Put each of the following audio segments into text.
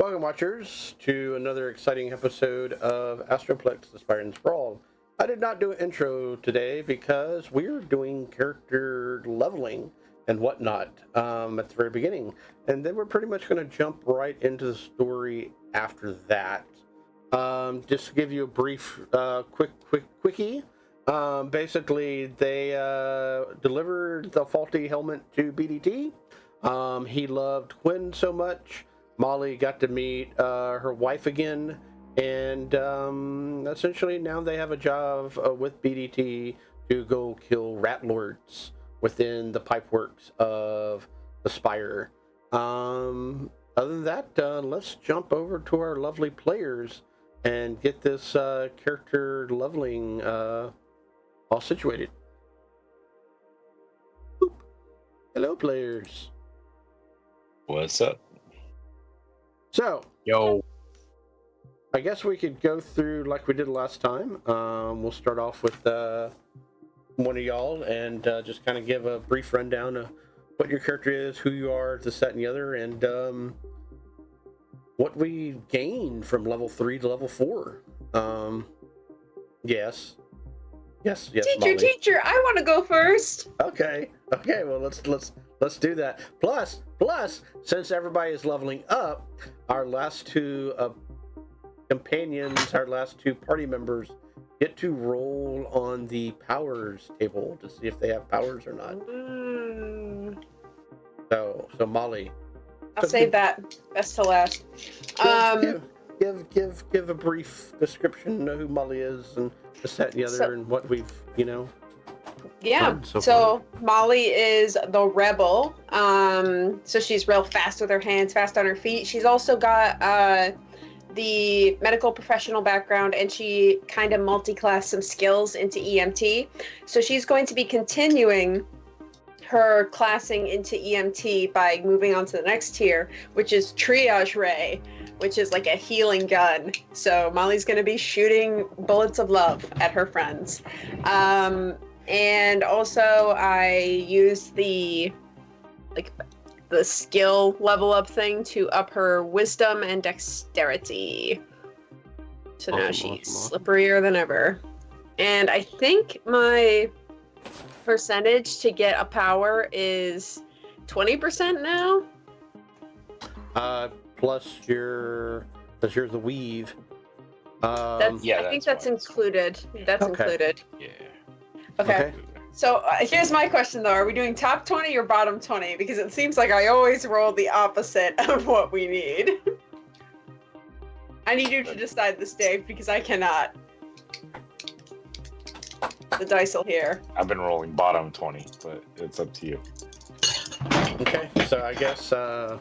Welcome, watchers, to another exciting episode of Astroplex, the Spire and Sprawl. I did not do an intro today because we're doing character leveling and whatnot at the very beginning, and then we're pretty much going to jump right into the story after that. Just to give you a brief, quickie. Basically, they delivered the faulty helmet to BDT. He loved Quinn so much. Molly got to meet her wife again, and essentially now they have a job with BDT to go kill rat lords within the pipeworks of the Spire. Other than that, let's jump over to our lovely players and get this character leveling all situated. Boop. Hello, players. What's up? So, Yo. I guess we could go through like we did last time. We'll start off with one of y'all and just kind of give a brief rundown of what your character is, who you are, this, that, and the other, and what we gained from level 3 to level 4. Yes, Molly. Teacher, I want to go first. Okay. Well, let's do that. Plus, since everybody is leveling up, our last two companions, our last two party members, get to roll on the powers table to see if they have powers or not. So Molly, I'll save that. Best to last. Give a brief description of who Molly is and this, that, and the other, and what we've Yeah. so So Molly is the rebel. So she's real fast with her hands, fast on her feet. She's also got the medical professional background, and she kind of multi-classed some skills into EMT. So she's going to be continuing her classing into EMT by moving on to the next tier, which is Triage Ray, which is like a healing gun. So Molly's going to be shooting bullets of love at her friends. And also I use the skill level up thing to up her wisdom and dexterity. So now she's slipperier than ever. And I think my percentage to get a power is 20% now. Plus you're the weave. I think that's included. That's included. Yeah. Okay. So here's my question though: are we doing top 20 or bottom 20? Because it seems like I always roll the opposite of what we need. I need you to decide this, Dave, because I cannot. The dice will hear. I've been rolling bottom 20, but it's up to you. Okay, so I guess for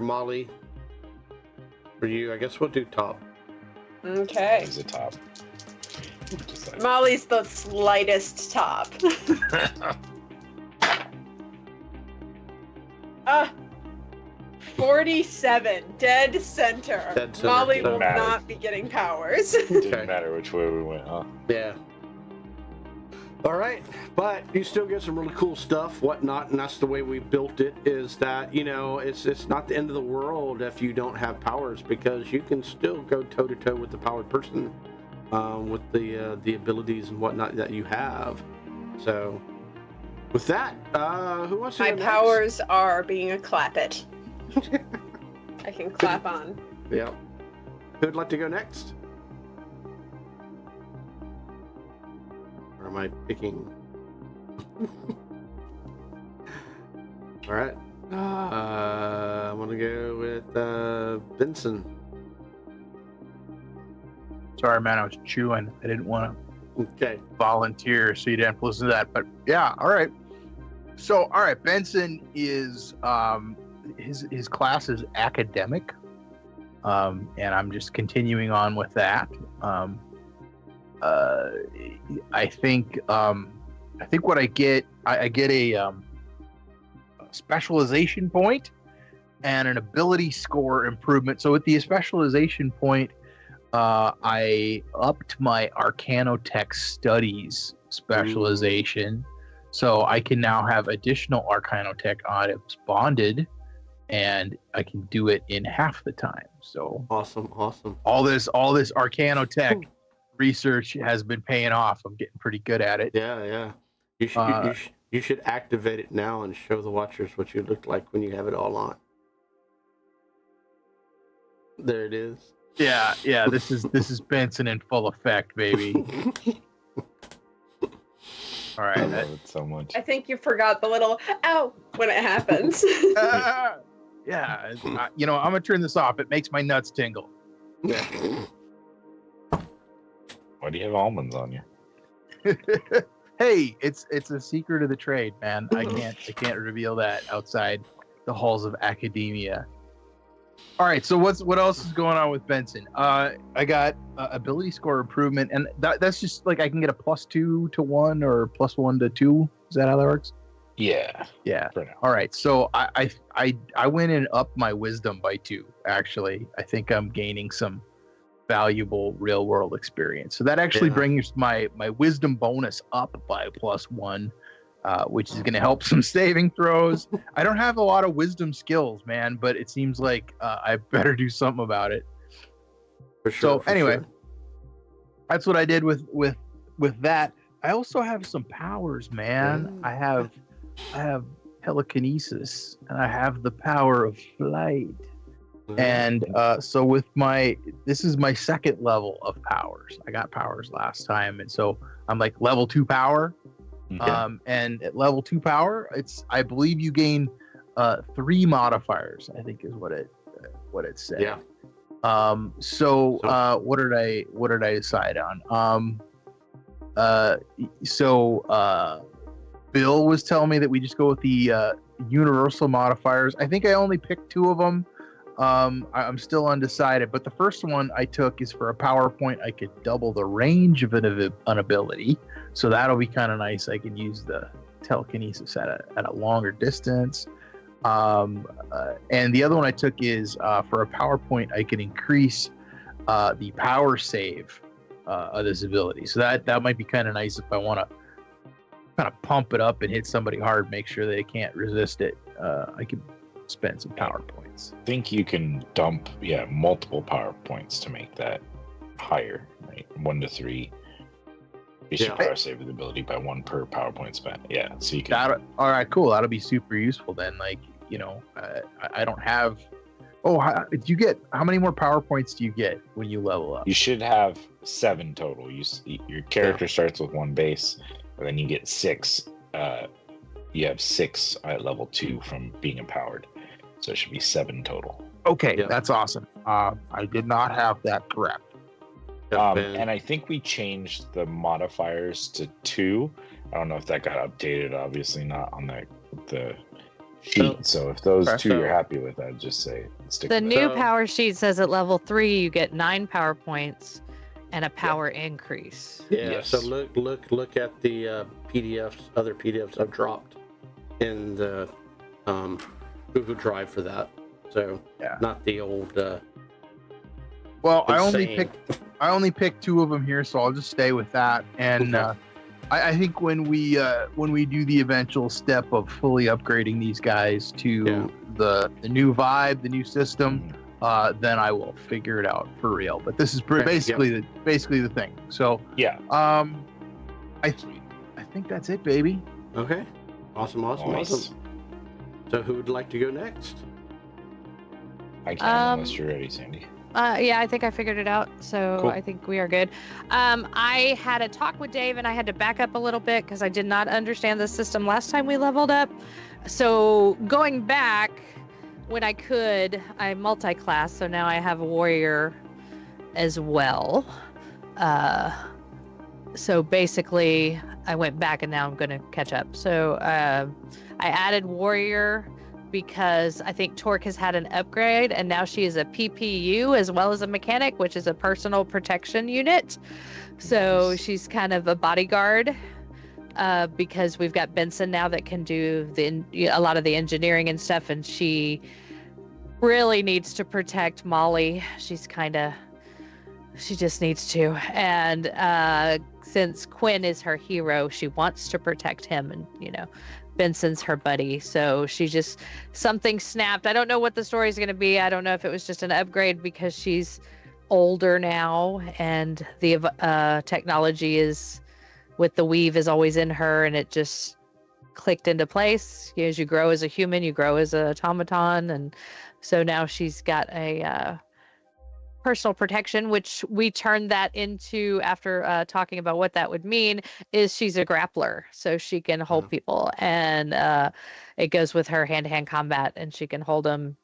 Molly, for you, I guess we'll do top. Okay. Is it top? Molly's the slightest top. 47, dead center. Dead center. Molly will Matter. not be getting powers. Didn't matter which way we went, huh? Yeah. All right, but you still get some really cool stuff, whatnot, and that's the way we built it. Is that it's not the end of the world if you don't have powers, because you can still go toe to toe with the powered person. With the abilities and whatnot that you have. So, with that, who wants to My go powers are being a clap it. I can clap on. Yeah. Who'd like to go next? Or am I picking? All right. I want to go with Benson. Sorry, man, I was chewing. I didn't want to Okay. volunteer, so you didn't have to listen to that. But yeah, all right. So, all right, Benson is his class is academic, and I'm just continuing on with that. I think what I get a specialization point and an ability score improvement. So with the specialization point, I upped my Arcanotech Studies specialization, so I can now have additional Arcanotech items bonded, and I can do it in half the time. So Awesome. all this Arcanotech research has been paying off. I'm getting pretty good at it. Yeah. You should activate it now and show the watchers what you look like when you have it all on. There it is. Yeah. This is Benson in full effect, baby. All right. I love it so much. I think you forgot the little ow when it happens. Yeah. I'm gonna turn this off. It makes my nuts tingle. Why do you have almonds on you? Hey, it's a secret of the trade, man. I can't reveal that outside the halls of academia. All right, so what else is going on with Benson? I got ability score improvement, and that's just like I can get a +2 to 1 or +1 to 2. Is that how that works? Yeah. Yeah. For now. All right, so I went and upped my wisdom by 2. Actually, I think I'm gaining some valuable real world experience. So that actually brings my wisdom bonus up by +1. Which is going to help some saving throws. I don't have a lot of wisdom skills, man, but it seems like I better do something about it. For sure. So anyway, that's what I did with that. I also have some powers, man. I have telekinesis, and I have the power of flight. And so with this is my second level of powers. I got powers last time, and so I'm like level 2 power. And at level 2 power, I believe you gain 3 modifiers, I think is what it said. Yeah. So what did I decide on? Bill was telling me that we just go with the universal modifiers. I think I only picked 2 of them. I'm still undecided, but the first one I took is for a power point. I could double the range of an ability, so that'll be kind of nice. I can use the telekinesis at a longer distance. And the other one I took is for a power point. I can increase the power save of this ability, so that might be kind of nice if I want to kind of pump it up and hit somebody hard, make sure they can't resist it. I can spend some power points. I think you can dump multiple power points to make that higher, right? 1 to 3. Increase your power save ability by 1 per power point spent. Yeah, so you can. All right, cool. That'll be super useful then. Like, I don't have. Oh, do you get how many more power points do you get when you level up? You should have 7 total. Your character starts with 1 base, and then you get 6. You have 6 at level 2 from being empowered, so it should be 7 total. Okay, that's awesome. I did not have that correct. And I think we changed the modifiers to 2. I don't know if that got updated. Obviously not on the sheet. So if those 2 you're happy with, I'd just say stick. The with new that. power sheet says at level 3 you get 9 power points and a power increase. Yeah. Yes. So look at the PDFs. Other PDFs I've dropped in the Google Drive for that. So not the old. Well, insane. I only picked 2 of them here, so I'll just stay with that. And I think when we do the eventual step of fully upgrading these guys to the new vibe, the new system, then I will figure it out for real. But this is basically the thing. So I think that's it, baby. Okay. Awesome. Nice. So who would like to go next? I can unless you're ready, Sandy. Yeah, I think I figured it out, so Cool. I think we are good. I had a talk with Dave, and I had to back up a little bit because I did not understand the system last time we leveled up. So going back, when I could, I multi-class, so now I have a warrior as well. So basically, I went back, and now I'm going to catch up. So I added warrior because I think Torque has had an upgrade, and now she is a PPU as well as a mechanic, which is a personal protection unit. So she's kind of a bodyguard because we've got Benson now that can do a lot of the engineering and stuff, and she really needs to protect Molly. She just needs to. And since Quinn is her hero, she wants to protect him, and Benson's her buddy, so something snapped. I don't know what the story is going to be. I don't know if it was just an upgrade because she's older now, and the technology is with the weave is always in her, and it just clicked into place. As you grow as a human, you grow as an automaton, and so now she's got a personal protection, which we turned that into after talking about what that would mean, is she's a grappler, so she can hold people, and it goes with her hand-to-hand combat, and she can hold them,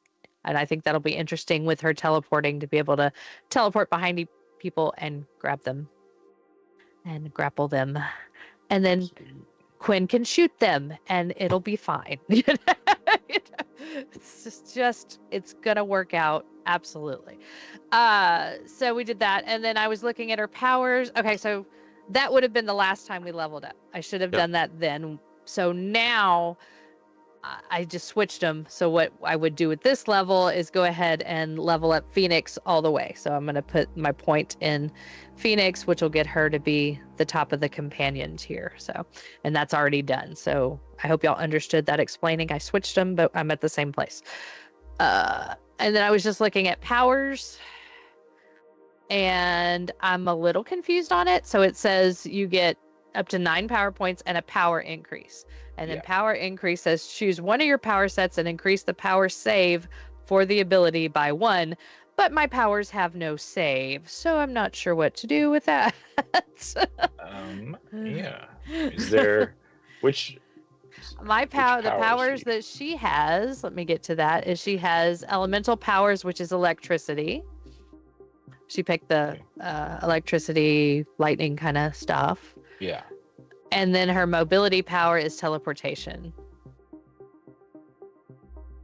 and I think that'll be interesting with her teleporting to be able to teleport behind people and grab them and grapple them. and then Quinn can shoot them, and it'll be fine. It's just it's gonna work out absolutely. So we did that, and then I was looking at her powers. Okay, so that would have been the last time we leveled up. I should have done that then. So now I just switched them. So what I would do at this level is go ahead and level up Phoenix all the way. So I'm going to put my point in Phoenix, which will get her to be the top of the companion tier. So, and that's already done. So I hope y'all understood that explaining. I switched them, but I'm at the same place. And then I was just looking at powers, and I'm a little confused on it. So it says you get up to 9 power points and a power increase. And then power increase says choose one of your power sets and increase the power save for the ability by 1. But my powers have no save, so I'm not sure what to do with that. Yeah. Is there the powers that she has, let me get to that, is she has elemental powers, which is electricity. She picked the electricity, lightning kind of stuff. Yeah. And then her mobility power is teleportation.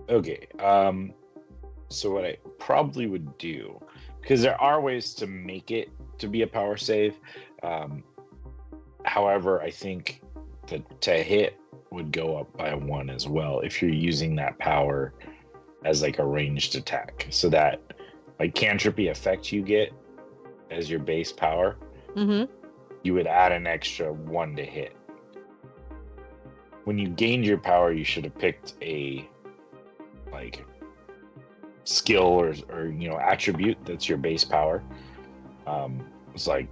Okay. So what I probably would do, because there are ways to make it to be a power save. However, I think that to hit would go up by 1 as well if you're using that power as like a ranged attack. So that like cantripy effect you get as your base power. Mm-hmm. You would add an extra 1 to hit. When you gained your power, you should have picked a like skill or attribute that's your base power. It's like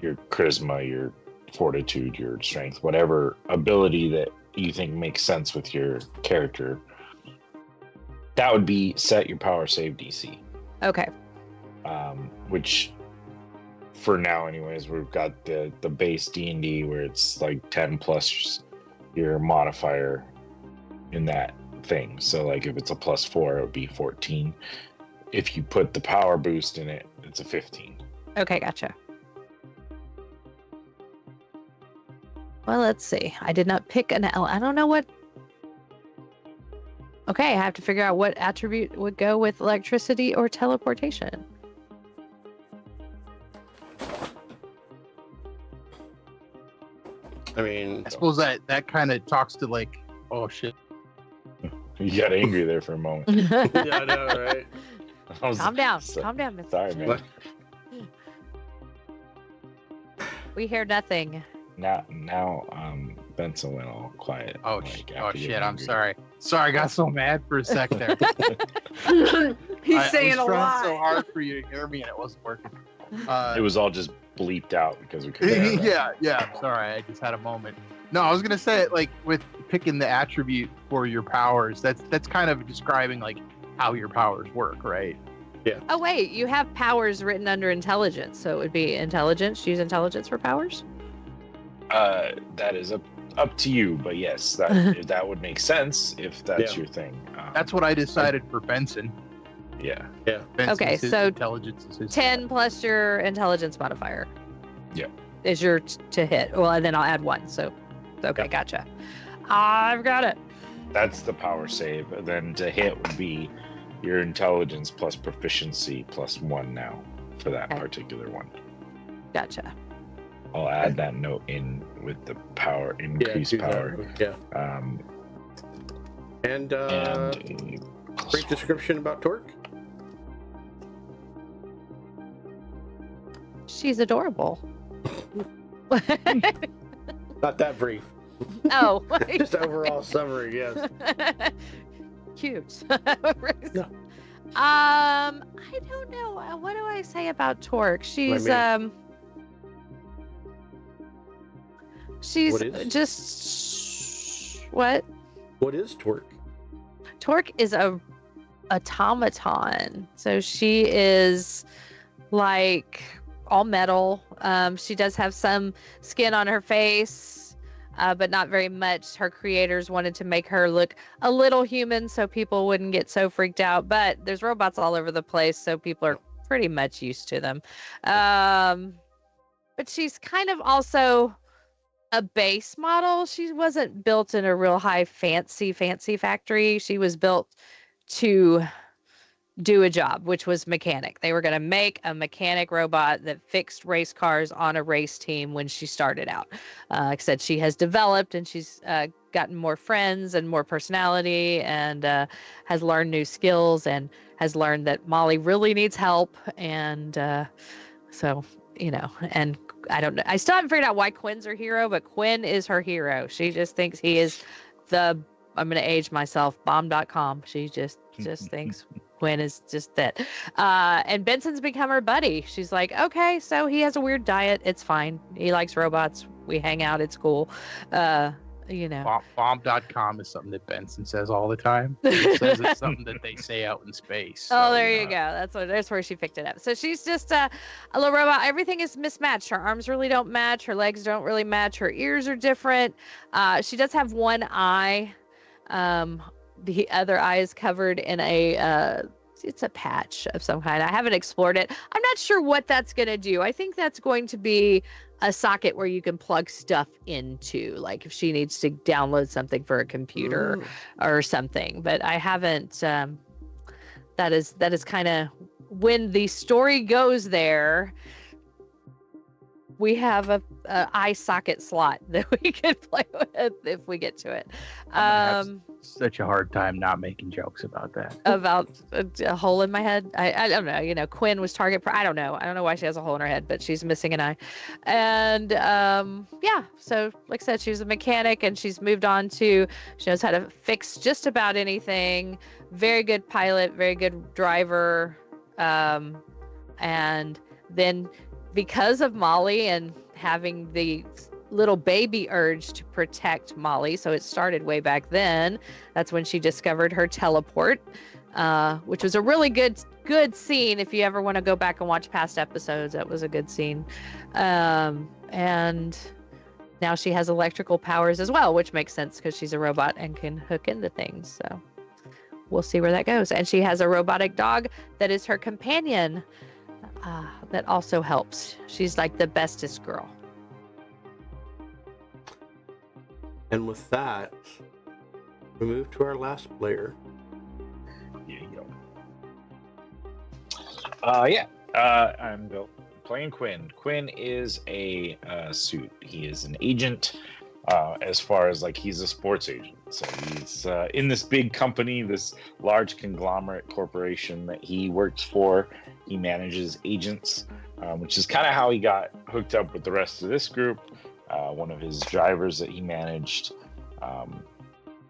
your charisma, your fortitude, your strength, whatever ability that you think makes sense with your character. That would be set your power save DC. Okay. Which for now anyways, we've got the base D&D where it's like 10 plus your modifier in that thing. So like if it's a +4, it would be 14. If you put the power boost in it, it's a 15. Okay, gotcha. Well, let's see. I did not pick an I don't know what. Okay, I have to figure out what attribute would go with electricity or teleportation. I mean, I suppose that kind of talks to like, oh shit. You got angry there for a moment. yeah, I know, right? Calm down, Mr. Sorry, man. We hear nothing. Now, Benson went all quiet. Oh, like, shit! I'm sorry. Sorry, I got so mad for a sec there. He's saying I was a trying lot. so hard for you to hear me, and it wasn't working. It was all just bleeped out because we couldn't. yeah. Sorry, I just had a moment. No, I was gonna say like with picking the attribute for your powers. That's kind of describing like how your powers work, right? Yeah. Oh wait, you have powers written under intelligence, so it would be intelligence. Use intelligence for powers. That is up to you, but yes, that would make sense if that's your thing. That's what I decided for Benson. Yeah. Benson's Okay, so intelligence is his 10 plus your intelligence modifier. Yeah. Is your to hit. Well, and then I'll add 1. So, okay, gotcha. I've got it. That's the power save. And then to hit would be your intelligence plus proficiency plus 1 now for that particular one. Gotcha. I'll add that note in with the power, increased power. Yeah. And brief description about Torque. She's adorable. Not that brief. Oh. Just overall summary, yes. Cute. No. I don't know. What do I say about Torque? She's she's just what? What is Torque? Torque is a automaton. So she is like all metal. She does have some skin on her face, but not very much. Her creators wanted to make her look a little human so people wouldn't get so freaked out. But there's robots all over the place, so people are pretty much used to them. But she's kind of also a base model. She wasn't built in a real high fancy factory. She was built to do a job, which was mechanic. They were going to make a mechanic robot that fixed race cars on a race team when she started out. Like I said, she has developed and she's gotten more friends and more personality and has learned new skills and has learned that Molly really needs help. And so, and I don't know. I still haven't figured out why Quinn's her hero, but Quinn is her hero. She just thinks he is I'm going to age myself, bomb.com. She just thinks Quinn is just that. And Benson's become her buddy. She's like, okay, so he has a weird diet. It's fine. He likes robots. We hang out. It's cool. Bomb.com is something that Benson says all the time. He says it's something that they say out in space. So, there you go. That's where she picked it up. So she's just a little robot. Everything is mismatched. Her arms really don't match. Her legs don't really match. Her ears are different. She does have one eye. The other eye is covered in it's a patch of some kind. I haven't explored it. I'm not sure what that's going to do. I think that's going to be a socket where you can plug stuff into, like if she needs to download something for a computer or something. But I haven't. That is kind of when the story goes there. We have a eye socket slot that we can play with if we get to it. Such a hard time not making jokes about that. About a hole in my head. I don't know. Quinn was target. I don't know. I don't know why she has a hole in her head, but she's missing an eye. And so like I said, she was a mechanic and she's moved on to. She knows how to fix just about anything. Very good pilot. Very good driver. And then, because of Molly and having the little baby urge to protect Molly, so it started way back then. That's when she discovered her teleport, which was a really good scene. If you ever want to go back and watch past episodes, that was a good scene. And now she has electrical powers as well, which makes sense because she's a robot and can hook into things. So we'll see where that goes. And she has a robotic dog that is her companion. That also helps. She's like the bestest girl. And with that, we move to our last player. I'm playing Quinn. Quinn is a suit. He is an agent. As far as he's a sports agent. So he's in this big company, this large conglomerate corporation that he works for. He manages agents, which is kind of how he got hooked up with the rest of this group. One of his drivers that he managed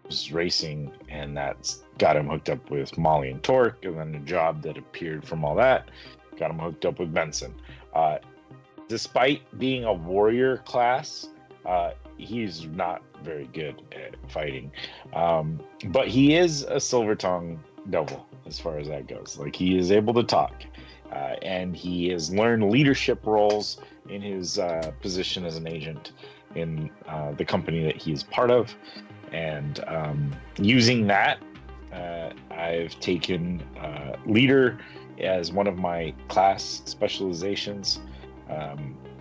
was racing, and that's got him hooked up with Molly and Torque, and then a job that appeared from all that got him hooked up with Benson. Despite being a warrior class, he's not very good at fighting, but he is a silver tongue devil as far as that goes. He is able to talk, and he has learned leadership roles in his position as an agent in the company that he's part of, and using that, I've taken leader as one of my class specializations.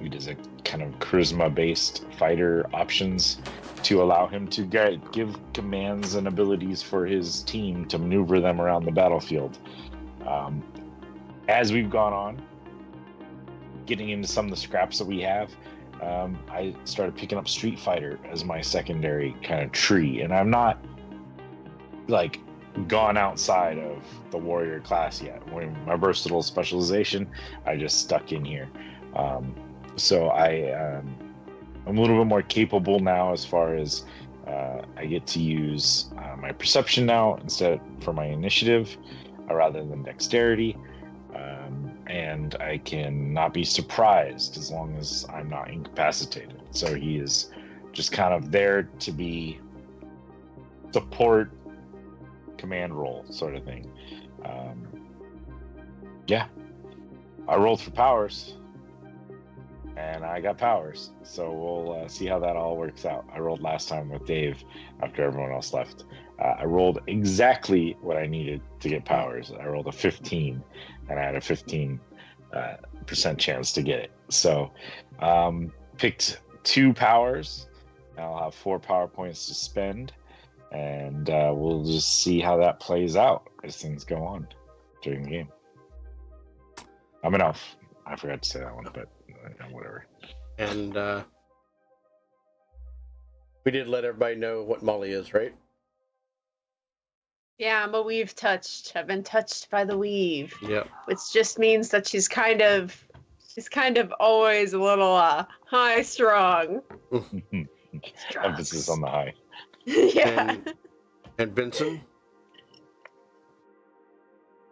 It is a kind of charisma-based fighter options to allow him to give commands and abilities for his team to maneuver them around the battlefield. As we've gone on, getting into some of the scraps that we have, I started picking up Street Fighter as my secondary kind of tree, and I'm not gone outside of the warrior class yet. When my versatile specialization, I just stuck in here. So I'm a little bit more capable now as far as I get to use my perception now instead for my initiative rather than dexterity, and I can not be surprised as long as I'm not incapacitated. So he is just kind of there to be support command role sort of thing. I rolled for powers and I got powers, so we'll see how that all works out. I rolled last time with Dave after everyone else left. I rolled exactly what I needed to get powers. I rolled a 15 and I had a 15% chance to get it. So picked 2 powers I'll have 4 power points to spend, and we'll just see how that plays out as things go on during the game. I mean, I forgot to say that one, but whatever. And we did let everybody know what Molly is, right? Yeah, I'm a weave touched. I've been touched by the weave. Yep. Which just means that she's kind of always a little high strung. Emphasis on the high. Yeah. And Benson?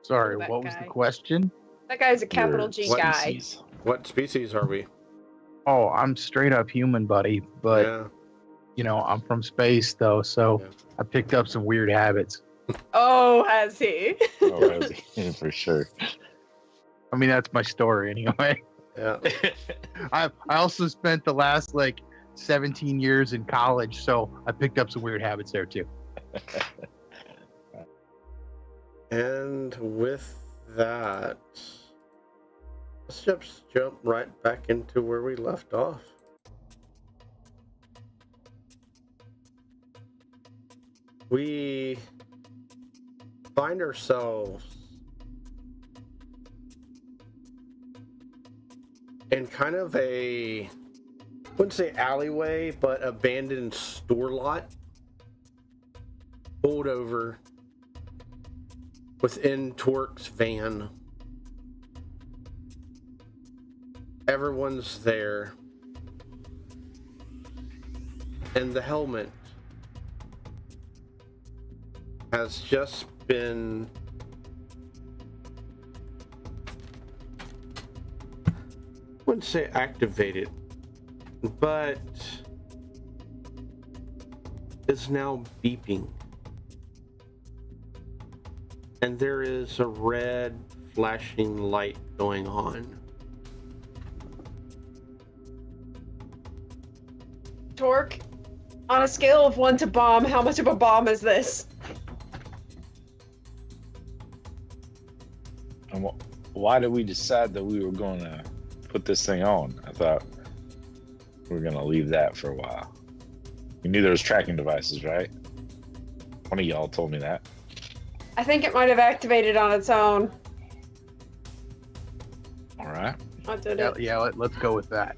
Sorry, That what was guy. the question? That guy's a capital G guy. Species. What species are we? Oh, I'm straight up human, buddy. But Yeah. you know, I'm from space though, so Yeah. I picked up some weird habits. Oh, has he? Oh, for sure. I mean, that's my story anyway. Yeah. I also spent the last like 17 years in college, so I picked up some weird habits there too. And with that, let's just jump right back into where we left off. We find ourselves in kind of a, I wouldn't say alleyway, but abandoned store lot, pulled over within Torque's van. Everyone's there, and the helmet has just been I wouldn't say activated, but is now beeping. And there is a red flashing light going on. Torque, on a scale of 1 to bomb, how much of a bomb is this? And why did we decide that we were going to put this thing on? I thought we were going to leave that for a while. You knew there was tracking devices, right? One of y'all told me that. I think it might have activated on its own. All right. I did Yeah, it. yeah let's go with that.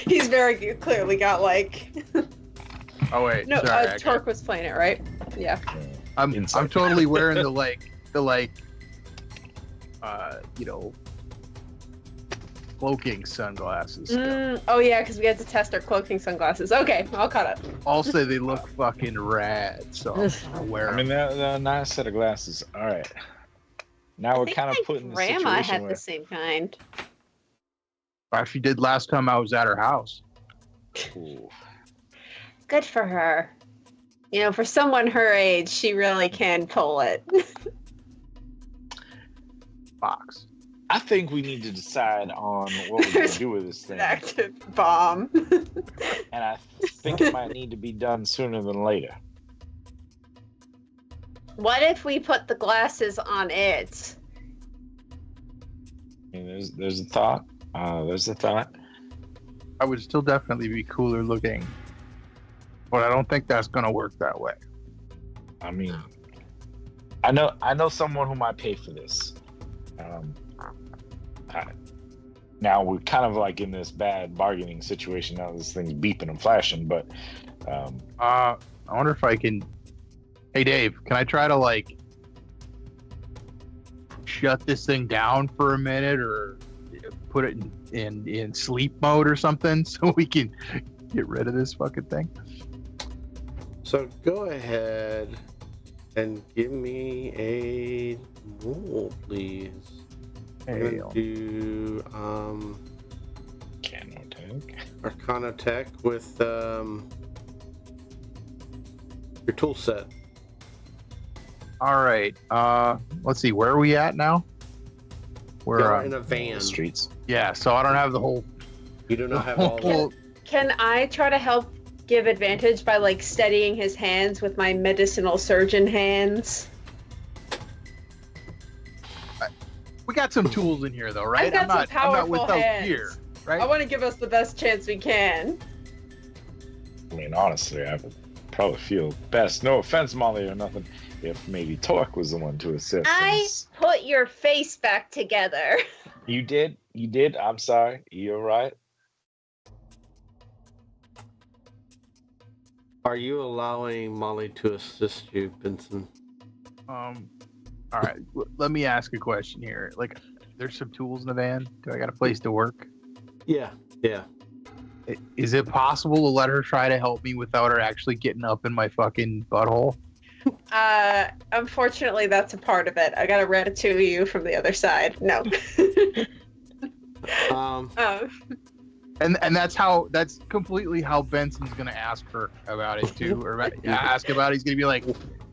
He's very clearly got like. Oh wait, No, sorry, I Torque was playing it, right? Yeah. I'm Inside. totally wearing the you know, cloaking sunglasses. still. Oh yeah, because we had to test our cloaking sunglasses. Okay, all caught up. Also, they look fucking rad, so I'll wear I them. mean, they're a nice set of glasses. All right. Now we're kind of put in the Grandma situation had where the same kind. Actually, did last time I was at her house. Ooh, Good for her. You know, for someone her age, she really can pull it. Box. I think we need to decide on what we're going to do with this thing. Active bomb. And I think it might need to be done sooner than later. What if we put the glasses on it? I mean, there's a thought. There's a thought. I would still definitely be cooler looking, but I don't think that's gonna work that way. I mean, I know someone who might pay for this. Now we're kind of like in this bad bargaining situation now. This thing's beeping and flashing, but I wonder if I can. Hey Dave, can I try to like shut this thing down for a minute, or put it in sleep mode or something, so we can get rid of this fucking thing? So go ahead and give me a roll, please. I'm Hey, gonna do Canotech. Arcana Tech with your tool set. all right. Let's see. Where are we at now? We're You're in a van. Streets. yeah. So I don't have the whole. You do not have all of it. Can I try to help give advantage by like steadying his hands with my medicinal surgeon hands? We got some tools in here, though, right? I've got some I'm not powerful without hands. gear, right? I want to give us the best chance we can. I mean, honestly, I would probably feel best. No offense, Molly, or nothing. If maybe Torque was the one to assist. I put your face back together. You did. You did. I'm sorry. You're right. Are you allowing Molly to assist you, Benson? All right. Let me ask a question here. Like, there's some tools in the van. Do I got a place to work? Yeah. Is it possible to let her try to help me without her actually getting up in my fucking butthole? Unfortunately, that's a part of it. I gotta ratatouille you from the other side. No. And that's completely how Benson's gonna ask her about it too, or ask about it. He's gonna be like,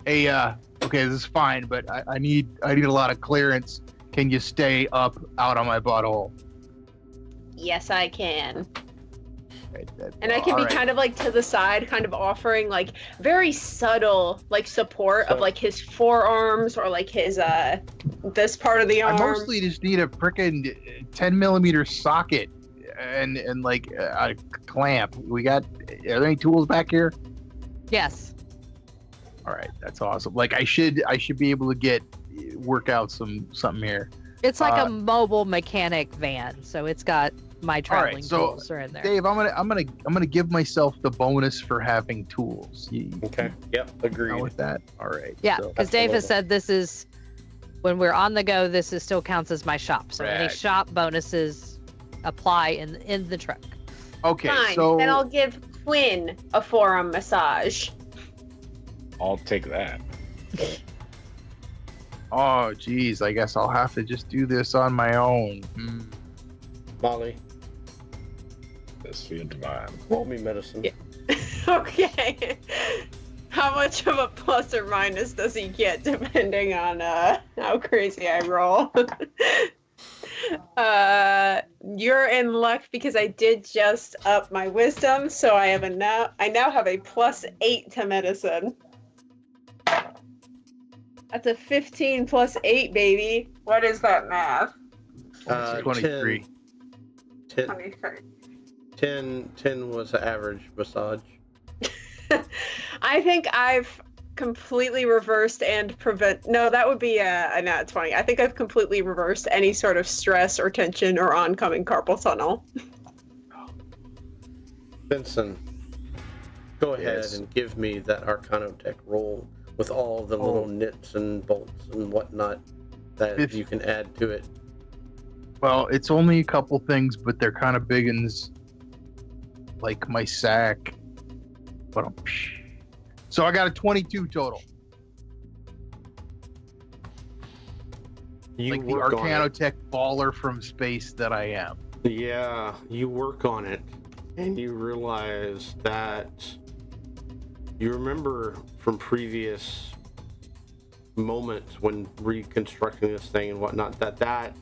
"Hey, okay, this is fine, but I need a lot of clearance. Can you stay up out on my butthole?" Yes, I can. Right, And I can be kind of like to the side, kind of offering like very subtle like support of like his forearms or like his this part of the arm. I mostly just need a frickin' 10mm socket and like a clamp. Are there any tools back here? Yes. All right, that's awesome. Like I should be able to work out something here. It's like a mobile mechanic van, so it's got my traveling tools are in there. Dave, I'm gonna give myself the bonus for having tools. Okay. Yep. Agreed. With that. All right. Yeah, because Dave has said this is when we're on the go. This still counts as my shop. So any shop bonuses apply in the truck. Okay. Fine. So then I'll give Quinn a forearm massage. I'll take that. Oh, geez. I guess I'll have to just do this on my own. Molly, This feel divine. roll me medicine. Yeah. Okay. How much of a plus or minus does he get depending on how crazy I roll? You're in luck because I did just up my wisdom, so I now have a +8 to medicine. That's a 15 plus 8, baby. What is that math? 23. 23. 10 was the average massage. I think I've completely reversed and no, that would be a nat 20. I think I've completely reversed any sort of stress or tension or oncoming carpal tunnel. Benson, go ahead and give me that Arcanotech roll with all the little nits and bolts and whatnot that you can add to it. Well, it's only a couple things, but they're kind of big uns, like my sack. But so I got a 22 total. You like the work on it. Arcanotech baller from space that I am. Yeah, you work on it, and you realize that you remember from previous moments when reconstructing this thing and whatnot that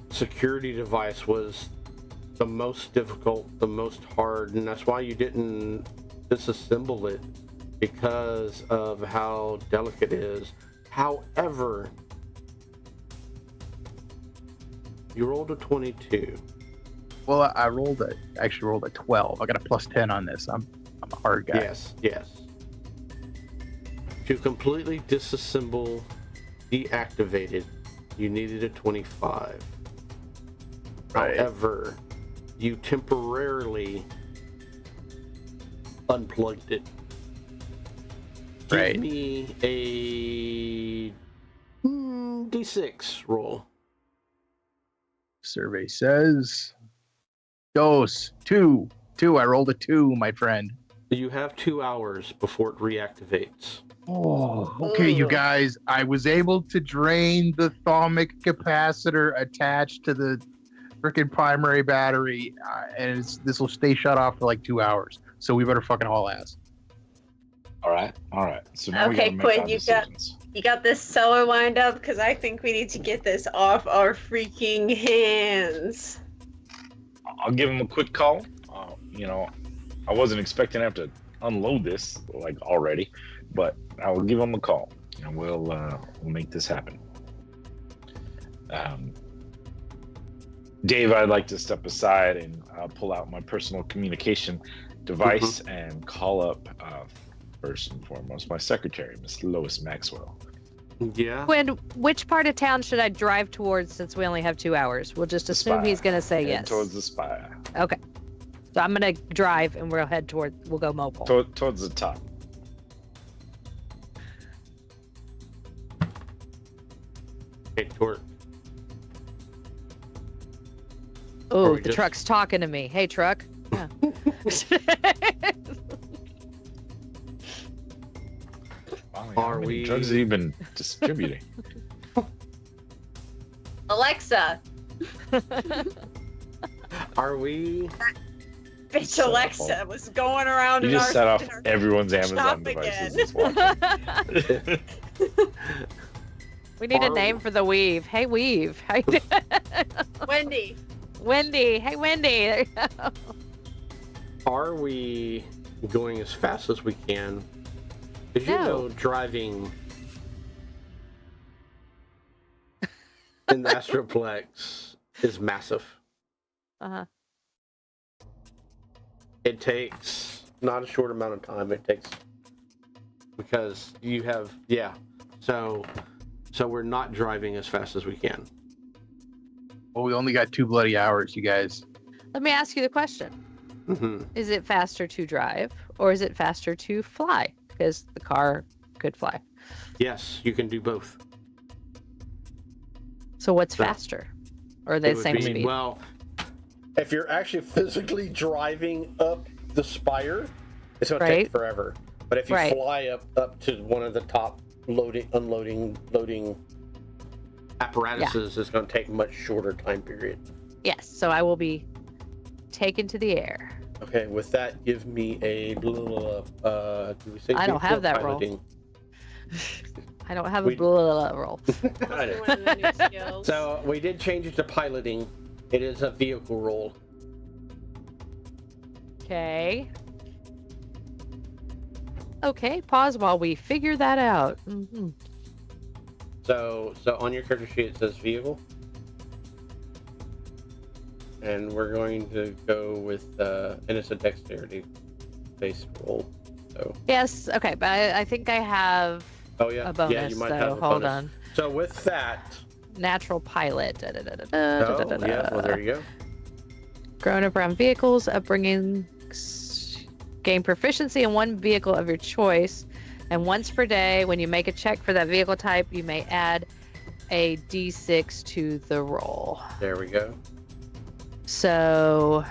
security device was the most difficult, the most hard, and that's why you didn't disassemble it, because of how delicate it is. However, you rolled a 22. Well, I actually rolled a 12. I got a +10 on this. I'm a hard guy. Yes. To completely disassemble, deactivate it, you needed a 25. Right. However, you temporarily unplugged it. Right. Give me a D6 roll. Survey says dose 2. I rolled a 2, my friend. You have 2 hours before it reactivates. Oh, okay, you guys. I was able to drain the thermic capacitor attached to the freaking primary battery, and this will stay shut off for like 2 hours. So we better fucking haul ass. All right. So now Okay, we gotta make Quinn, our you decisions. got this cellar lined up because I think we need to get this off our freaking hands. I'll give him a quick call. I wasn't expecting to have to unload this like already, but I will give him a call and we'll make this happen. Dave, I'd like to step aside and pull out my personal communication device and call up, first and foremost, my secretary, Miss Lois Maxwell. Yeah. Which part of town should I drive towards since we only have 2 hours? We'll just assume Spire. he's going to say Head yes. towards the Spire. Okay. So I'm going to drive and we'll go mobile. Towards the top. Okay, Tort. Oh, the truck's talking to me. Hey, truck. Yeah. How many drugs have you been distributing? Alexa. Are we? Bitch, Alexa was going around. You in just our, set off in our everyone's Amazon shop devices. again. We need a name for the weave. Hey, weave. How you doing? Wendy. Wendy. Hey, Wendy. There you go. Are we going as fast as we can? Because you know driving in the Astroplex is massive. Uh-huh. It takes not a short amount of time. It takes because you have So we're not driving as fast as we can. Well, we only got 2 bloody hours, you guys. Let me ask you the question. Mm-hmm. Is it faster to drive or is it faster to fly? Because the car could fly. Yes, you can do both. So what's faster? Or are they the same speed? Well, if you're actually physically driving up the Spire, it's going to take forever. But if you fly up to one of the top unloading apparatuses, it's going to take a much shorter time period. Yes, so I will be taken to the air. Okay, with that, give me a do we say I don't have that piloting? roll. I don't have a roll. So we did change it to piloting. It is a vehicle roll. Okay. Okay, pause while we figure that out. Mm-hmm. So on your character sheet it says vehicle. And we're going to go with, and it's a dexterity-based roll. So. Yes, okay, but I think I have a bonus, yeah, you might so have a hold bonus. on. So with that... Natural pilot. Yeah, well, there you go. Grown up around vehicles, upbringing, gain proficiency in one vehicle of your choice, and once per day, when you make a check for that vehicle type, you may add a d6 to the roll. There we go. So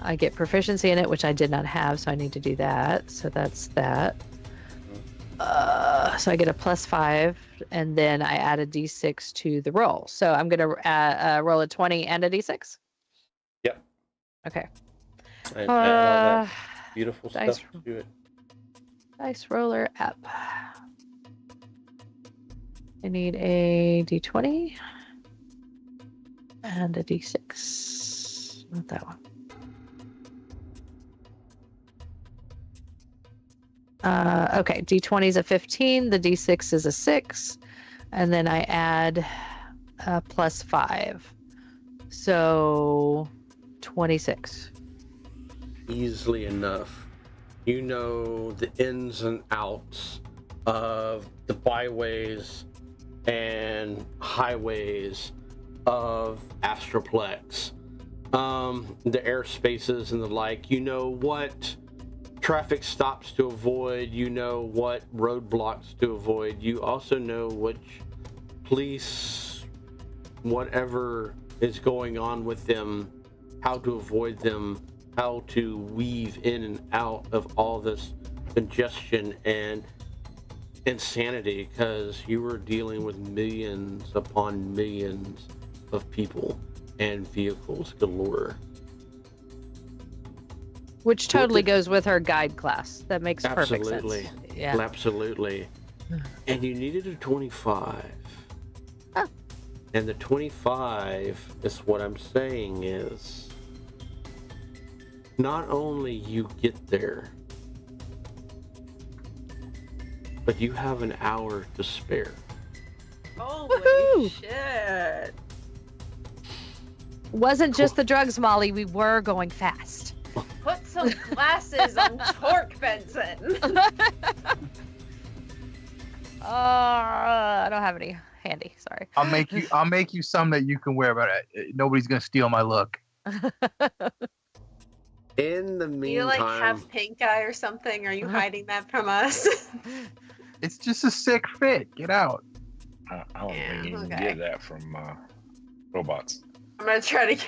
I get proficiency in it, which I did not have, so I need to do that. So that's that. So I get a +5, and then I add a d6 to the roll. So I'm going to roll a 20 and a d6? Yep. Okay. And add all that beautiful stuff to it. Dice roller app. I need a d20 and a d6. Not that one. Okay, d20 is a 15, the d6 is a 6, and then I add a +5. So 26. Easily enough. You know the ins and outs of the byways and highways of Astroplex. The airspaces and the like. You know what traffic stops to avoid. You know what roadblocks to avoid. You also know which police, whatever is going on with them, how to avoid them, how to weave in and out of all this congestion and insanity, because you were dealing with millions upon millions of people and vehicles galore. Which totally goes with her guide class. That makes perfect sense. Yeah. Absolutely. And you needed a 25. Oh. And the 25 is what I'm saying is not only you get there, but you have an hour to spare. Holy Woohoo! shit. Wasn't just the drugs, Molly. We were going fast. Put some glasses on Torque, Benson. I don't have any handy. Sorry. I'll make you some that you can wear, but nobody's gonna steal my look. In the Do meantime, you like have pink eye or something? Are you hiding that from us? It's just a sick fit. Get out. I don't think you can okay. get that from robots. I'm gonna try to get.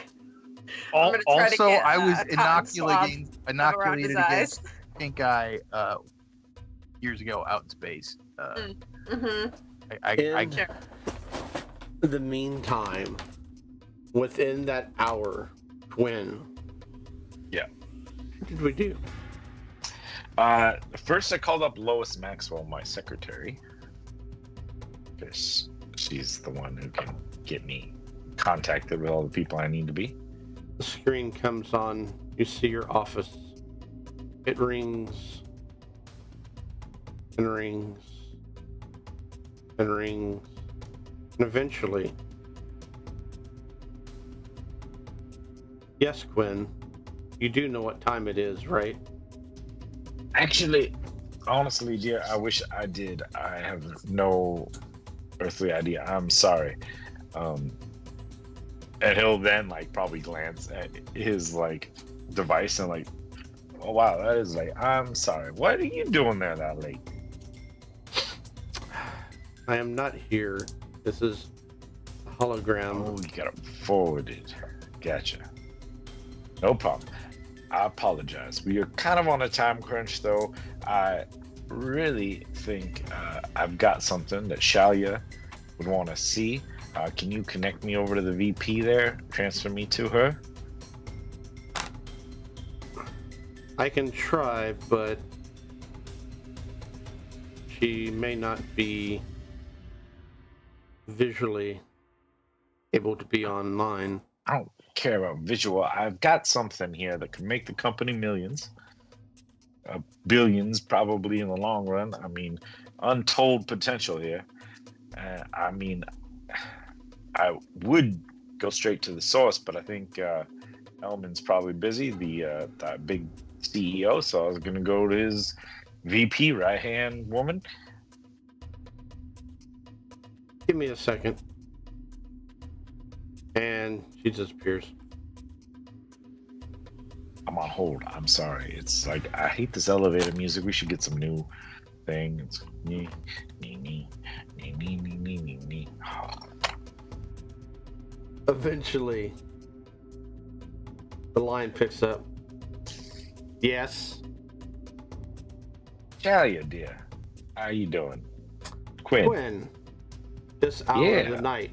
Also, I was cotton swab inoculated around his against pink eye years ago out in space. Mm-hmm. In the meantime, within that hour, Quinn. Yeah. What did we do? First, I called up Lois Maxwell, my secretary, because she's the one who can get me contacted with all the people I need to be. The screen comes on. You see your office. It rings and rings and rings, and eventually, yes, Quinn, you do know what time it is, right? Actually, honestly, dear, I wish I did. I have no earthly idea. I'm sorry. And he'll then probably glance at his device and oh wow, that is I'm sorry. What are you doing there that late? I am not here. This is a hologram. Oh, you got it forwarded. Gotcha. No problem. I apologize. We are kind of on a time crunch, though. I really think I've got something that Shalia would want to see. Can you connect me over to the VP there? Transfer me to her? I can try, but she may not be visually able to be online. I don't care about visual. I've got something here that could make the company millions. Billions, probably in the long run. I mean, untold potential here. I mean, I would go straight to the source, but I think Elman's probably busy, the big CEO, so I was going to go to his VP, right-hand woman. Give me a second. And she disappears. I'm on hold. I'm sorry. It's I hate this elevator music. We should get some new thing. It's me. Eventually, the line picks up. Yes. Shalia, dear. How you doing? Quinn. This hour of the night.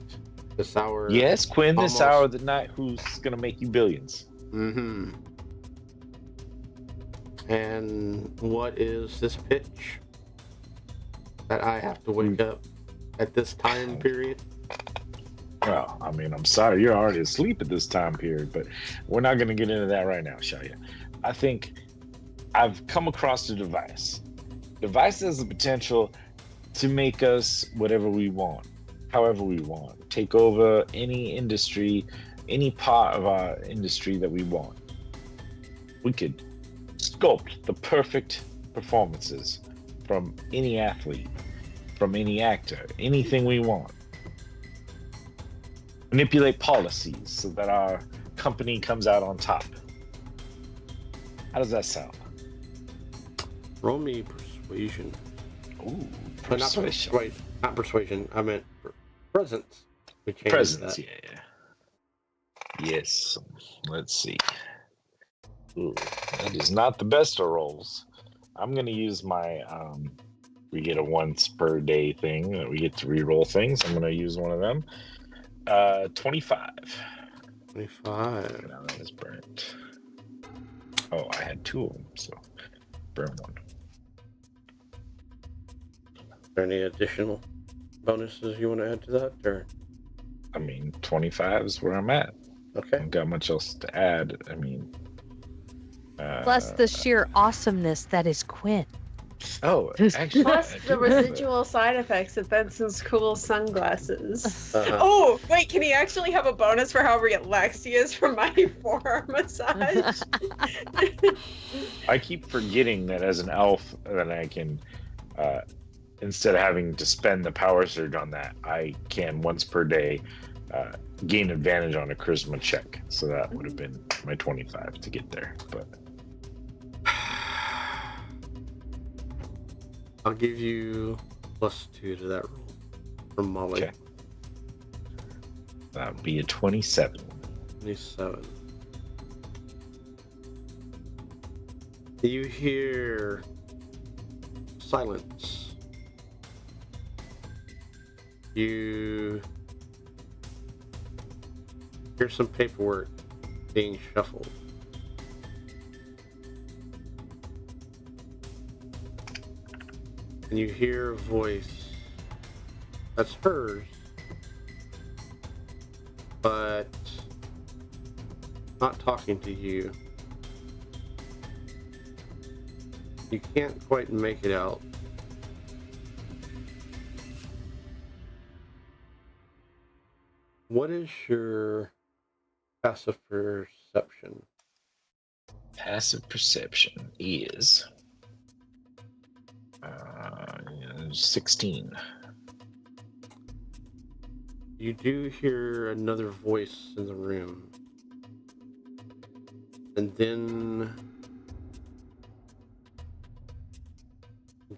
This hour. Yes, Quinn, this hour of the night. Who's going to make you billions? Mm-hmm. And what is this pitch that I have to wake up at this time period? Well, I mean, I'm sorry, you're already asleep at this time period, but we're not going to get into that right now, Shalia. I think I've come across a device. Device has the potential to make us whatever we want, however we want, take over any industry, any part of our industry that we want. We could sculpt the perfect performances from any athlete, from any actor, anything we want. Manipulate policies so that our company comes out on top. How does that sound? Roll me persuasion. Ooh, persuasion. Not persuasion. I meant presence. Presence, yeah. Yes. Let's see. Ooh, that is not the best of rolls. I'm going to use my, we get a once per day thing that we get to re-roll things. I'm going to use one of them. 25. 25. Now that is burnt. Oh, I had two of them, so burn one. Are there any additional bonuses you want to add to that? Or? I mean, 25 is where I'm at. Okay. I don't got much else to add. I mean, plus the sheer awesomeness that is Quinn. Oh, actually, Plus the residual side effects of Benson's cool sunglasses. Uh-huh. Oh, wait, can he actually have a bonus for how relaxed he is from my forearm massage? I keep forgetting that as an elf, that I can, instead of having to spend the power surge on that, I can once per day gain advantage on a charisma check. So that would have been my 25 to get there. But I'll give you +2 to that roll from Molly. Okay. That would be a 27. 27. You hear silence. You hear some paperwork being shuffled. And you hear a voice that's hers, but not talking to you. You can't quite make it out. What is your passive perception? Passive perception is 16. You do hear another voice in the room. And then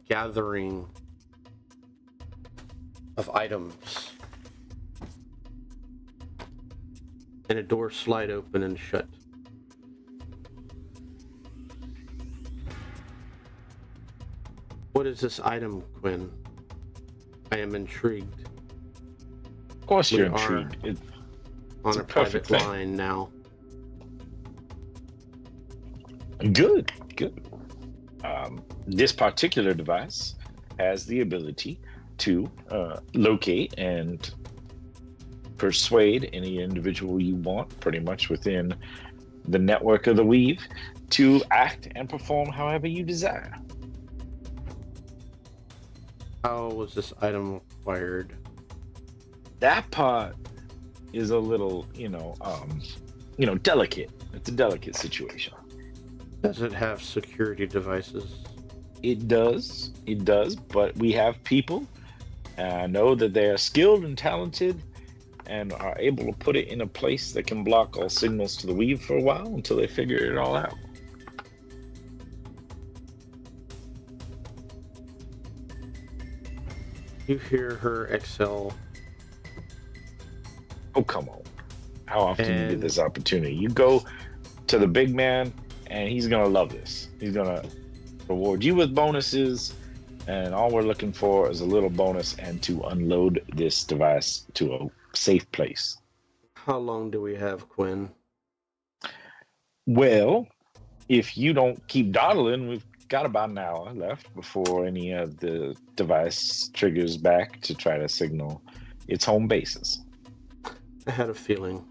gathering of items. And a door slide open and shut. What is this item, Quinn? I am intrigued. Of course We you're are intrigued. On a a perfect private thing. line now. Good. This particular device has the ability to locate and persuade any individual you want, pretty much within the network of the weave, to act and perform however you desire. How was this item acquired? That part is a little, delicate. It's a delicate situation. Does it have security devices? It does, but we have people, and I know that they are skilled and talented and are able to put it in a place that can block all signals to the weave for a while until they figure it all out. You hear her exhale. Oh, come on. How often do you get And- this opportunity? You go to the big man, and he's going to love this. He's going to reward you with bonuses, and all we're looking for is a little bonus and to unload this device to a safe place. How long do we have, Quinn? Well, if you don't keep dawdling, we've got about an hour left before any of the device triggers back to try to signal its home bases. I had a feeling.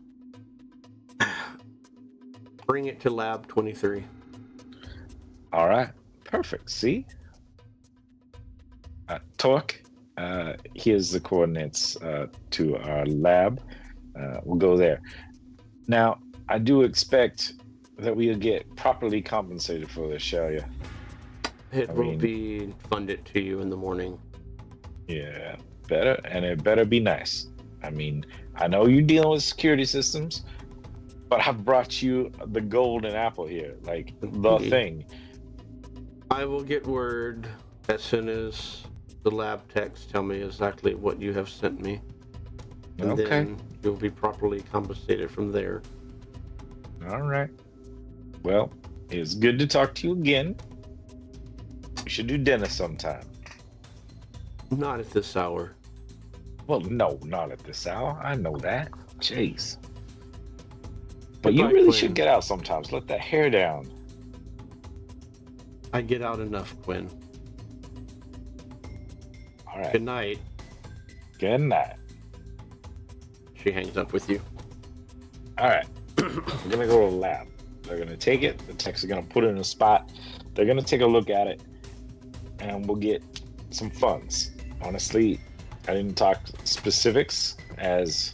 Bring it to lab 23. All right, perfect. See? Torque, here's the coordinates to our lab. We'll go there. Now, I do expect that we'll get properly compensated for this, shall you? It will be funded to you in the morning. Yeah, better, and it better be nice. I mean, I know you're dealing with security systems, but I've brought you the golden apple here, like the thing. I will get word as soon as the lab techs tell me exactly what you have sent me. And Okay. then you'll be properly compensated from there. All right. Well, it's good to talk to you again. We should do dinner sometime. Not at this hour. Well, no, not at this hour. I know that. Jeez. But you Goodbye, really Quinn. should get out sometimes. Let that hair down. I get out enough, Quinn. All right. Good night. Good night. She hangs up with you. All right. We're going to go to the lab. They're going to take it. The techs are going to put it in a spot. They're going to take a look at it. and we'll get some funds. Honestly, I didn't talk specifics as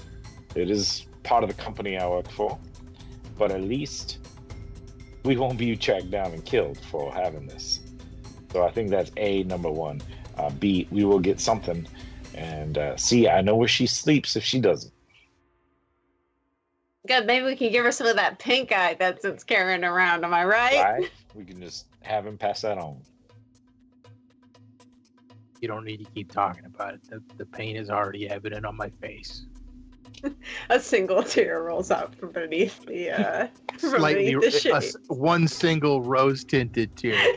it is part of the company I work for, but at least we won't be tracked down and killed for having this. So I think that's number one. B, we will get something. And C, I know where she sleeps if she doesn't. Good, maybe we can give her some of that pink eye that's carrying around, am I right? Right? We can just have him pass that on. You don't need to keep talking about it. The pain is already evident on my face. A single tear rolls out from beneath the Slightly, the shade. One single rose-tinted tear.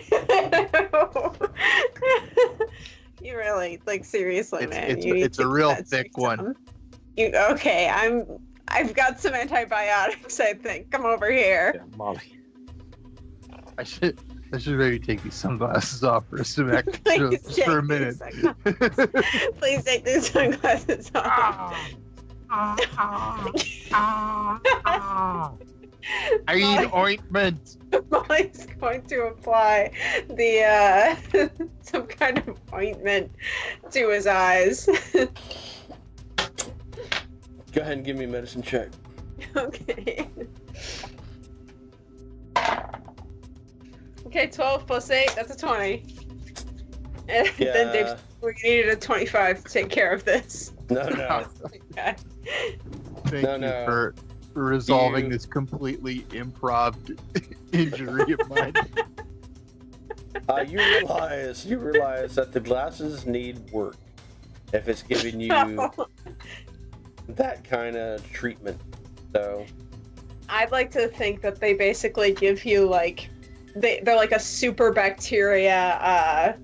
You really, like, seriously, man. It's a real thick one. Okay, I've got some antibiotics, I think. Come over here. Yeah, Molly. I should maybe take these sunglasses off for a minute. Please take these sunglasses off. I need ointment. Molly's going to apply the some kind of ointment to his eyes. Go ahead and give me a medicine check. Okay. Okay, 12 plus 8, that's a 20. And Yeah. then Dave, we needed a 25 to take care of this. No. Okay. Thank you for resolving this completely improv injury of mine. You realize that the glasses need work if it's giving you that kind of treatment. So I'd like to think that they basically give you like they're like a super bacteria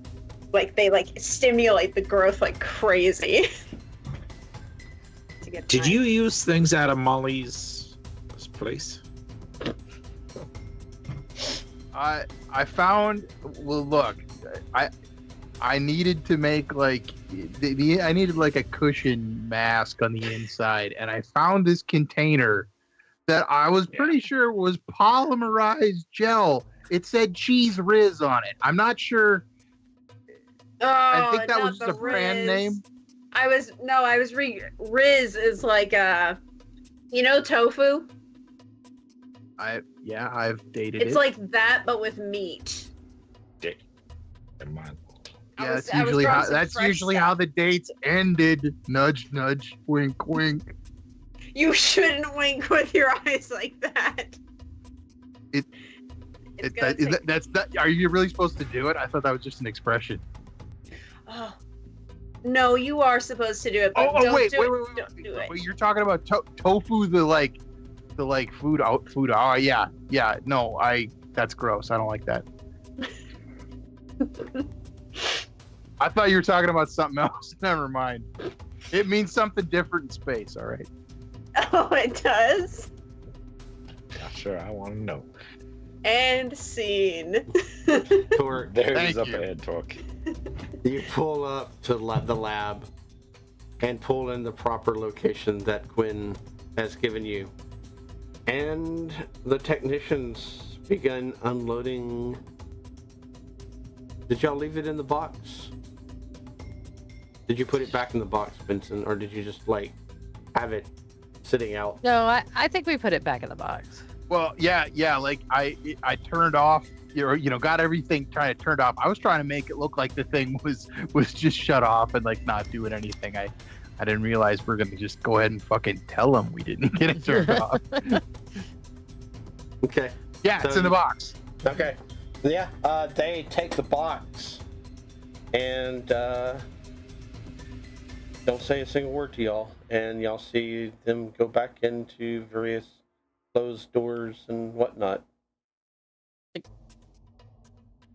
like they like stimulate the growth like crazy. Did you use things out of Molly's place? I found, well, look, I needed to make like I needed like a cushion mask on the inside, and I found this container that I was pretty sure was polymerized gel. It said Cheese Riz on it. I'm not sure. I think that was just a brand name. Riz is like tofu. I've dated it. It's like that, but with meat. Dick. Never mind. Yeah, that's usually how the dates ended. Nudge, nudge, wink, wink. You shouldn't wink with your eyes like that. Are you really supposed to do it? I thought that was just an expression. Oh. No, you are supposed to do it. But wait. Don't do it. You're talking about tofu, the food out. Oh yeah. No, that's gross. I don't like that. I thought you were talking about something else. Never mind. It means something different in space. All right. Oh, it does? Not sure. I want to know. And scene. Torque. There's up ahead, Torque. You pull up to the lab and pull in the proper location that Quinn has given you. And the technicians begin unloading. Did y'all leave it in the box? Did you put it back in the box, Vincent, or did you just have it sitting out? No, I think we put it back in the box. Well, yeah. Like I turned off, got everything kind of turned off. I was trying to make it look like the thing was just shut off and not doing anything. I didn't realize we're gonna just go ahead and fucking tell them we didn't get it turned off. Okay. Yeah, it's in the box. Okay. Yeah. They take the box and don't say a single word to y'all, and y'all see them go back into various closed doors and whatnot.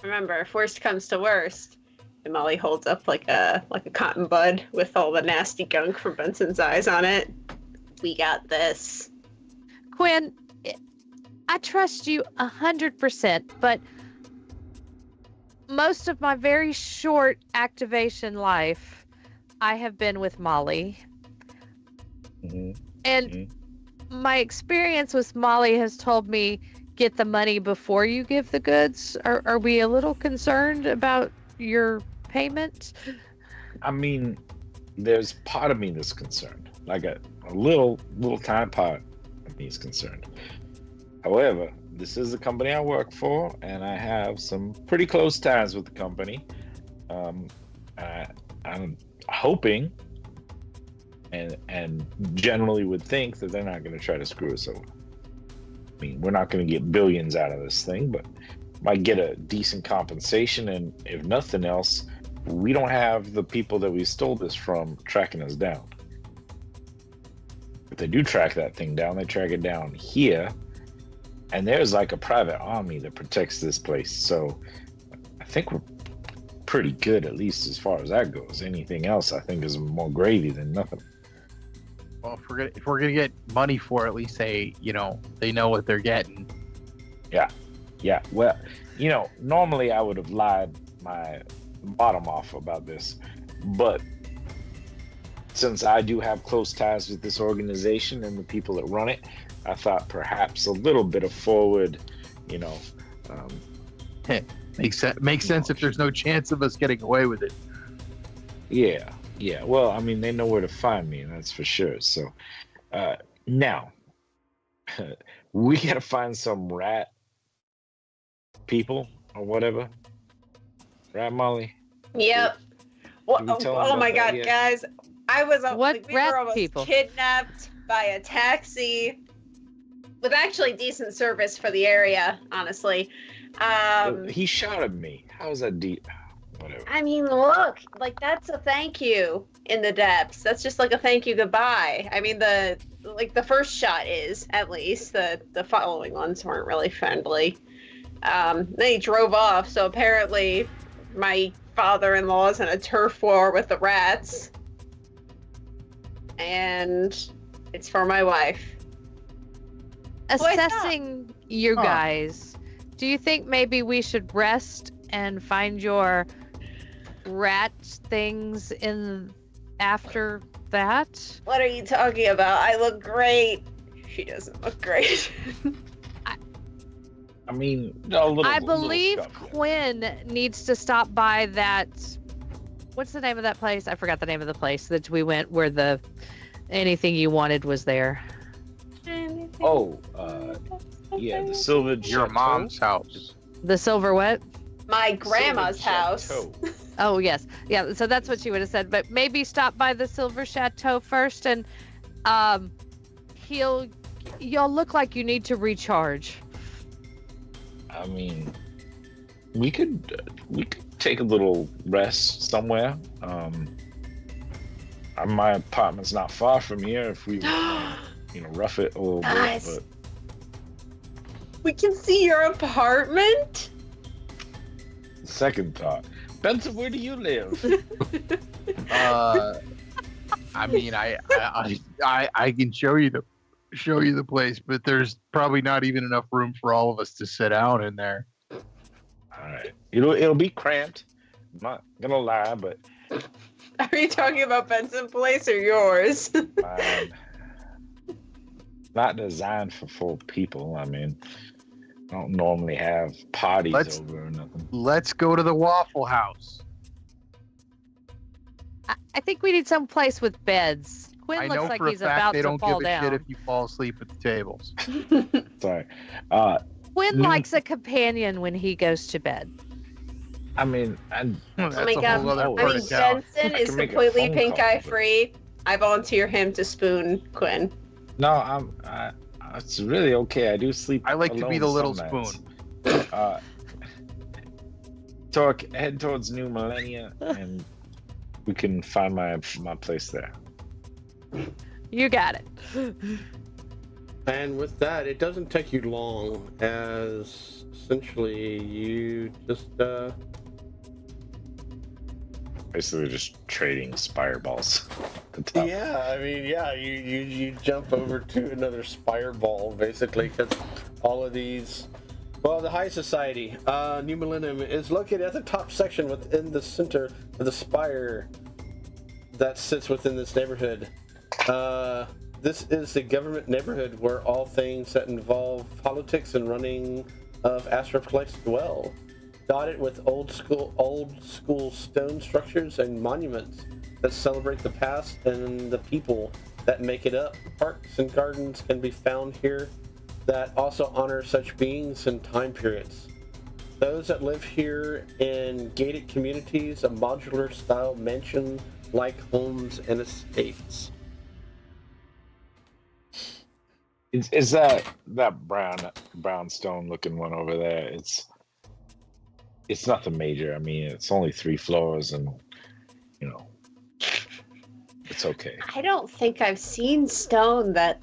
Remember, if worst comes to worst, and Molly holds up like a cotton bud with all the nasty gunk from Benson's eyes on it. We got this. Quinn, I trust you 100%, but most of my very short activation life, I have been with Molly. Mm-hmm. And my experience with Molly has told me, get the money before you give the goods. Are we a little concerned about your payment? I mean, there's part of me that's concerned. Like a little tiny part of me is concerned. However, this is the company I work for, and I have some pretty close ties with the company. I'm hoping and generally would think that they're not going to try to screw us over. I mean, we're not going to get billions out of this thing, but might get a decent compensation, and if nothing else, we don't have the people that we stole this from tracking us down. If they do track that thing down, they track it down here, and there's like a private army that protects this place. So I think we're pretty good, at least as far as that goes. Anything else, I think, is more gravy than nothing. Well, if we're gonna get money for it, at least they know what they're getting. Yeah. Well, normally I would have lied my bottom off about this, but since I do have close ties with this organization and the people that run it, I thought perhaps a little bit of forward, Makes sense if there's no chance of us getting away with it. Yeah. Well, I mean, they know where to find me, that's for sure. So now we gotta find some rat people or whatever. Right, Molly? Yep. Oh my God, yet? guys! I was What we rat were almost people? kidnapped by a taxi with actually decent service for the area, honestly. He shot at me. How is that deep? Whatever. I mean, look, like that's a thank you in the depths. That's just like a thank you goodbye. I mean, the first shot is, at least. The following ones weren't really friendly. Then he drove off, so apparently my father-in-law's in a turf war with the rats. And it's for my wife. Assessing you guys, do you think maybe we should rest and find your rat things in after that? What are you talking about? I look great. She doesn't look great. I mean, a little. I believe little stuff, Quinn needs to stop by that. What's the name of that place? I forgot the name of the place that we went where the anything you wanted was there. Oh, yeah, the Silver Your Chateau? mom's house. The Silver what? My grandma's Silver house. Chateau. Oh yes, yeah. So that's what she would have said. But maybe stop by the Silver Chateau first, and you'll look like you need to recharge. I mean, we could take a little rest somewhere. My apartment's not far from here. If we, rough it a little Guys. bit. We can see your apartment? But second thought, Benson, where do you live? I mean, I can show you the place, but there's probably not even enough room for all of us to sit down in there. All right, it'll be cramped. I'm not gonna lie, but Are you talking about Benson Place or yours? not designed for 4 people. I mean, I don't normally have parties over or nothing. Let's go to the Waffle House. I think we need some place with beds. Quinn I looks know like for he's a fact about they to don't fall give a shit down. if you fall asleep at the tables. Sorry. Quinn likes a companion when he goes to bed. I mean, That's Oh my a God. whole other I I part mean, of town. Benson I is can make a completely phone pink call, eye but- free. I volunteer him to spoon Quinn. no, it's really okay. I do sleep. I like to be alone the little some nights. spoon. Head towards New Millennia, and we can find my place there. You got it. And with that, it doesn't take you long, as essentially you just Basically, just trading Spire balls. At the top. yeah, I mean, yeah, you jump over to another Spire ball basically, because all of these. Well, the High Society, New Millennium, is located at the top section within the center of the Spire that sits within this neighborhood. This is the government neighborhood where all things that involve politics and running of Astroplex dwell. dotted with old school stone structures and monuments that celebrate the past and the people that make it up. Parks and gardens can be found here that also honor such beings and time periods. Those that live here in gated communities, a modular style mansion like homes and estates. Is that brownstone looking one over there? It's nothing major. I mean, it's only 3 floors, and you know, it's okay. I don't think I've seen stone that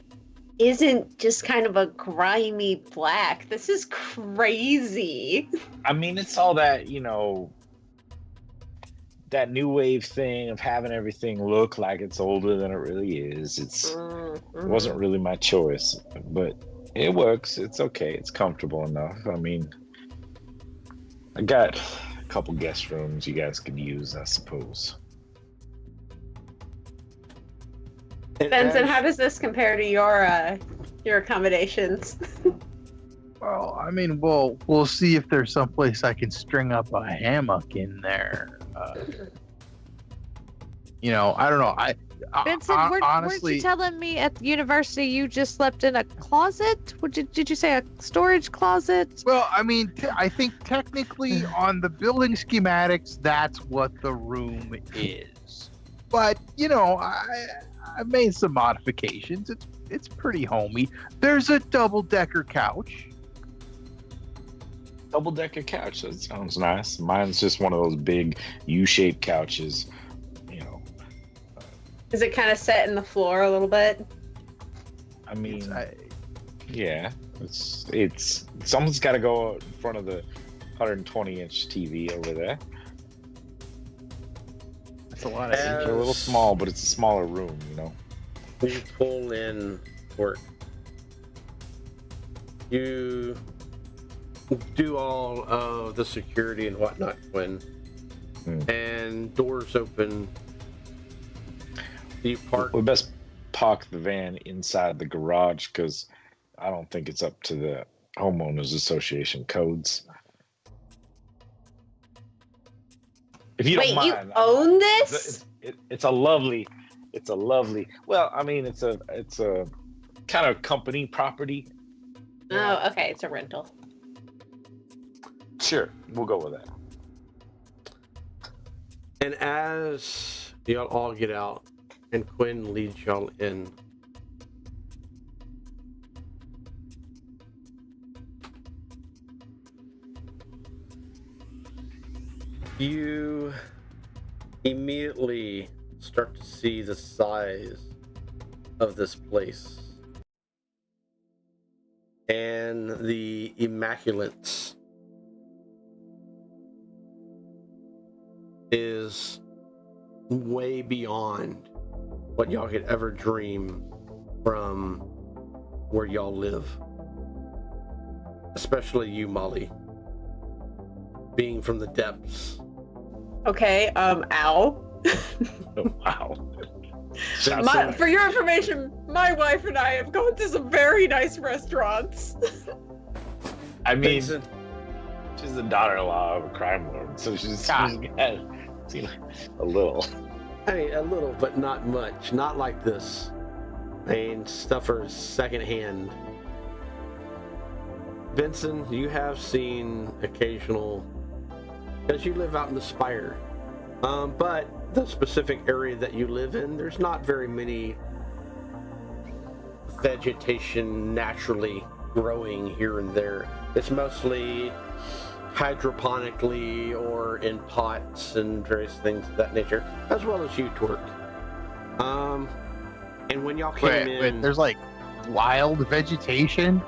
isn't just kind of a grimy black. This is crazy. I mean, it's all that, you know, that new wave thing of having everything look like it's older than it really is. It wasn't really my choice, but it works. It's okay. It's comfortable enough. I mean, I got a couple guest rooms you guys could use, I suppose. Benson, how does this compare to your accommodations? Well, I mean, we'll see if there's someplace I can string up a hammock in there. You know, I don't know. Vincent, weren't you telling me at the university you just slept in a closet? Did you say a storage closet? Well, I mean, I think technically on the building schematics, that's what the room is. But, you know, I've made some modifications. It's pretty homey. There's a double-decker couch. Double-decker couch. That sounds nice. Mine's just one of those big U-shaped couches. You know. Is it kind of set in the floor a little bit? I mean, yeah. It's someone's got to go in front of the 120-inch TV over there. That's a lot of. It's a little small, but it's a smaller room. You know. We pull in work. You do all of the security and whatnot, Quinn. And doors open. You park. We best park the van inside the garage because I don't think it's up to the homeowners association codes. If you don't mind, you own this? It's a lovely. Well, I mean, it's a kind of company property. Oh, okay, it's a rental. Sure, we'll go with that. And as y'all all get out, and Quinn leads y'all in, you immediately start to see the size of this place and the immaculance is way beyond what y'all could ever dream from where y'all live, especially you, Molly, being from the depths. Okay, ow. Oh, wow. For your information, my wife and I have gone to some very nice restaurants. I mean, she's the daughter-in-law of a crime lord, so she's got seen a little. I mean, a little, but not much. Not like this. I mean, stuff are secondhand. Benson, you have seen occasional, because you live out in the Spire. But the specific area that you live in, there's not very many vegetation naturally growing here and there. It's mostly hydroponically or in pots and various things of that nature, as well as you, Twerk. And when y'all came in, there's like wild vegetation.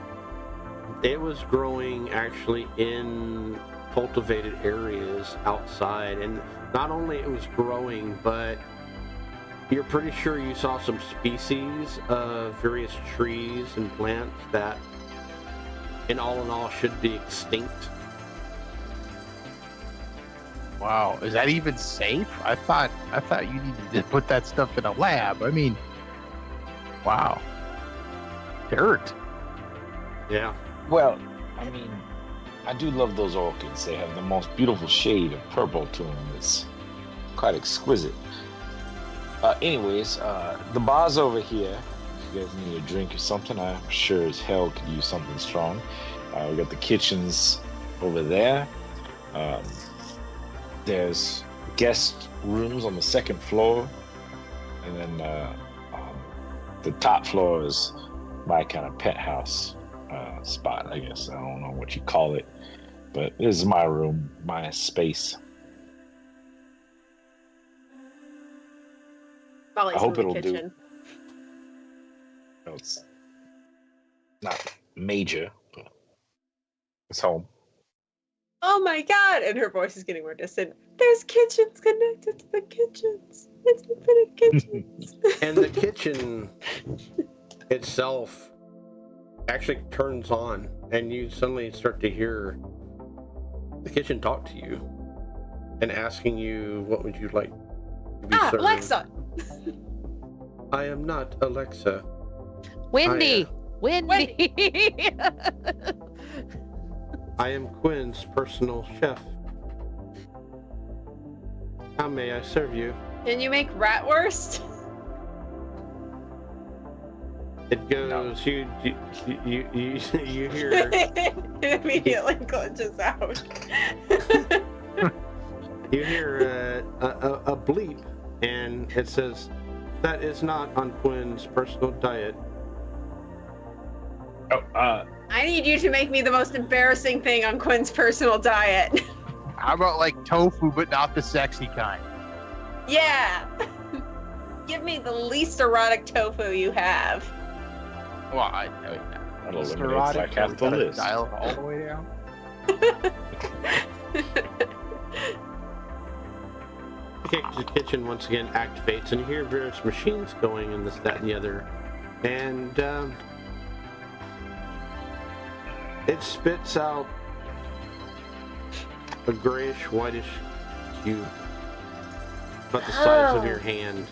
It was growing actually in cultivated areas outside, and not only it was growing, but you're pretty sure you saw some species of various trees and plants that in all should be extinct. Wow, is that even safe? I thought you needed to put that stuff in a lab. I mean, wow. Dirt. Yeah. Well, I mean, I do love those orchids. They have the most beautiful shade of purple to them. It's quite exquisite. Anyways, the bar's over here. If you guys need a drink or something, I'm sure as hell could use something strong. We got the kitchens over there. There's guest rooms on the second floor, and then the top floor is my kind of penthouse spot, I guess. I don't know what you call it, but this is my room, my space. Molly's I hope in the it'll kitchen. do. No, it's not major, but it's home. Oh my god! And her voice is getting more distant. There's kitchens connected to the kitchens. It's infinite kitchens. And the kitchen itself actually turns on, and you suddenly start to hear the kitchen talk to you and asking you, what would you like to be served? Alexa! I am not Alexa. Wendy! Wendy! I am Quinn's personal chef. How may I serve you? Can you make ratwurst? It goes. No. You hear. It immediately glitches out. You hear a bleep, and it says, "That is not on Quinn's personal diet." Oh, I need you to make me the most embarrassing thing on Quinn's personal diet. How about like tofu, but not the sexy kind? Yeah. Give me the least erotic tofu you have. Well, I know that eliminates like half the list. Dial all the way down. The kitchen once again activates, and you hear various machines going, and this, that, and the other, and it spits out a grayish, whitish cube about the size of your hand.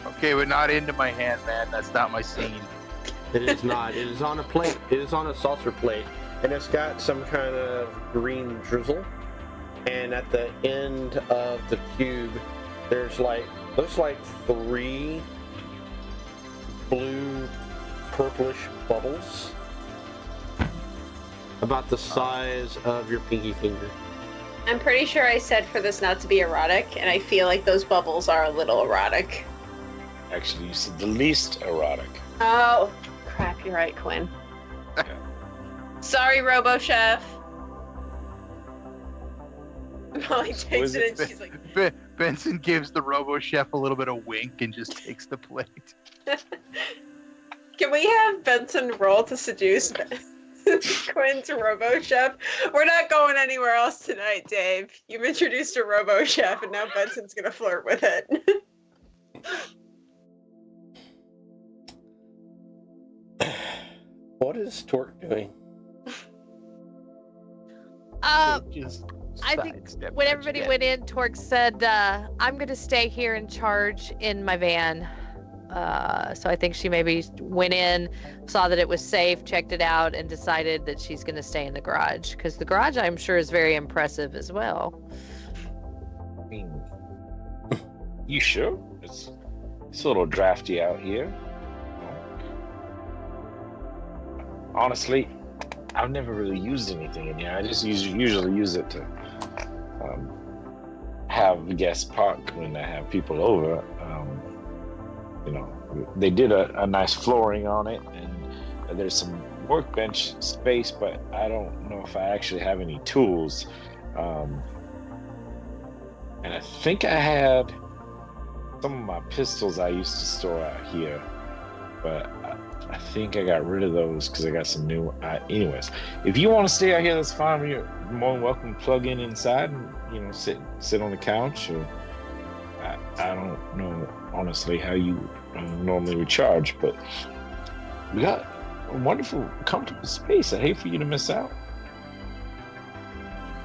Okay, but not into my hand, man. That's not my scene. It is not. It is on a plate. It is on a saucer plate, and it's got some kind of green drizzle. And at the end of the cube, there's looks like 3 blue, purplish bubbles, about the size of your pinky finger. I'm pretty sure I said for this not to be erotic, and I feel like those bubbles are a little erotic. Actually, you said the least erotic. Oh, crap, you're right, Quinn. Sorry, Robo Chef. Molly takes it and she's like... Benson gives the Robo Chef a little bit of wink and just takes the plate. Can we have Benson roll to seduce Quinn's Robo Chef? We're not going anywhere else tonight, Dave. You've introduced a Robo Chef, and now Benson's gonna flirt with it. What is Torque doing? I think when everybody went in, Torque said, I'm going to stay here in charge in my van. So I think she maybe went in, saw that it was safe, checked it out, and decided that she's going to stay in the garage. Because the garage, I'm sure, is very impressive as well. I mean, you sure? It's a little drafty out here. Honestly, I've never really used anything in here. I just usually use it to have guests park when I have people over. They did a nice flooring on it, and there's some workbench space, but I don't know if I actually have any tools. And I think I had some of my pistols I used to store out here, but I think I got rid of those because I got some new. Anyways, if you want to stay out here, that's fine. You're more than welcome to plug in inside and sit on the couch. Or I don't know honestly how you normally recharge, but we got a wonderful, comfortable space. I hate for you to miss out.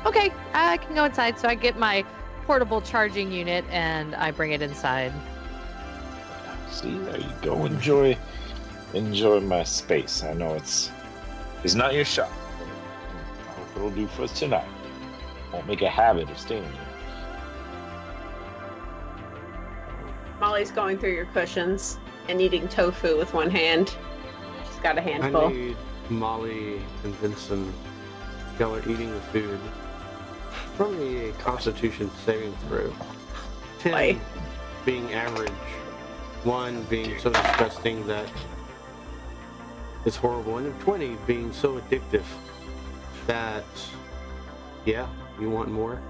Okay, I can go inside. So I get my portable charging unit and I bring it inside. See, there you go. Enjoy my space. I know it's not your shop. It'll do for us tonight. Won't make a habit of staying here. Molly's going through your cushions and eating tofu with one hand. She's got a handful. I need Molly and Vincent. Y'all are eating the food. Probably a Constitution saving throw. 10 Why? being average. 1 being so disgusting that it's horrible. And 20 being so addictive that, yeah, you want more.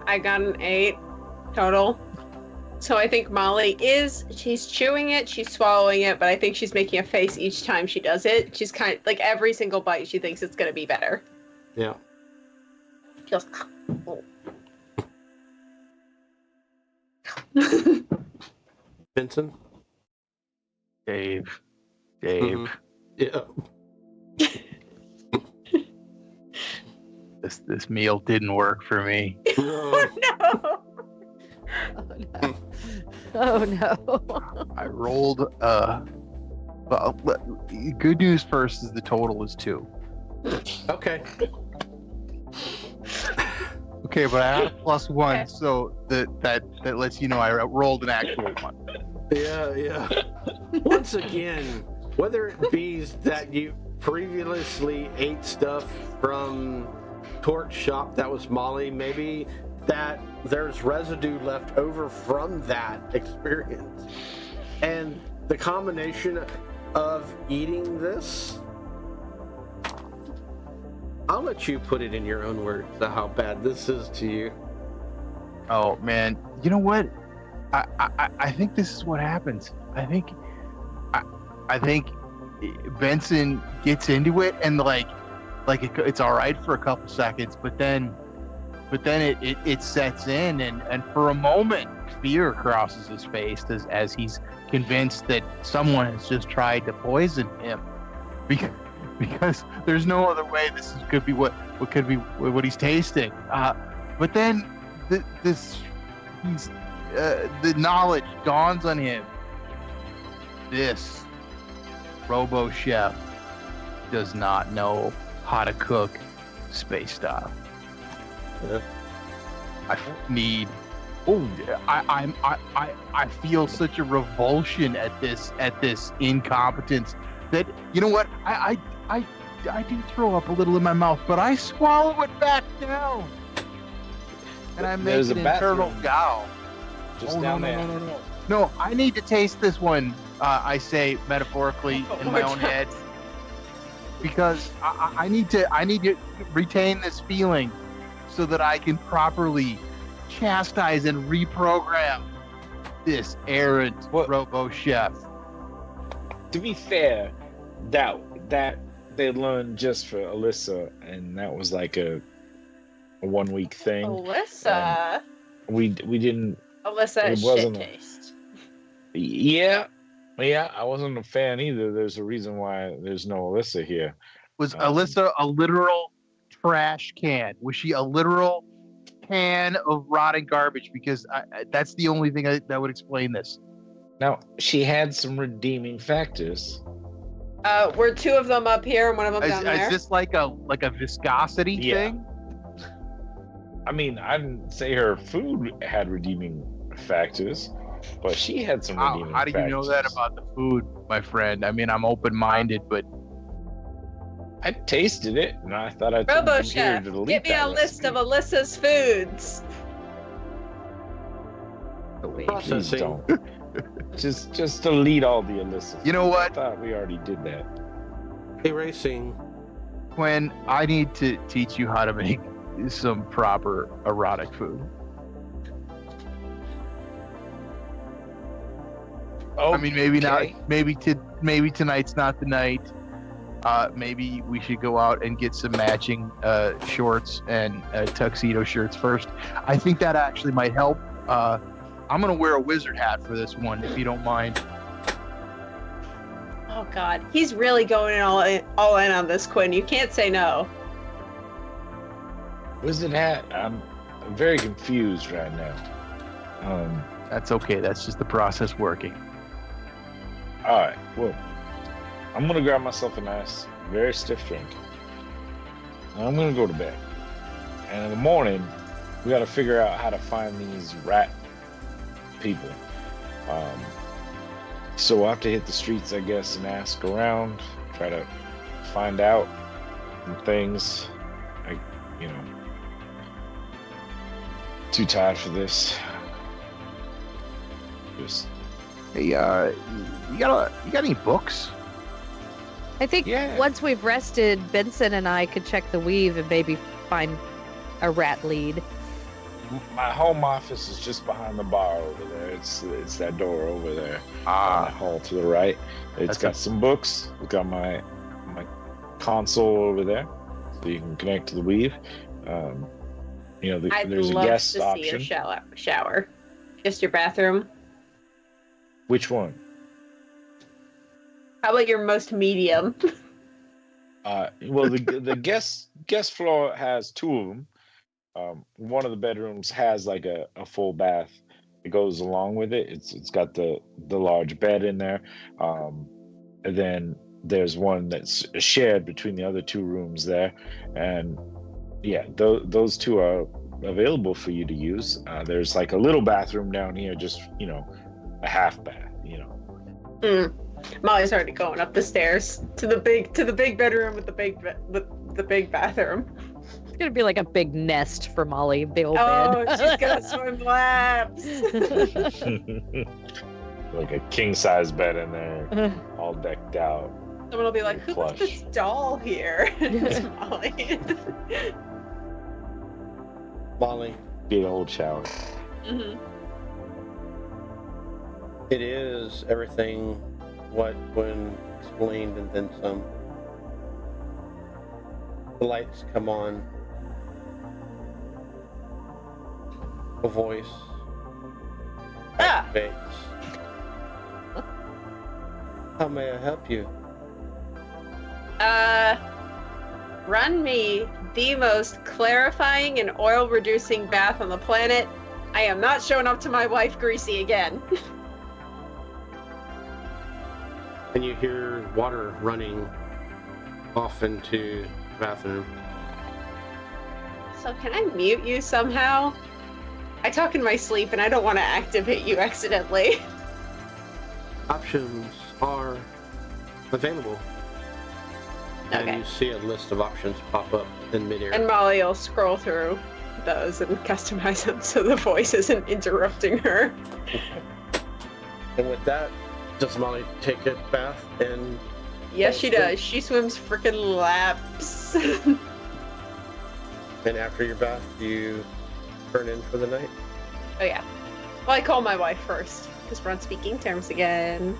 I got an 8 total. So I think Molly she's chewing it, she's swallowing it, but I think she's making a face each time she does it. She's kind of, like every single bite she thinks it's going to be better. Yeah. Just... Vincent? Dave. Yeah. This meal didn't work for me. No. No! Oh no. I rolled well, good news first is the total is 2. Okay. Okay, but I had a +1, Okay. so that lets you know I rolled an actual 1. Yeah. Once again, whether it be that you previously ate stuff from Torch Shop that was Molly, maybe that there's residue left over from that experience. And the combination of eating this, I'll let you put it in your own words of how bad this is to you. Oh man, you know what? I think this is what happens. I think Benson gets into it and like it's all right for a couple seconds, but then it sets in and for a moment fear crosses his face as he's convinced that someone has just tried to poison him because there's no other way could be what he's tasting. But then the knowledge dawns on him. This Robo Chef does not know how to cook space stuff. Yeah. I feel such a revulsion at this incompetence that, you know what, I do throw up a little in my mouth, but I swallow it back down and I make There's an a bathroom internal gow. Just down there. No, I need to taste this one, I say metaphorically in my own head, because I need to retain this feeling so that I can properly chastise and reprogram this errant Robo Chef. To be fair, that they learned just for Alyssa, and that was like a 1 week thing. Alyssa. We didn't. Alyssa It is shit wasn't taste. Yeah, I wasn't a fan either. There's a reason why there's no Alyssa here. Was Alyssa a literal trash can? Was she a literal can of rotting garbage? Because that's the only thing that would explain this. Now, she had some redeeming factors. Were 2 of them up here and one of them down there? Is this like a viscosity thing? I mean, I didn't say her food had redeeming factors, but she had some redeeming factors. How do you know that about the food, my friend? I mean, I'm open-minded, but I tasted it, and I thought I'd Robo Chef, get me a list of Alyssa's foods. Please don't. just delete all the Alyssas. You know what? I thought we already did that. Erasing. Quinn, I need to teach you how to make some proper erotic food. Oh, I mean, maybe not. Maybe tonight's not the night. Maybe we should go out and get some matching shorts and tuxedo shirts first. I think that actually might help. I'm gonna wear a wizard hat for this one, if you don't mind. Oh God, he's really going all in on this, Quinn. You can't say no. Wizard hat. I'm very confused right now. That's okay. That's just the process working. All right. Well, I'm gonna grab myself a nice, very stiff drink. I'm gonna go to bed. And in the morning, we got to figure out how to find these rat people. So we'll have to hit the streets, I guess, and ask around, try to find out some things. Too tired for this. Just Hey, you got any books? I think once we've rested, Benson and I could check the weave and maybe find a rat lead. my home office is just behind the bar over there. It's that door over there. On that hall to the right. It's got some books. We've got my console over there, so you can connect to the weave. There's a guest I'd love option. to see your shower. Just your bathroom. Which one? How about your most medium? Well, the guest floor has two of them. One of the bedrooms has like a full bath. It goes along with it. It's got the large bed in there. And then there's one that's shared between the other two rooms there. And yeah, those two are available for you to use. There's like a little bathroom down here, just a half bath. Molly's already going up the stairs to the big bedroom with the big bathroom. It's gonna be like a big nest for Molly, the old Oh, bed. she's gonna swim laps. Like a king size bed in there, all decked out. Someone will be like, "Who put this doll here?" It's Molly. Molly. Big old shower. Mm-hmm. It is everything what Gwen explained and then some. The lights come on. A voice activates. How may I help you? Run me the most clarifying and oil-reducing bath on the planet. I am not showing up to my wife greasy again. And you hear water running off into the bathroom. So can I mute you somehow? I talk in my sleep and I don't want to activate you accidentally. Options are available. Okay. And you see a list of options pop up in midair. And Molly will scroll through those and customize them so the voice isn't interrupting her. And with that, does Molly take a bath and... Yes, she does. She swims frickin' laps. And after your bath, you turn in for the night? Oh yeah. Well, I call my wife first, because we're on speaking terms again.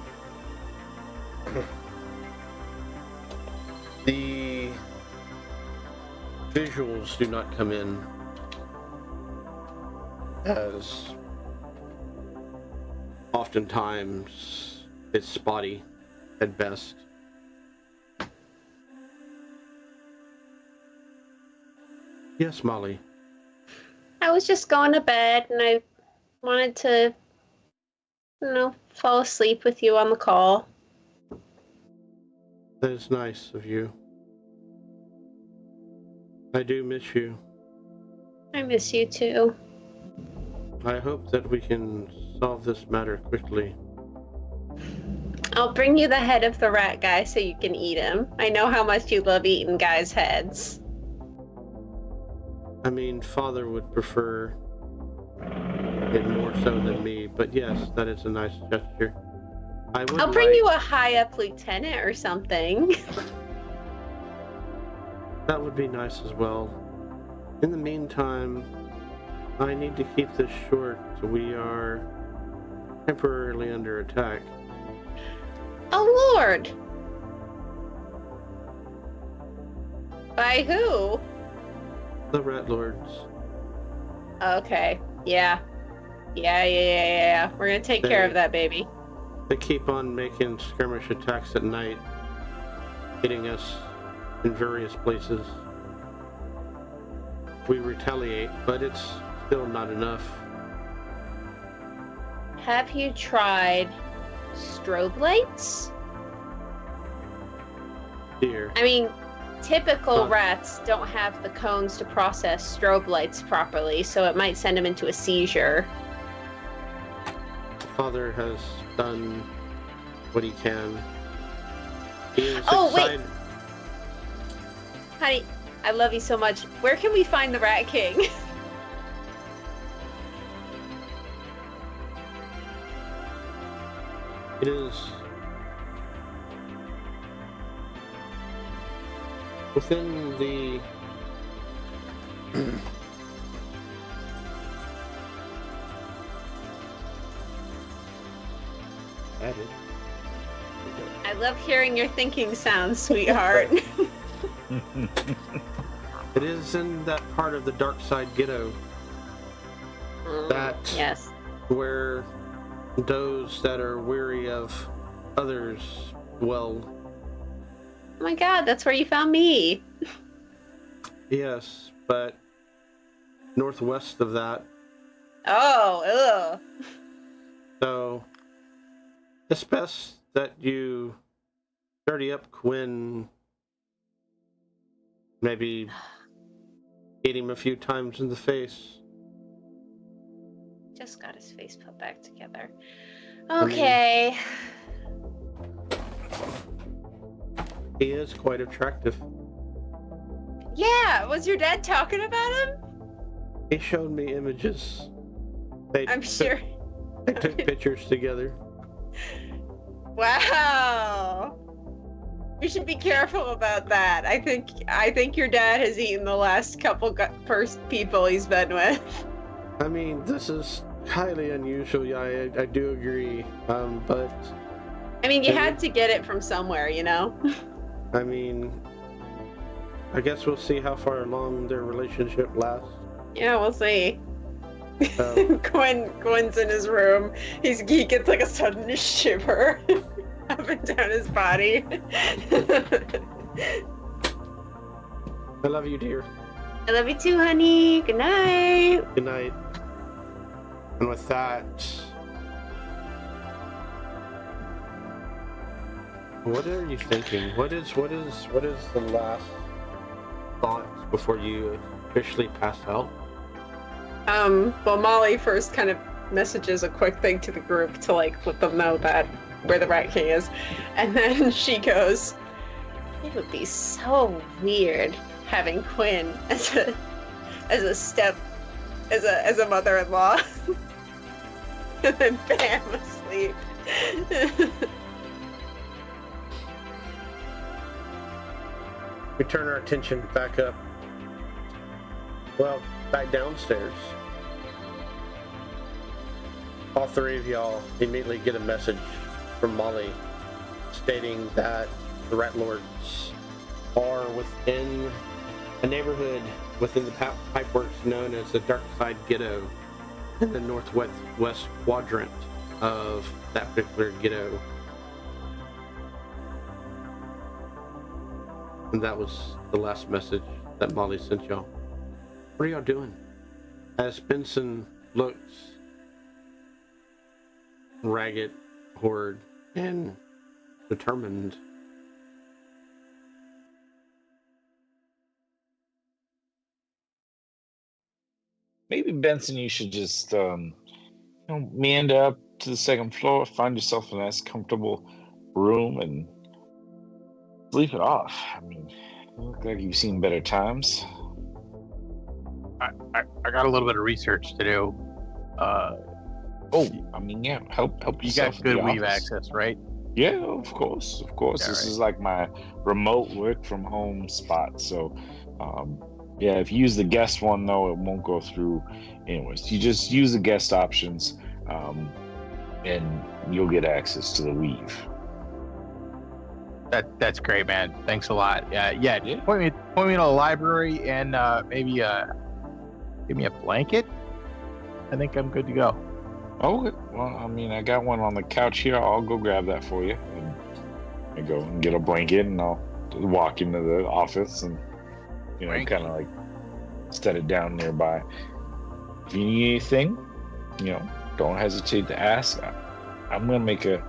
The visuals do not come in as oftentimes it's spotty at best. Yes, Molly. I was just going to bed and I wanted to, fall asleep with you on the call. That is nice of you. I do miss you. I miss you too. I hope that we can solve this matter quickly. I'll bring you the head of the rat guy so you can eat him. I know how much you love eating guys' heads. I mean, Father would prefer it more so than me, but yes, that is a nice gesture. I'll bring you a high-up lieutenant or something. That would be nice as well. In the meantime, I need to keep this short. We are temporarily under attack. Oh, Lord! By who? The Rat Lords. Okay. Yeah. We're gonna take care of that, baby. They keep on making skirmish attacks at night, hitting us in various places. We retaliate, but it's still not enough. Have you tried strobe lights? Dear. I mean, typical rats don't have the cones to process strobe lights properly, so it might send them into a seizure. Father has done what he can. He is wait! Honey, I love you so much. Where can we find the Rat King? It is within the added. I love hearing your thinking sounds, sweetheart. It is in that part of the dark side ghetto that yes, where those that are weary of others dwell. Oh my god, that's where you found me. Yes, but northwest of that. Oh, ugh. So it's best that you dirty up Quinn. Maybe hit him a few times in the face. Just got his face put back together. Okay. He is quite attractive. Yeah, was your dad talking about him? He showed me images. I'm sure. They took pictures together. Wow. We should be careful about that. I think your dad has eaten the last couple first people he's been with. I mean, this is highly unusual. Yeah, I do agree. But I mean, you had to get it from somewhere, you know? I mean, I guess we'll see how far along their relationship lasts. Yeah, we'll see. Quinn's in his room. He gets like a sudden shiver up and down his body. I love you, dear. I love you too, honey. Good night. Good night. And with that, what are you thinking? What is the last thought before you officially pass out? Well, Molly first kind of messages a quick thing to the group to like let them know that where the Rat King is, and then she goes, "It would be so weird having Quinn as a mother-in-law." And then bam, asleep. We turn our attention back up. Well, back downstairs. All three of y'all immediately get a message from Molly stating that the Rat Lords are within a neighborhood within the pipeworks known as the Dark Side Ghetto in the northwest quadrant of that particular ghetto. And that was the last message that Molly sent y'all. What are y'all doing? As Benson looks ragged, horrid, and determined. Maybe Benson, you should just meander up to the second floor, find yourself a nice, comfortable room, and sleep it off. I mean, you look like you've seen better times. I got a little bit of research to do. I mean, yeah, help You yourself. got good at the weave office. access, right? Yeah, of course. This is like my remote work from home spot. So, yeah, if you use the guest one though, it won't go through. Anyways, you just use the guest options, and you'll get access to the weave. That's great, man. Thanks a lot. Yeah. Point me to a library and maybe give me a blanket. I think I'm good to go. Okay. Well, I mean, I got one on the couch here. I'll go grab that for you. And I go and get a blanket, and I'll walk into the office and kind of like set it down nearby. If you need anything, don't hesitate to ask. I'm gonna make a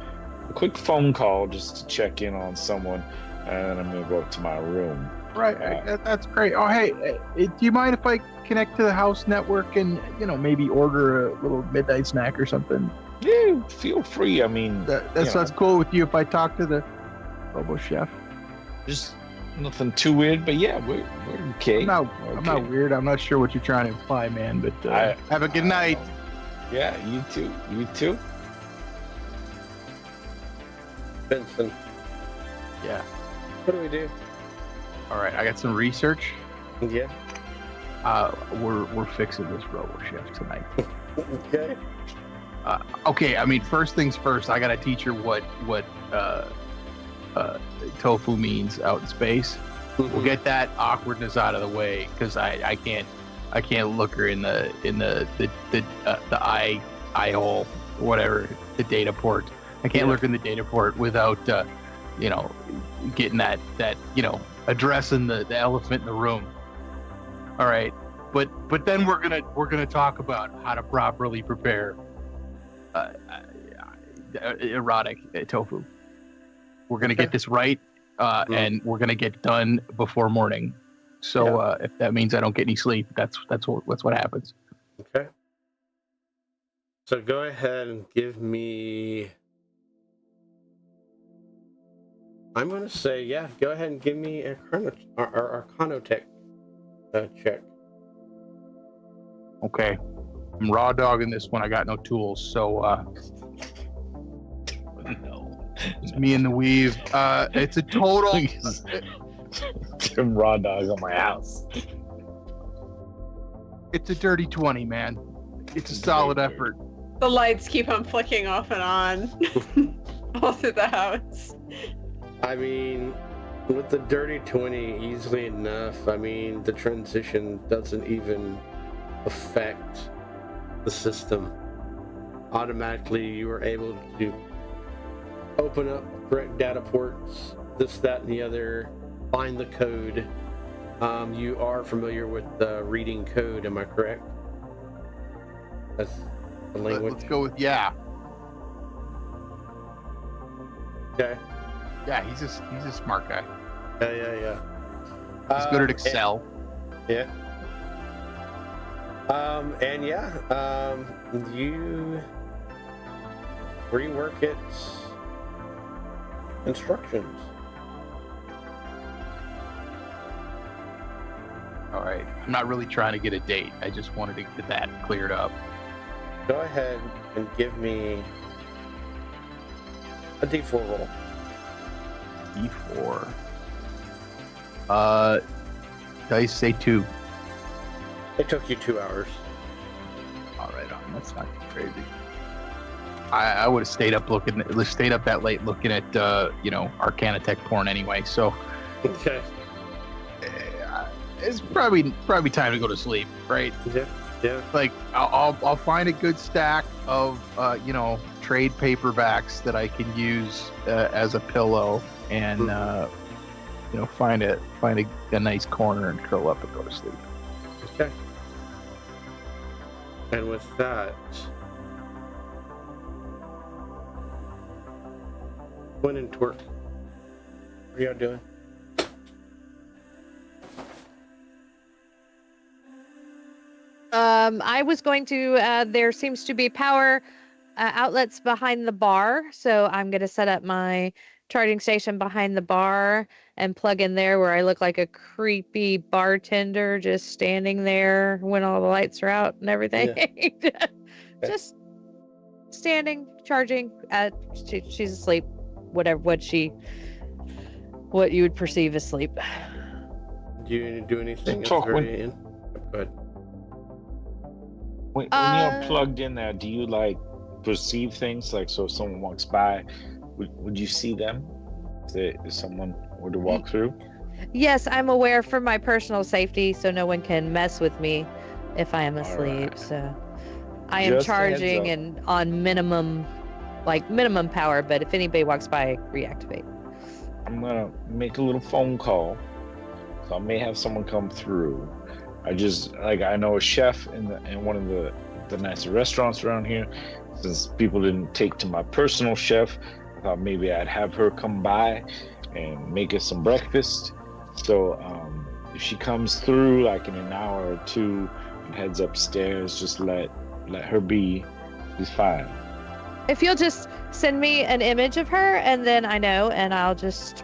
quick phone call just to check in on someone, and then I'm gonna go up to my room. Right, that's great. Oh, hey, do you mind if I connect to the house network and maybe order a little midnight snack or something? Yeah, feel free. I mean, that's cool with you if I talk to the Robo Chef. Just nothing too weird, but yeah, we're okay. I'm not weird. I'm not sure what you're trying to imply, man. But have a good night. Yeah, you too. You too. Benson. Yeah. What do we do? All right, I got some research. Yeah. We're fixing this Robo Chef tonight. Okay. Okay. I mean, first things first. I gotta teach her what tofu means out in space. Mm-hmm. We'll get that awkwardness out of the way because I can't look her in the eye hole, whatever, the data port. I can't look in the data port without getting that addressing the elephant in the room. All right, but then we're gonna talk about how to properly prepare erotic tofu. We're gonna get this right, and we're gonna get done before morning. So if that means I don't get any sleep, that's what happens. Okay. So go ahead and give me. I'm going to say, go ahead and give me a Arcanotech check. Okay. I'm raw dogging this one. I got no tools, so No. It's me and the weave. It's a total. Some raw dogs on my house. It's a dirty 20, man. It's a solid effort. The lights keep on flicking off and on all through the house. I mean, with the dirty 20, easily enough. I mean, the transition doesn't even affect the system. Automatically, you are able to open up correct data ports, this, that, and the other, find the code. You are familiar with reading code, am I correct? That's the language. Let's go with yeah. Okay. Yeah, he's a smart guy. Yeah. He's good at Excel. Yeah. You rework its instructions. All right. I'm not really trying to get a date. I just wanted to get that cleared up. Go ahead and give me a D4 roll. D4. Dice say 2. It took you 2 hours. All right, on. That's not crazy. I would have stayed up that late looking at Arcanotech porn anyway. So Okay. It's probably time to go to sleep, right? Yeah. Like I'll find a good stack of trade paperbacks that I can use as a pillow, and find a nice corner and curl up and go to sleep. Okay. And with that, Quinn and Twerk, what are y'all doing? I was going to, there seems to be power outlets behind the bar. So I'm going to set up my charging station behind the bar and plug in there where I look like a creepy bartender just standing there when all the lights are out and everything. Yeah. Just standing, charging. She's asleep. What you would perceive as sleep. Do you do anything? Go ahead. When you're plugged in there, do you perceive things? So if someone walks by, would you see them? If someone were to walk through? Yes, I'm aware for my personal safety, so no one can mess with me if I am asleep. Right. So I am charging and on minimum power, but if anybody walks by, I reactivate. I'm gonna make a little phone call, so I may have someone come through. I know a chef in one of the nicer restaurants around here. Since people didn't take to my personal chef, I thought maybe I'd have her come by and make us some breakfast. So if she comes through like in an hour or two and heads upstairs, just let her be. She's fine. If you'll just send me an image of her, and then I know, and I'll just,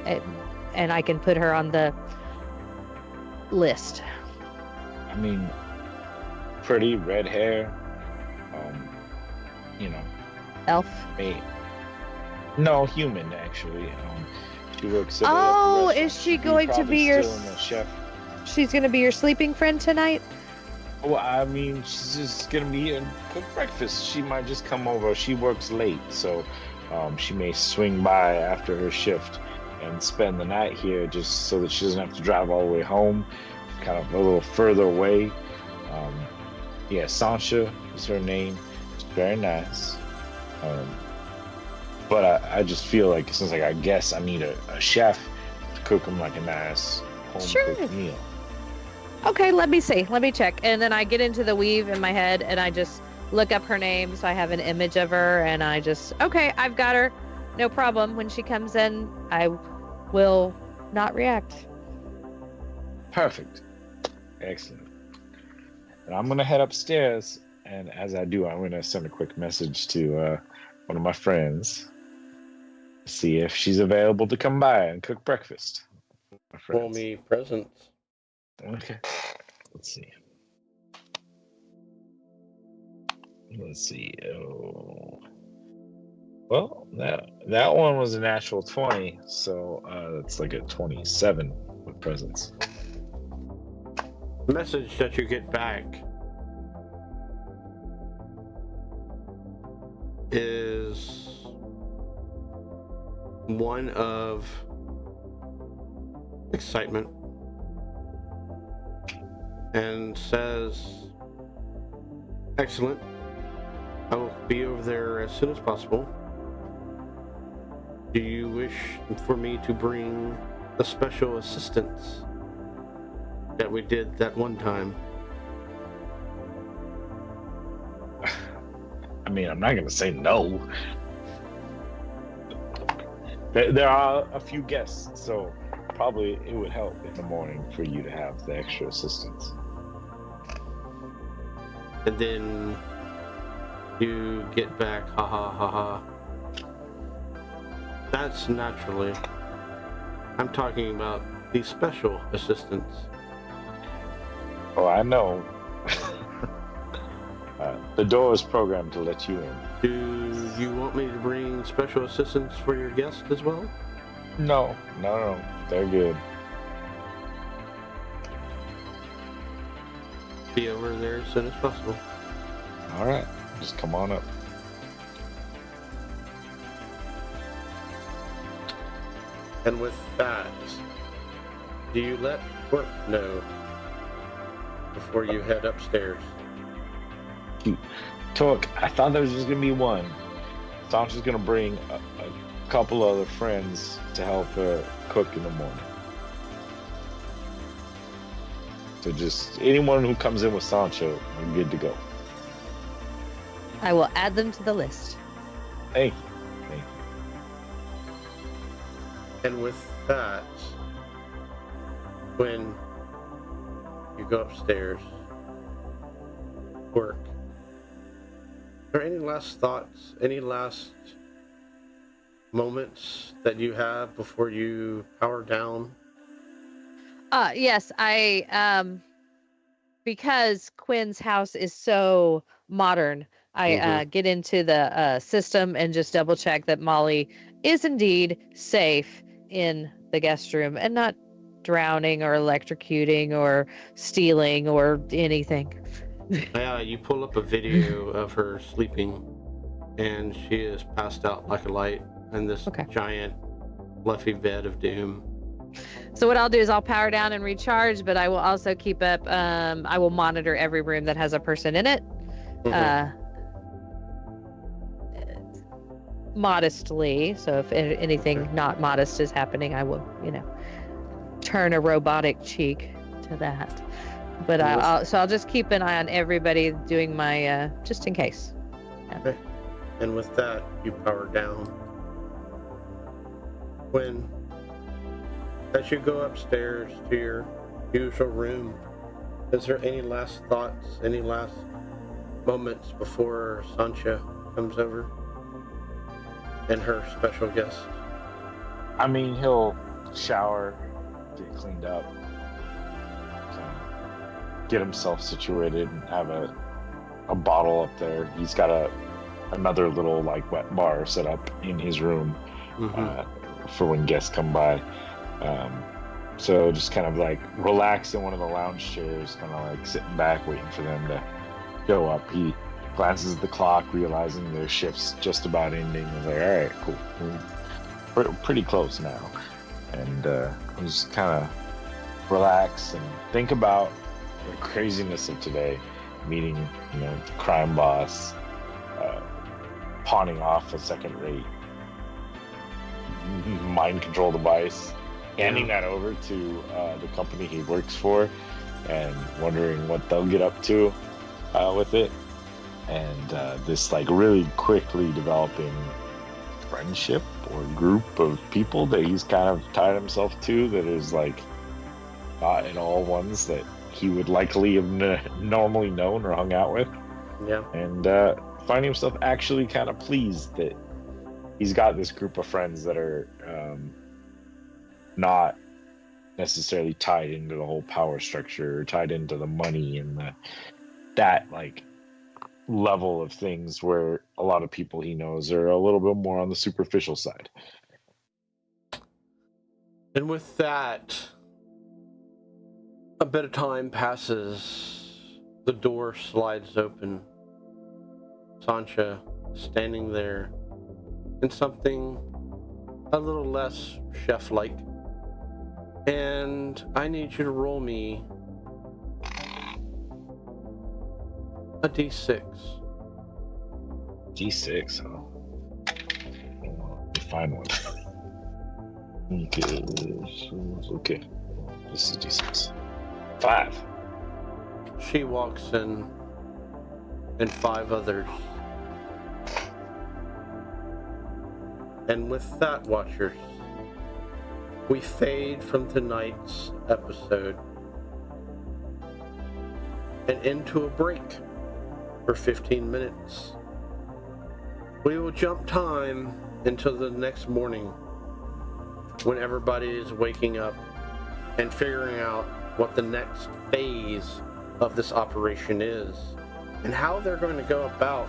and I can put her on the list. I mean, pretty red hair. Elf. No, human actually. She works. Oh, is she going to be your chef? She's going to be your sleeping friend tonight? Well, I mean, she's just gonna be and cook breakfast. She might just come over. She works late, so she may swing by after her shift and spend the night here, just so that she doesn't have to drive all the way home. Kind of a little further away. Yeah, Sancha is her name. It's very nice. But I just feel like since I guess I need a chef to cook them like a nice home-cooked meal. Okay, let me see. Let me check. And then I get into the weave in my head and I just look up her name so I have an image of her and I just, okay, I've got her. No problem. When she comes in, I will not react. Perfect. Excellent. And I'm going to head upstairs. And as I do, I'm going to send a quick message to one of my friends. See if she's available to come by and cook breakfast. Roll me presents. Okay. Let's see. Oh. Well, that one was a natural 20, so that's like a 27 with presents. The message that you get back is one of excitement. And says, excellent. I will be over there as soon as possible. Do you wish for me to bring the special assistance that we did that one time? I mean, I'm not going to say no. There are a few guests, so probably it would help in the morning for you to have the extra assistance. And then you get back, ha ha ha ha. That's naturally. I'm talking about the special assistance. Oh, I know. The door is programmed to let you in. Do you want me to bring special assistance for your guests as well? No. They're good. Be over there as soon as possible. All right. Just come on up. And with that, do you let work know before you head upstairs? Torque, I thought there was just going to be one. Sancha's going to bring a couple other friends to help her cook in the morning. So just anyone who comes in with Sancho, we're good to go. I will add them to the list. Thank you. And with that, when you go upstairs, work, are there any last thoughts, any last moments that you have before you power down? Yes, because Quinn's house is so modern, I get into the system and just double check that Molly is indeed safe in the guest room and not drowning or electrocuting or stealing or anything. You pull up a video of her sleeping, and she is passed out like a light in this giant fluffy bed of doom. So what I'll do is I'll power down and recharge, but I will also keep up, I will monitor every room that has a person in it. Modestly. So if anything not modest is happening, I will, turn a robotic cheek to that. But I'll just keep an eye on everybody doing my, just in case. Yeah. Okay. And with that, you power down. When As you go upstairs to your usual room, is there any last thoughts, any last moments before Sancha comes over and her special guest? I mean, he'll shower, get cleaned up, get himself situated, and have a bottle up there. He's got another little like wet bar set up in his room for when guests come by. So just kind of like relax in one of the lounge chairs, kind of like sitting back, waiting for them to go up. He glances at the clock, realizing their shift's just about ending. He's like, all right, cool. We're pretty close now. And just kind of relax and think about the craziness of today. Meeting, the crime boss, pawning off a second-rate mind control device, handing that over to the company he works for, and wondering what they'll get up to with it, and this like really quickly developing friendship or group of people that he's kind of tied himself to, that is like not at all ones that he would likely have normally known or hung out with. Yeah. And finding himself actually kind of pleased that he's got this group of friends that are not necessarily tied into the whole power structure or tied into the money and that like level of things, where a lot of people he knows are a little bit more on the superficial side. And with that, a bit of time passes. The door slides open. Sancha standing there in something a little less chef-like. And I need you to roll me a d6. D6, huh? Find one. Okay. This is D6. 5. She walks in, and 5 others. And with that, watchers, we fade from tonight's episode and into a break for 15 minutes. We will jump time until the next morning, when everybody is waking up and figuring out what the next phase of this operation is, and how they're going to go about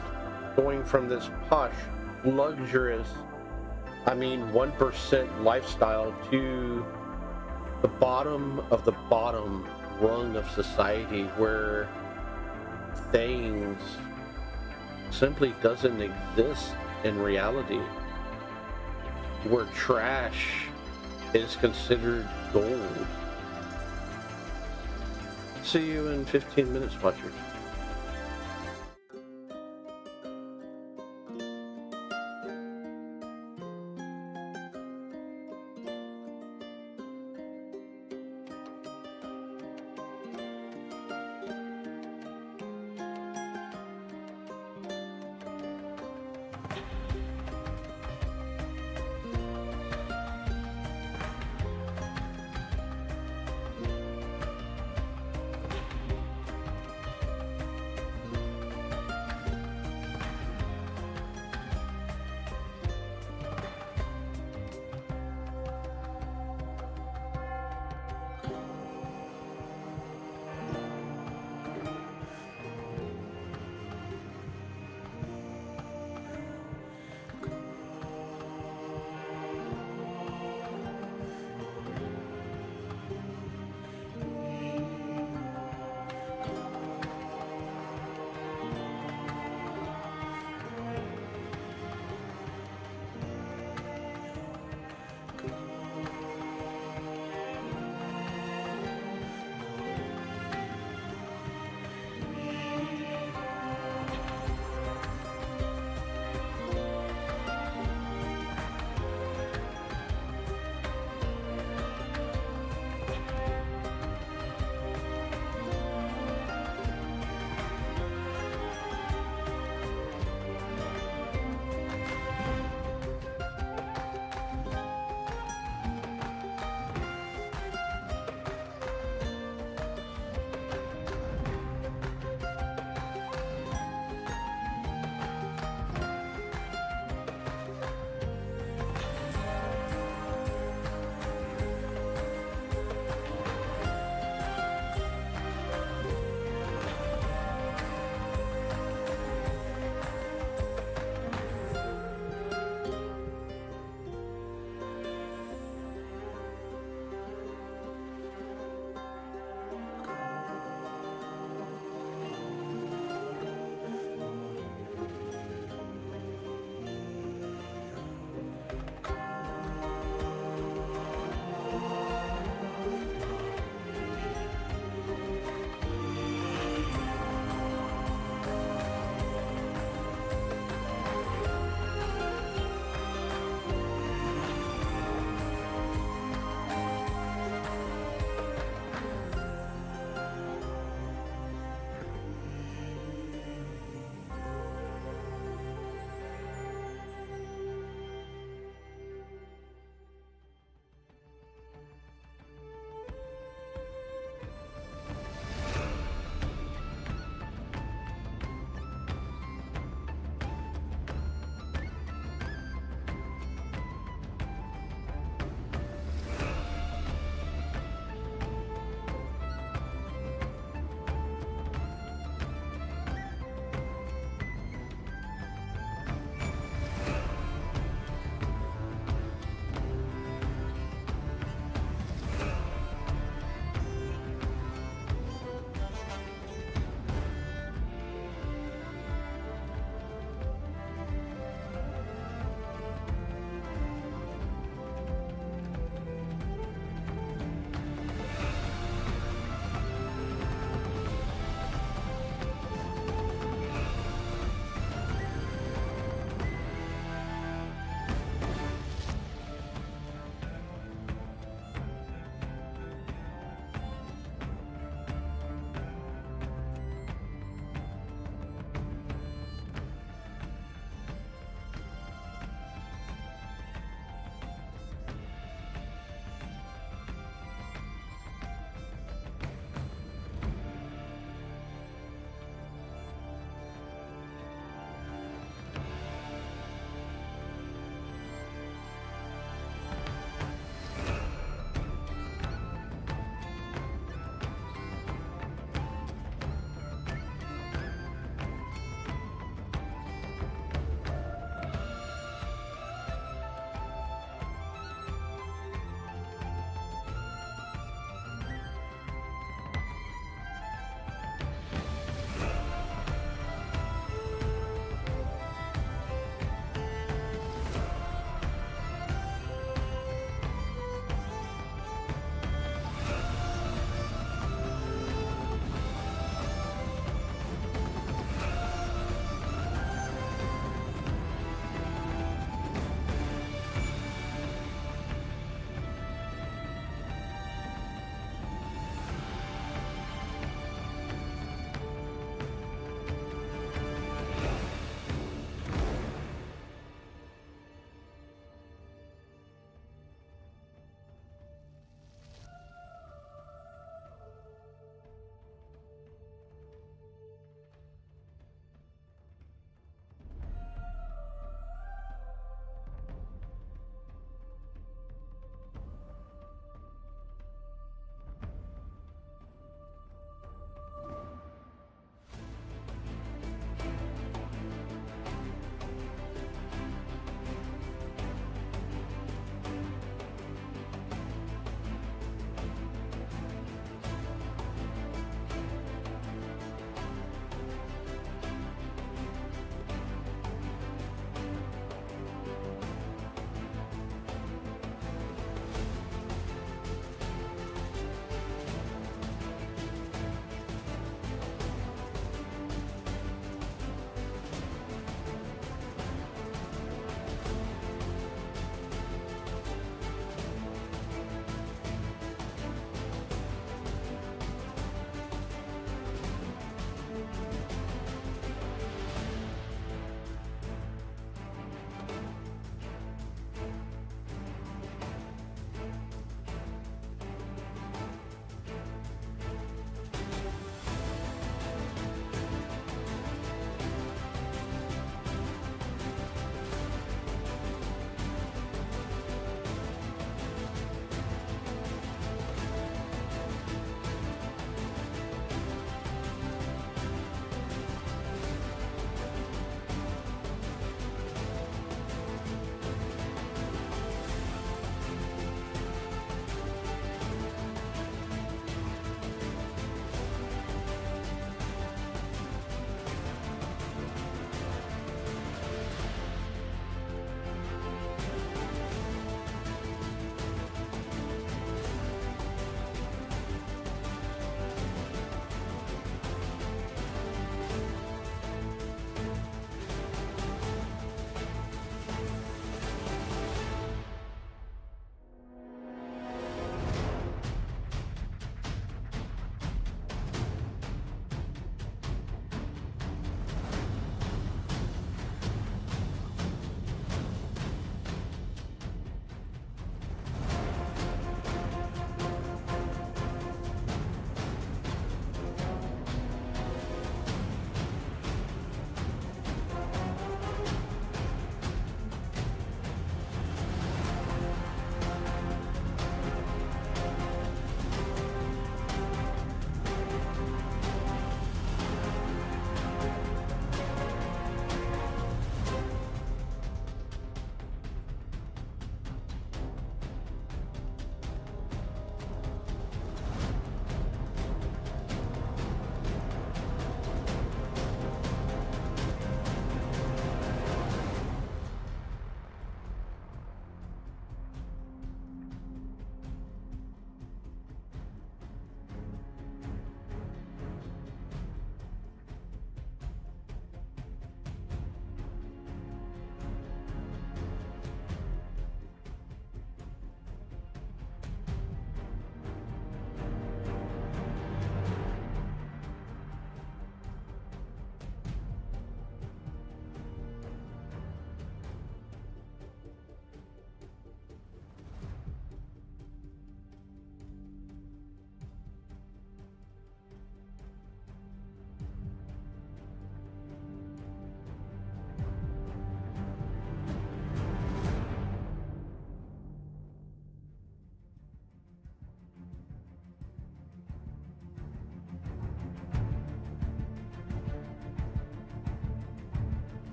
going from this posh, luxurious, 1% lifestyle to the bottom of the bottom rung of society, where things simply doesn't exist in reality, where trash is considered gold. See you in 15 minutes, watchers.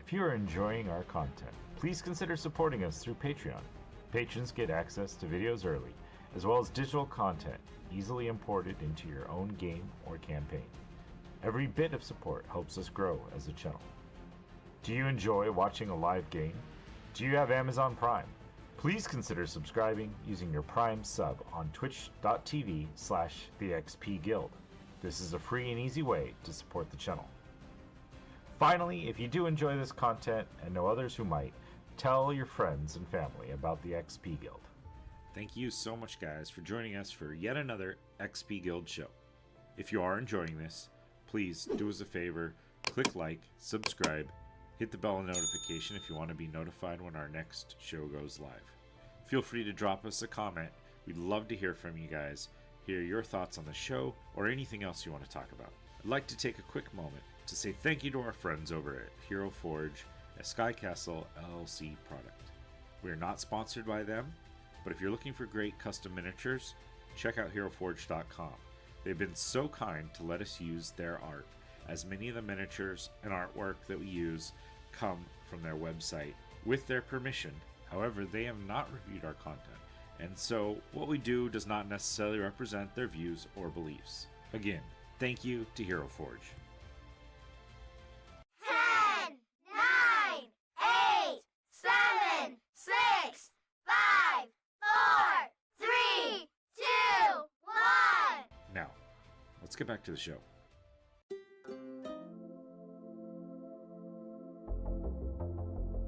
If you are enjoying our content, please consider supporting us through Patreon. Patrons get access to videos early, as well as digital content easily imported into your own game or campaign. Every bit of support helps us grow as a channel. Do you enjoy watching a live game? Do you have Amazon Prime? Please consider subscribing using your Prime sub on twitch.tv/thexpguild. This is a free and easy way to support the channel. Finally, if you do enjoy this content and know others who might, tell your friends and family about the XP Guild. Thank you so much, guys, for joining us for yet another XP Guild show. If you are enjoying this, please do us a favor, click like, subscribe, hit the bell notification if you want to be notified when our next show goes live. Feel free to drop us a comment. We'd love to hear from you guys, hear your thoughts on the show, or anything else you want to talk about. I'd like to take a quick moment to say thank you to our friends over at Hero Forge, a Sky Castle LLC product. We are not sponsored by them, but if you're looking for great custom miniatures, check out HeroForge.com. They've been so kind to let us use their art, as many of the miniatures and artwork that we use come from their website with their permission. However, they have not reviewed our content, and so what we do does not necessarily represent their views or beliefs. Again, thank you to Hero Forge. 10, 9, 8, 7, 6, 5, 4, 3, 2, 1. Now, let's get back to the show.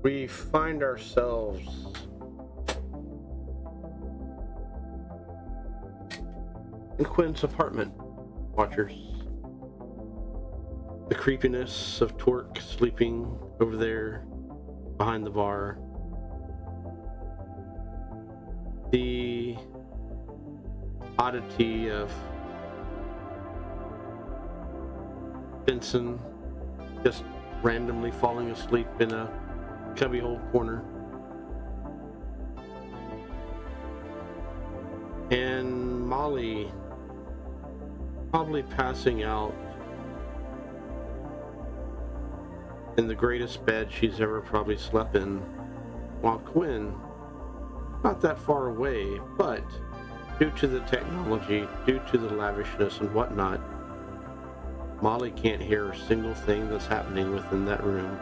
We find ourselves in Quinn's apartment, watchers. The creepiness of Torque sleeping over there behind the bar. The oddity of Benson just randomly falling asleep in a cubbyhole corner. And Molly probably passing out in the greatest bed she's ever probably slept in, while Quinn, not that far away, but due to the technology, due to the lavishness and whatnot, Molly can't hear a single thing that's happening within that room.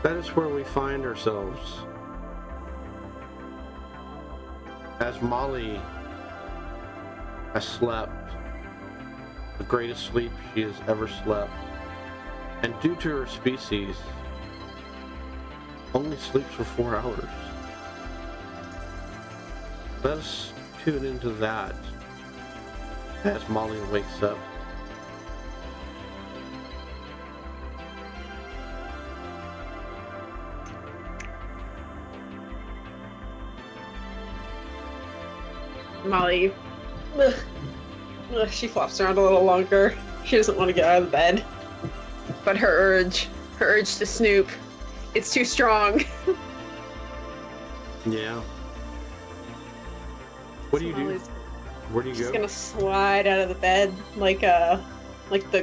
That is where we find ourselves. As Molly has slept the greatest sleep she has ever slept, and due to her species, only sleeps for 4 hours. Let us tune into that as Molly wakes up. Molly, she flops around a little longer. She doesn't want to get out of the bed. But her urge to snoop, it's too strong. Yeah. What do you do? Where do you go? She's gonna slide out of the bed like the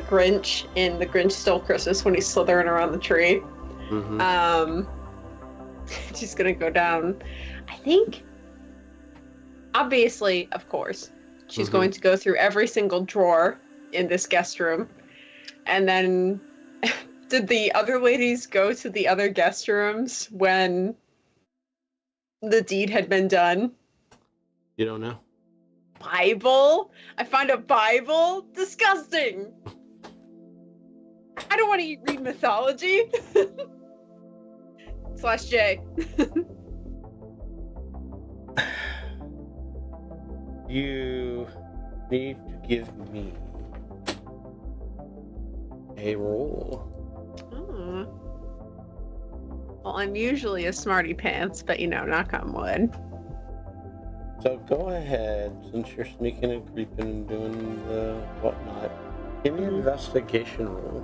Grinch in The Grinch Stole Christmas when he's slithering around the tree. Mm-hmm. She's gonna go down. I think, obviously, of course, she's going to go through every single drawer in this guest room. And then, did the other ladies go to the other guest rooms when the deed had been done? You don't know? Bible? I find a Bible? Disgusting! I don't want to read mythology. /J. You need to give me a roll. Oh. Well, I'm usually a smarty pants, but knock on wood. So go ahead, since you're sneaking and creeping and doing the whatnot, give me an investigation roll.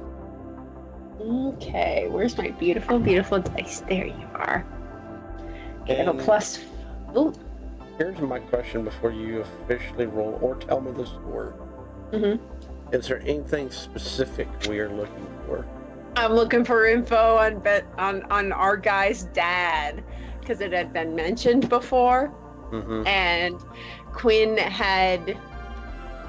Okay, where's my beautiful, beautiful dice? There you are. Okay, I have a plus. Ooh. Here's my question before you officially roll or tell me the score. Is there anything specific we are looking for? I'm looking for info on our guy's dad, because it had been mentioned before, and Quinn had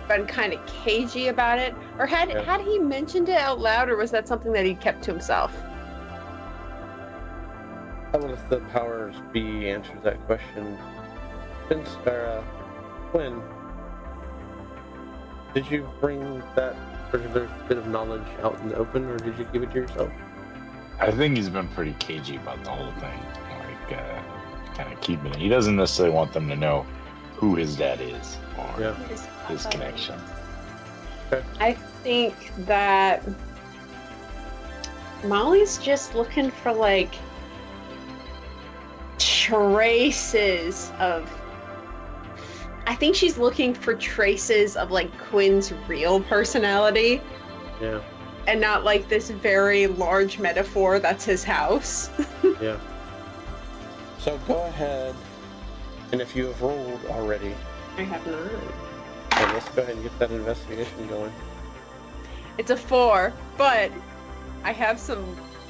been kind of cagey about it. Or had he mentioned it out loud, or was that something that he kept to himself? How will the powers be answers that question? Quinn, did you bring that particular bit of knowledge out in the open, or did you give it to yourself? I think he's been pretty cagey about the whole thing. Like, kind of keeping it. He doesn't necessarily want them to know who his dad is or his connection. Okay. I think that Molly's just looking for, like, traces of... I think she's looking for traces of, like, Quinn's real personality. Yeah. And not, like, this very large metaphor that's his house. Yeah. So go ahead, and if you have rolled already... I have not. Then let's go ahead and get that investigation going. It's a 4, but I have some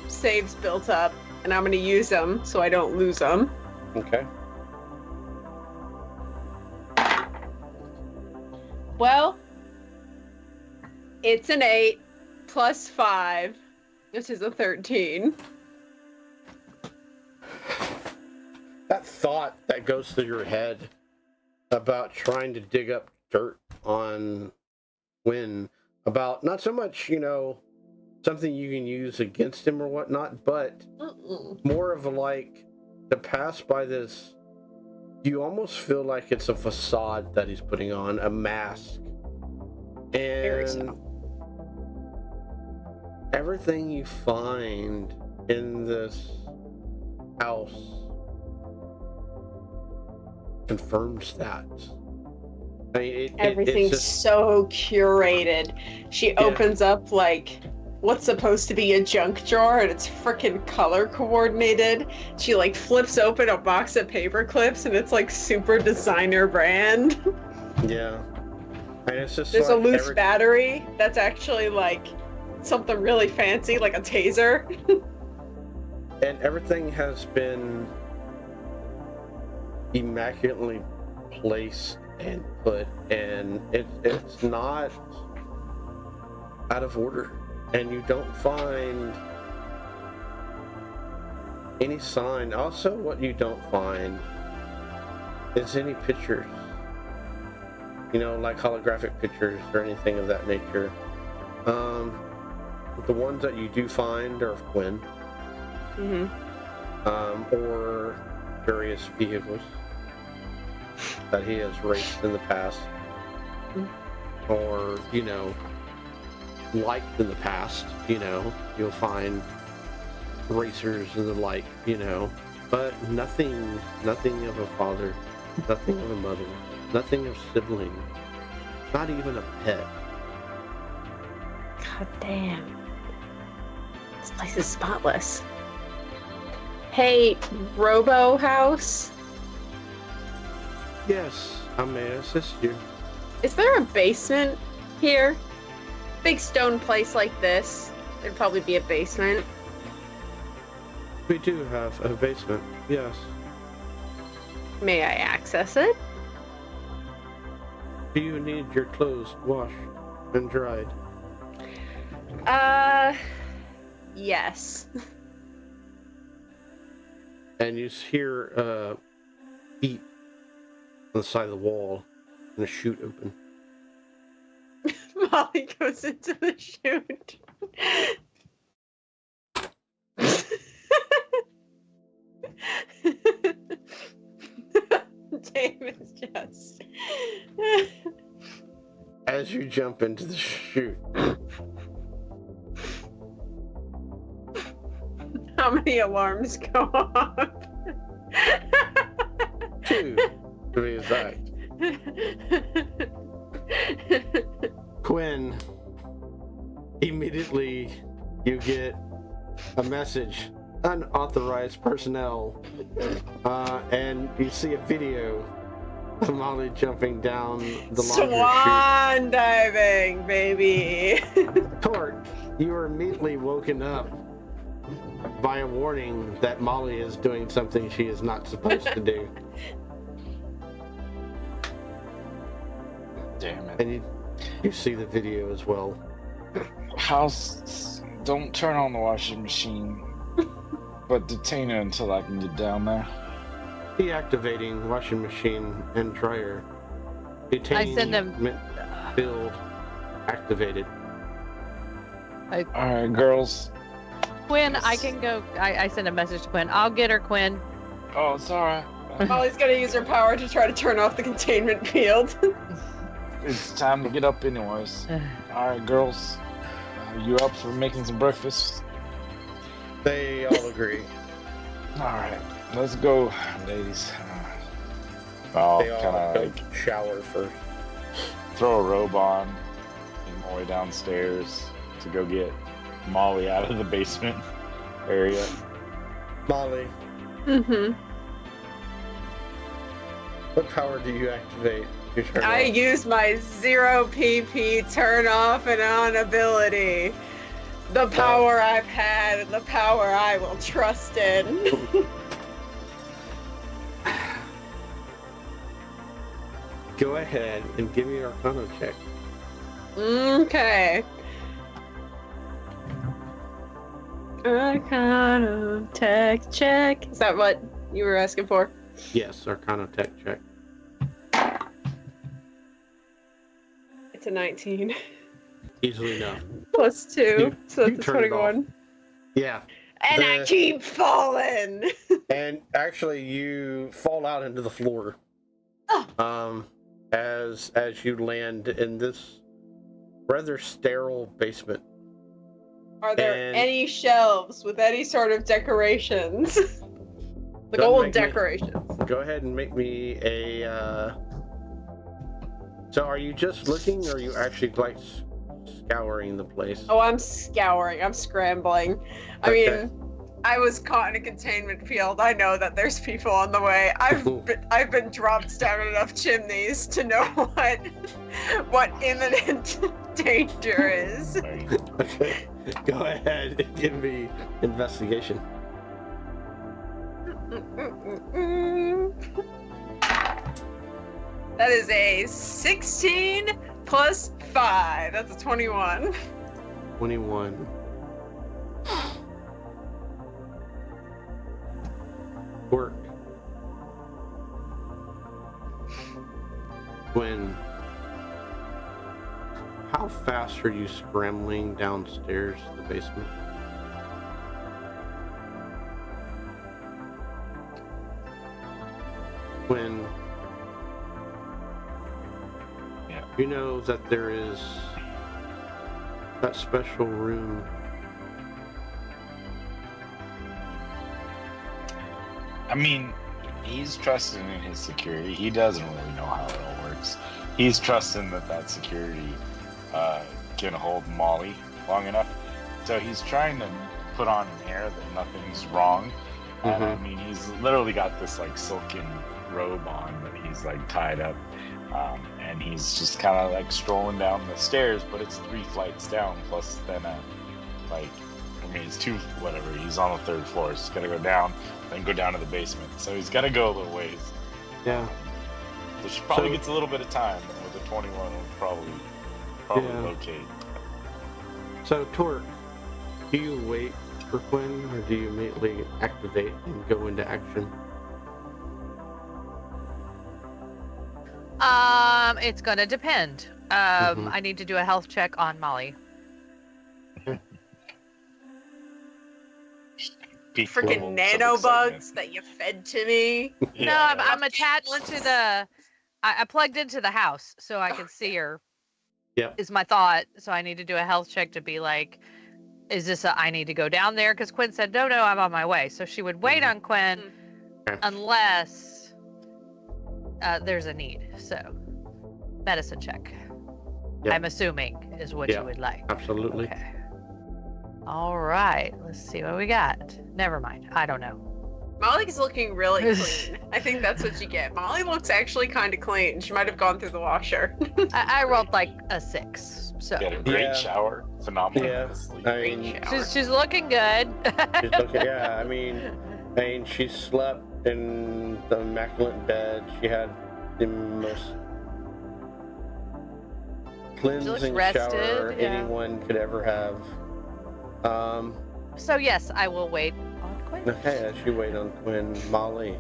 saves built up, and I'm going to use them so I don't lose them. Okay. Well, it's an 8 plus 5, which is a 13. That thought that goes through your head about trying to dig up dirt on Quinn, about not so much, you know, something you can use against him or whatnot, but more of a, like, to pass by this, you almost feel like it's a facade that he's putting on, a mask. And everything you find in this house confirms that. I mean, everything's just so curated. She opens up, like, what's supposed to be a junk drawer, and it's freaking color coordinated. She, like, flips open a box of paper clips, and it's, like, super designer brand. Yeah. And it's just there's like a loose battery that's actually, like, something really fancy, like a taser. And everything has been immaculately placed and put, and it's not out of order. And you don't find any sign. Also, what you don't find is any pictures. You know, like holographic pictures or anything of that nature. The ones that you do find are of Quinn. Or various vehicles that he has raced in the past. Or, you know, liked in the past, you know, you'll find racers and the like, you know, but nothing of a father, nothing of a mother, nothing of siblings, not even a pet. God damn. This place is spotless. Hey, Robo House? Yes, I may assist you. Is there a basement here? Big stone place like this, there'd probably be a basement. We do have a basement, yes. May I access it? Do you need your clothes washed and dried? Yes. And you hear a beep on the side of the wall and a chute open. Molly goes into the chute. Damon's just... As you jump into the chute. How many alarms go off? 2, to be exact. Quinn, immediately you get a message, unauthorized personnel, and you see a video Molly jumping down the laundry Swan diving, baby. chute. Torque, you are immediately woken up by a warning that Molly is doing something she is not supposed to do. Damn it. And you see the video as well. House, don't turn on the washing machine, but detain her until I can get down there. Deactivating washing machine and dryer. Detain, I send him. Build. Activated. Alright, girls. Quinn, Yes. I can go. I send a message to Quinn. I'll get her, Quinn. Oh, it's alright. Molly's gonna use her power to try to turn off the containment field. It's time to get up anyways. Alright, girls. You up for making some breakfast? They all agree. Alright, let's go, ladies. I'll They all kind of go like shower first. throw a robe on, make my way downstairs to go get Molly out of the basement area. Molly, Mm-hmm. what power do you activate? to turn I off? use my 0 PP turn off and on ability. The power I've had and the power I will trust in. Go ahead and give me an Arcana check. Okay. Arcana tech check. Is that what you were asking for? Yes, Arcana tech check. It's a 19. Easily enough. Plus 2. You- So you that's a turn it off. 21. Yeah. And I The- keep falling. And actually, you fall out into the floor. Oh. As you land in this rather sterile basement. Are there And- any shelves with any sort of decorations? Like Don't old make me- decorations. Go ahead and make me a. So, are you just looking, or are you actually like scouring the place? Oh, I'm scouring. I'm scrambling. I Okay. mean, I was caught in a containment field. I know that there's people on the way. I've been dropped down enough chimneys to know what imminent danger is. Okay. Go ahead and give me investigation. That is a 16 plus 5. That's a 21. 21. Work. When? How fast are you scrambling downstairs to the basement? When Yeah. you know that there is that special room. I mean, he's trusting in his security. He doesn't really know how it all works. He's trusting that security can hold Molly long enough. So he's trying to put on an air that nothing's wrong. And I mean, he's literally got this like silken robe on that he's like tied up. And he's just kind of like strolling down the stairs, but it's 3 flights down plus then it's 2, whatever. He's on the 3rd floor. So he's got to go down, then go down to the basement. So he's got to go a little ways. Yeah. So she probably So- gets a little bit of time, and with a 21, we'll probably Yeah. locate. So, Torque, do you wait for Quinn, or do you immediately activate and go into action? It's gonna depend. I need to do a health check on Molly. Freaking nanobugs that you fed to me. No, I'm attached to the. I plugged into the house so I can see her. Yep. Is my thought. So I need to do a health check to be like, is this I need to go down there? Because Quinn said, no, I'm on my way. So she would wait on Quinn Okay. unless there's a need. So medicine check. Yep. I'm assuming is what Yeah. you would like. Absolutely. Okay. All right. Let's see what we got. Never mind. I don't know. Molly's looking really clean. I think that's what you get. Molly looks actually kind of clean. She might have gone through the washer. I rolled like a 6, so Get a great Yeah. shower. Phenomenal. Yeah. Sleep. I mean, she's looking good. she's looking, yeah, I mean, she slept in the immaculate bed. She had the most cleansing rested, shower yeah. anyone could ever have. So yes, I will wait on Quinn. Okay, as you wait on Quinn, Molly.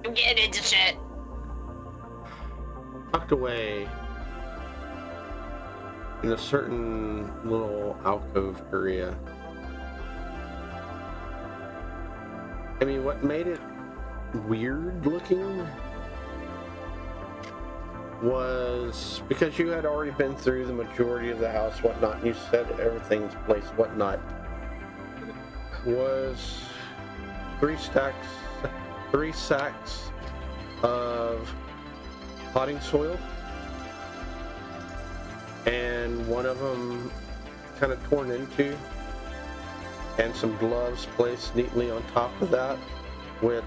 I'm getting into shit. Tucked away in a certain little alcove area. I mean, what made it weird looking was because you had already been through the majority of the house, whatnot, and you said everything's placed, whatnot, was 3 sacks of potting soil, and one of them kind of torn into, and some gloves placed neatly on top of that with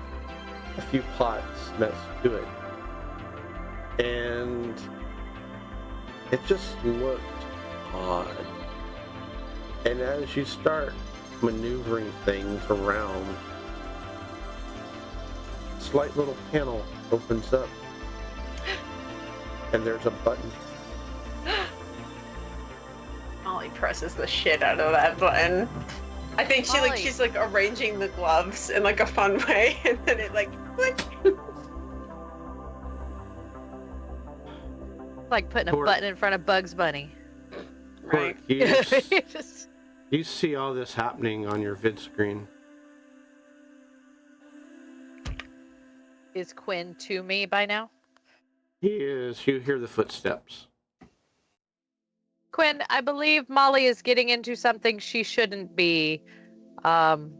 a few pots next to it. And it just looked odd. And as you start maneuvering things around, a slight little panel opens up, and there's a button. Molly presses the shit out of that button. I think she's like arranging the gloves in like a fun way, and then it like click. Like putting a button in front of Bugs Bunny. Right. You see all this happening on your vid screen. Is Quinn to me by now? He is. You hear the footsteps. Quinn, I believe Molly is getting into something she shouldn't be. And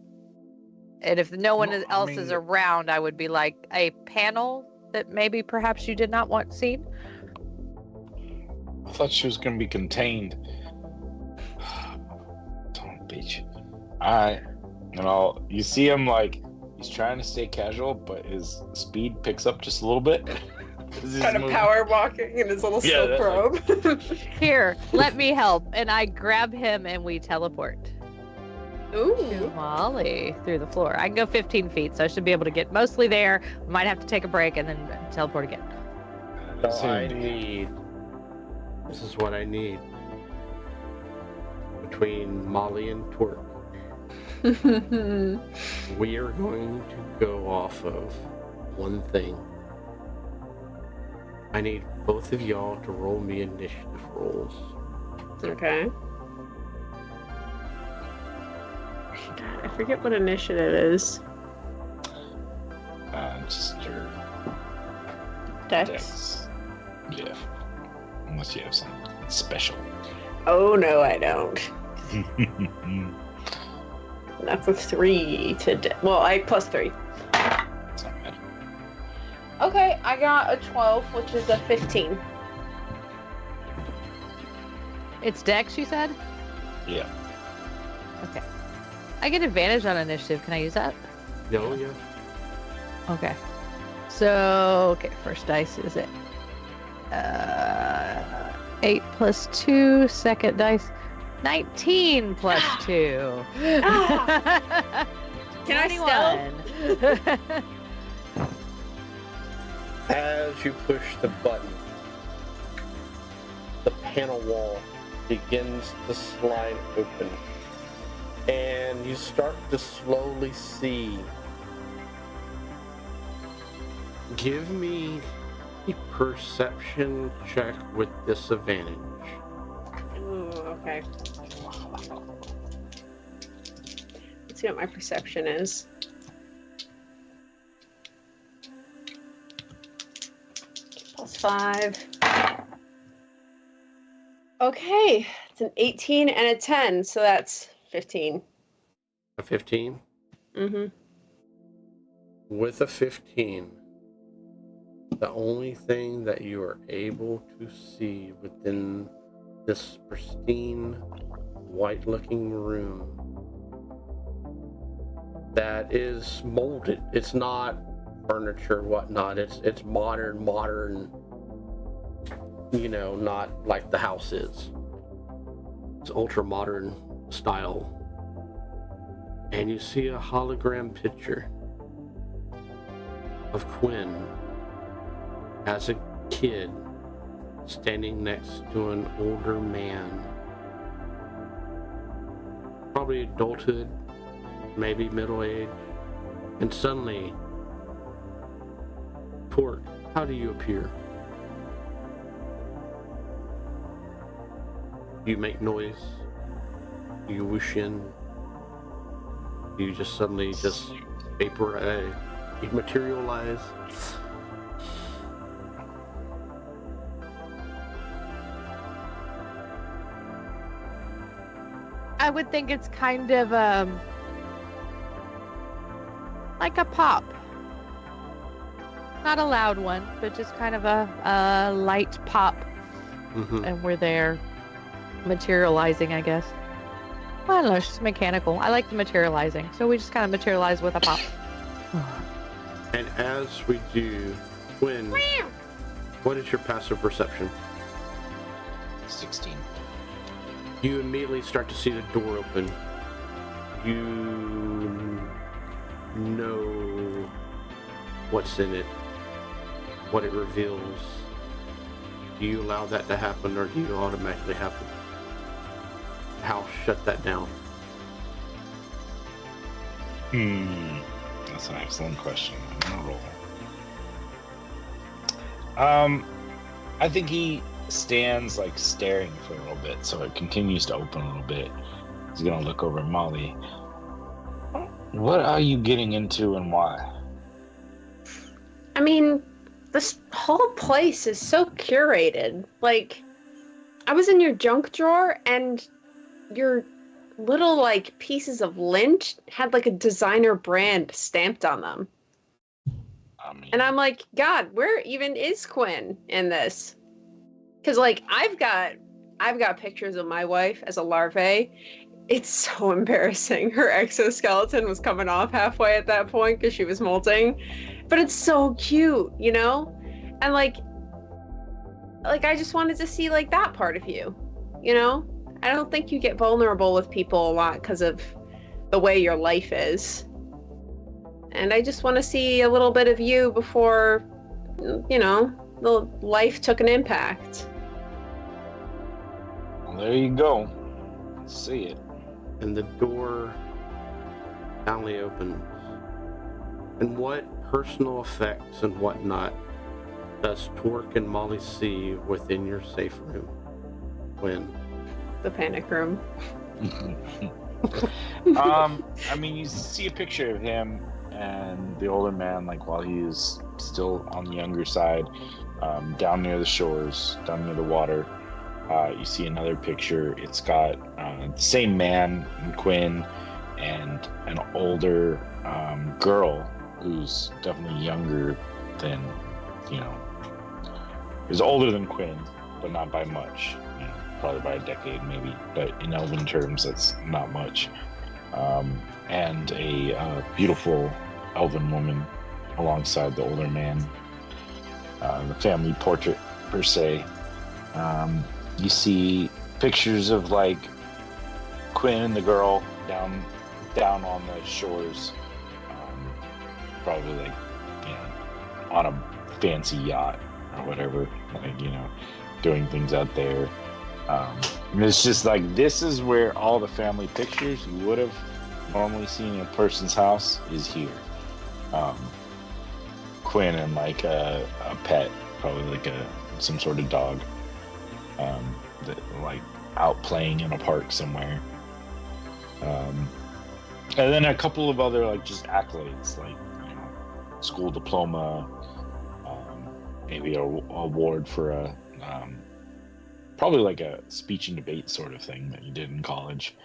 if no one else is around, I would be like a panel that maybe perhaps you did not want seen. I thought she was going to be contained. Don't bitch. Alright. And you see him like, he's trying to stay casual, but his speed picks up just a little bit. Kind of power walking in his little silk robe. Here, let me help. And I grab him and we teleport. Ooh. To Molly through the floor. I can go 15 feet, so I should be able to get mostly there. Might have to take a break and then teleport again. This is what I need. Between Molly and Twerk. We are going to go off of one thing. I need both of y'all to roll me initiative rolls. Okay. God, I forget what initiative is. Just your Dex. Yeah. Unless you have something special. Oh no, I don't. That's a 3 to well, I plus 3. That's not bad. Okay, I got a 12, which is a 15. It's Dex, you said? Yeah. Okay. I get advantage on initiative. Can I use that? No, yeah. Okay. So, first dice is it? 8 plus 2, second dice, 19 plus 2. Can I stealth? As you push the button, the panel wall begins to slide open, and you start to slowly see. Give me a perception check with disadvantage. Ooh, okay. Let's see what my perception is. Plus 5. Okay, it's an 18 and a 10, so that's 15. A 15? Mm-hmm. With a 15, the only thing that you are able to see within this pristine white-looking room that is molded. It's not furniture, whatnot. It's modern, not like the house is. It's ultra modern style. And you see a hologram picture of Quinn as a kid standing next to an older man. Probably adulthood, maybe middle age. And suddenly, Torque, how do you appear? You make noise? You whoosh in? You just suddenly vapor, you materialize? I would think it's kind of like a pop. Not a loud one, but just kind of a light pop. Mm-hmm. And we're there materializing, I guess. I don't know, it's just mechanical. I like the materializing. So we just kind of materialize with a pop. And as we do, Quinn, what is your passive perception? 16. You immediately start to see the door open. You know what's in it, what it reveals. Do you allow that to happen, or do you automatically have to shut that down? That's an excellent question. I'm gonna roll. I think he stands like staring for a little bit, so it continues to open a little bit. He's gonna look over at Molly. What are you getting into and why? I mean, this whole place is so curated. Like, I was in your junk drawer and your little like pieces of lint had like a designer brand stamped on them. And I'm like, God, where even is Quinn in this? Because like I've got pictures of my wife as a larvae. It's so embarrassing. Her exoskeleton was coming off halfway at that point because she was molting. But it's so cute, you know? And like I just wanted to see like that part of you, you know? I don't think you get vulnerable with people a lot because of the way your life is. And I just want to see a little bit of you before, you know, the life took an impact. Well, there you go. See it. And the door finally opens. And what personal effects and whatnot does Torque and Molly see within your safe room? When? The panic room. I mean, you see a picture of him and the older man, like while he is still on the younger side, down near the shores, down near the water. You see another picture. It's got the same man, Quinn, and an older girl who's definitely younger than, is older than Quinn, but not by much. Probably by a decade, maybe. But in elven terms, that's not much. And a beautiful elven woman alongside the older man. The family portrait, per se. You see pictures of like Quinn and the girl down on the shores, probably like on a fancy yacht or whatever, like doing things out there. And it's just like, this is where all the family pictures you would have normally seen in a person's house is here. Quinn and like a pet, probably like some sort of dog. That like out playing in a park somewhere, and then a couple of other like just accolades, like school diploma, maybe a award for a probably like a speech and debate sort of thing that you did in college,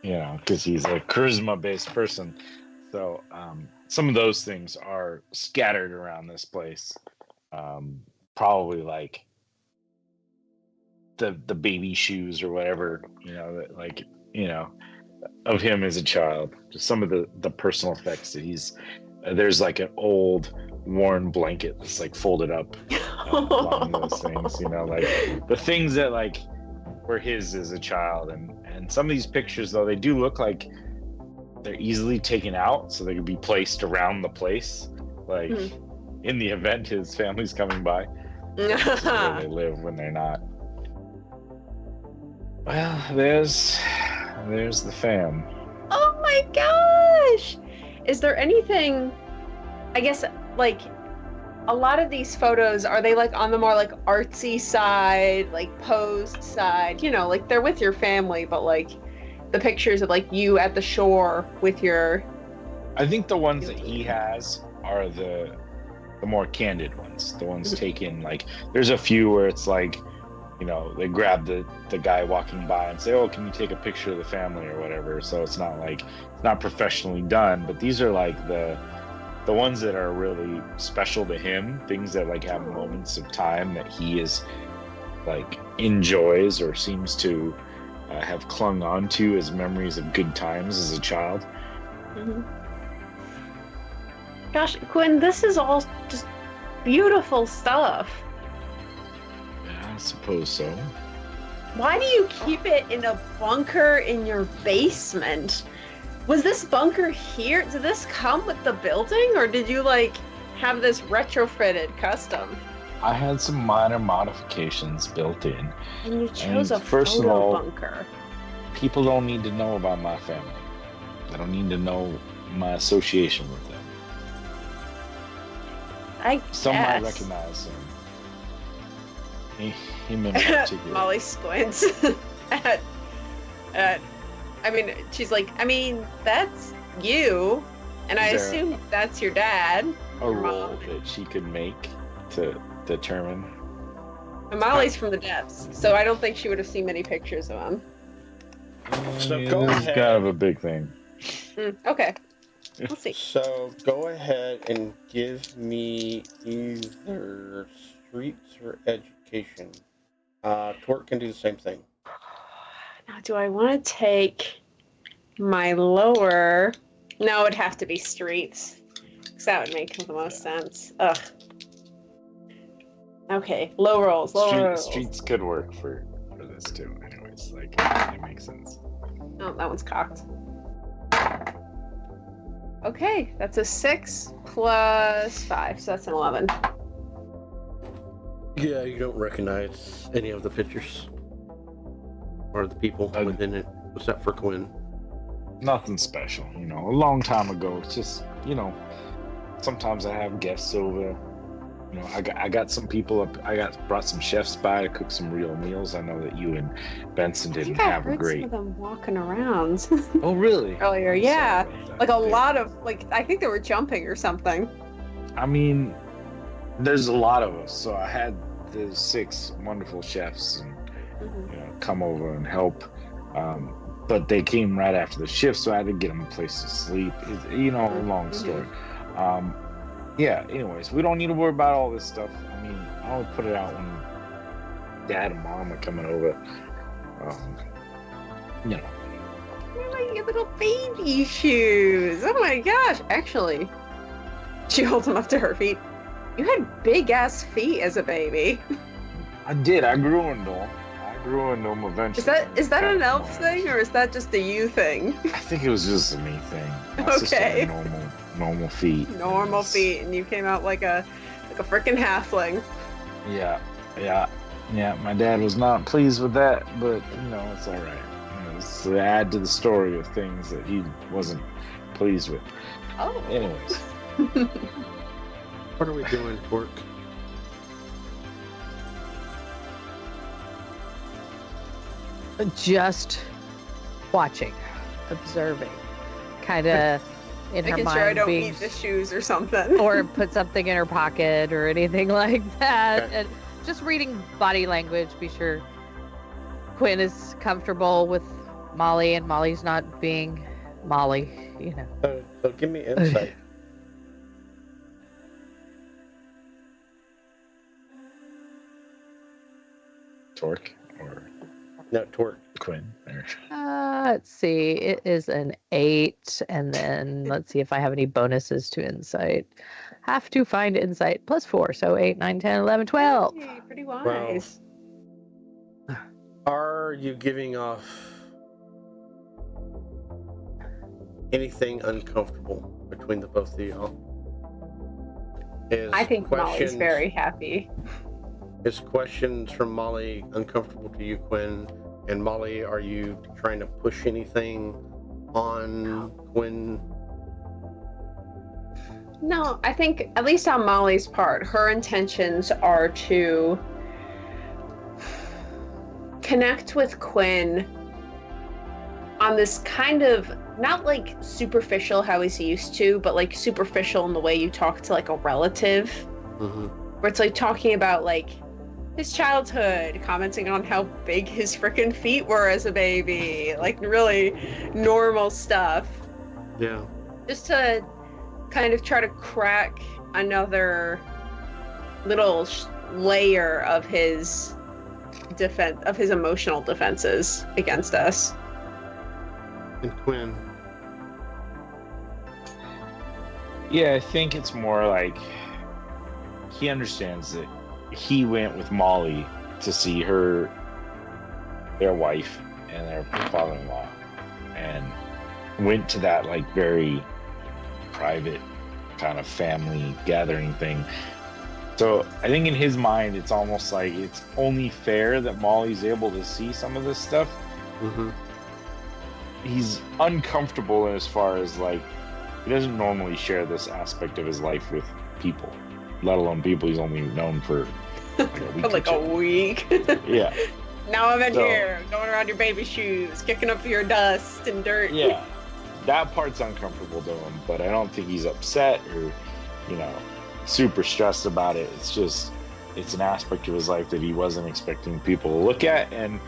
because he's a charisma based person. So some of those things are scattered around this place, probably like the baby shoes or whatever, that like, of him as a child. Just some of the personal effects that there's like an old worn blanket that's like folded up along those things, like the things that like were his as a child. And some of these pictures, though, they do look like they're easily taken out, so they could be placed around the place, like in the event his family's coming by. Where they live when they're not. Well, there's the fam. Oh my gosh! Is there anything, I guess, like, a lot of these photos, are they like on the more like artsy side, like posed side? Like they're with your family, but like the pictures of like you at the shore with your... I think the ones that he has are the more candid ones. The ones taken, like, there's a few where it's like, they grab the guy walking by and say, oh, can you take a picture of the family or whatever? So it's not professionally done, but these are like the ones that are really special to him, things that like have moments of time that he is like enjoys or seems to have clung on to as memories of good times as a child. Gosh, Quinn, this is all just beautiful stuff. Yeah, I suppose so. Why do you keep it in a bunker in your basement? Was this bunker here? Did this come with the building, or did you like have this retrofitted custom? I had some minor modifications built in. And you chose a first of photo all, bunker. People don't need to know about my family. They don't need to know my association with them. Some might recognize him. Him in particular. Molly squints. She's like, that's you, and I assume that's your dad. A role that she could make to determine. And Molly's from the depths, so I don't think she would have seen many pictures of him. So go ahead. This is kind of a big thing. Okay. We'll see. So go ahead and give me either streets or education. Torque can do the same thing. Now, do I want to take my lower? No, it'd have to be streets, because that would make the most sense. Ugh. Okay, low rolls. Streets could work for this too. Anyways, like it makes sense. Oh, that one's cocked. Okay, that's a 6 plus 5, so that's an 11. Yeah, you don't recognize any of the pictures or the people within it, except for Quinn. Nothing special, a long time ago. It's just, sometimes I have guests over. I got some people up. Brought some chefs by to cook some real meals. I know that you and Benson didn't have a great. I heard some of them walking around. Oh, really? Earlier, yeah. Like a lot of, I think they were jumping or something. There's a lot of us, so I had the 6 wonderful chefs and come over and help. But they came right after the shift, so I had to get them a place to sleep. A long story. Yeah, anyways, we don't need to worry about all this stuff. I'll put it out when Dad and Mom are coming over. They're like your little baby shoes. Oh my gosh. Actually, she holds them up to her feet. You had big ass feet as a baby. I did. I grew into them. Eventually. Is that an elf thing, or is that just a you thing? I think it was just a me thing. My sister had normal feet. Normal feet, and you came out like a freaking halfling. Yeah. My dad was not pleased with that, but it's all right. It's to add to the story of things that he wasn't pleased with. Oh. Anyways. What are we doing, Torque? Just watching, observing, kind of in her Making mind. sure I don't eat the shoes or something. Or put something in her pocket or anything like that. Okay. And just reading body language, be sure Quinn is comfortable with Molly and Molly's not being Molly, So give me insight. Torque or No, Torque. Quinn. Let's see. It is an 8, and then let's see if I have any bonuses to insight. Have to find insight +4, so 8, 9, 10, 11, 12. Hey, pretty wise. Are you giving off anything uncomfortable between the both of y'all? I think Molly's very happy. Is questions from Molly uncomfortable to you, Quinn? And Molly, are you trying to push anything on Quinn? No, I think, at least on Molly's part, her intentions are to connect with Quinn on this kind of, not like superficial how he's used to, but like superficial in the way you talk to like a relative. Mm-hmm. Where it's like talking about like his childhood, commenting on how big his freaking feet were as a baby, like really normal stuff. Yeah. Just to kind of try to crack another little layer of his defense, of his emotional defenses against us. And Quinn. Yeah, I think it's more like he understands that he went with Molly to see their wife and their father-in-law, and went to that like very private kind of family gathering thing. So I think in his mind, it's almost like it's only fair that Molly's able to see some of this stuff. Mm-hmm. He's uncomfortable as far as like, he doesn't normally share this aspect of his life with people, let alone people he's only known for like a week. Yeah. Now I'm in here, going around your baby shoes, kicking up your dust and dirt. Yeah. That part's uncomfortable to him, but I don't think he's upset or, super stressed about it. It's just, it's an aspect of his life that he wasn't expecting people to look at, and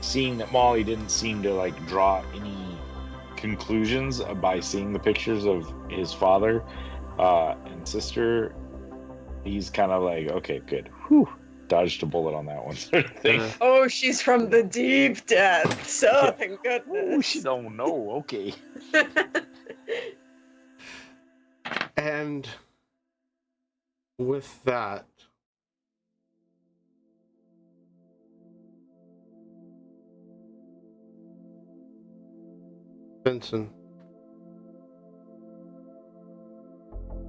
seeing that Molly didn't seem to like draw any conclusions by seeing the pictures of his father and sister, he's kind of like, okay, good. Whew. Dodged a bullet on that one sort of thing. Oh, she's from the deep depths. Oh, thank goodness. Oh, she don't know. Okay. And with that, Benson.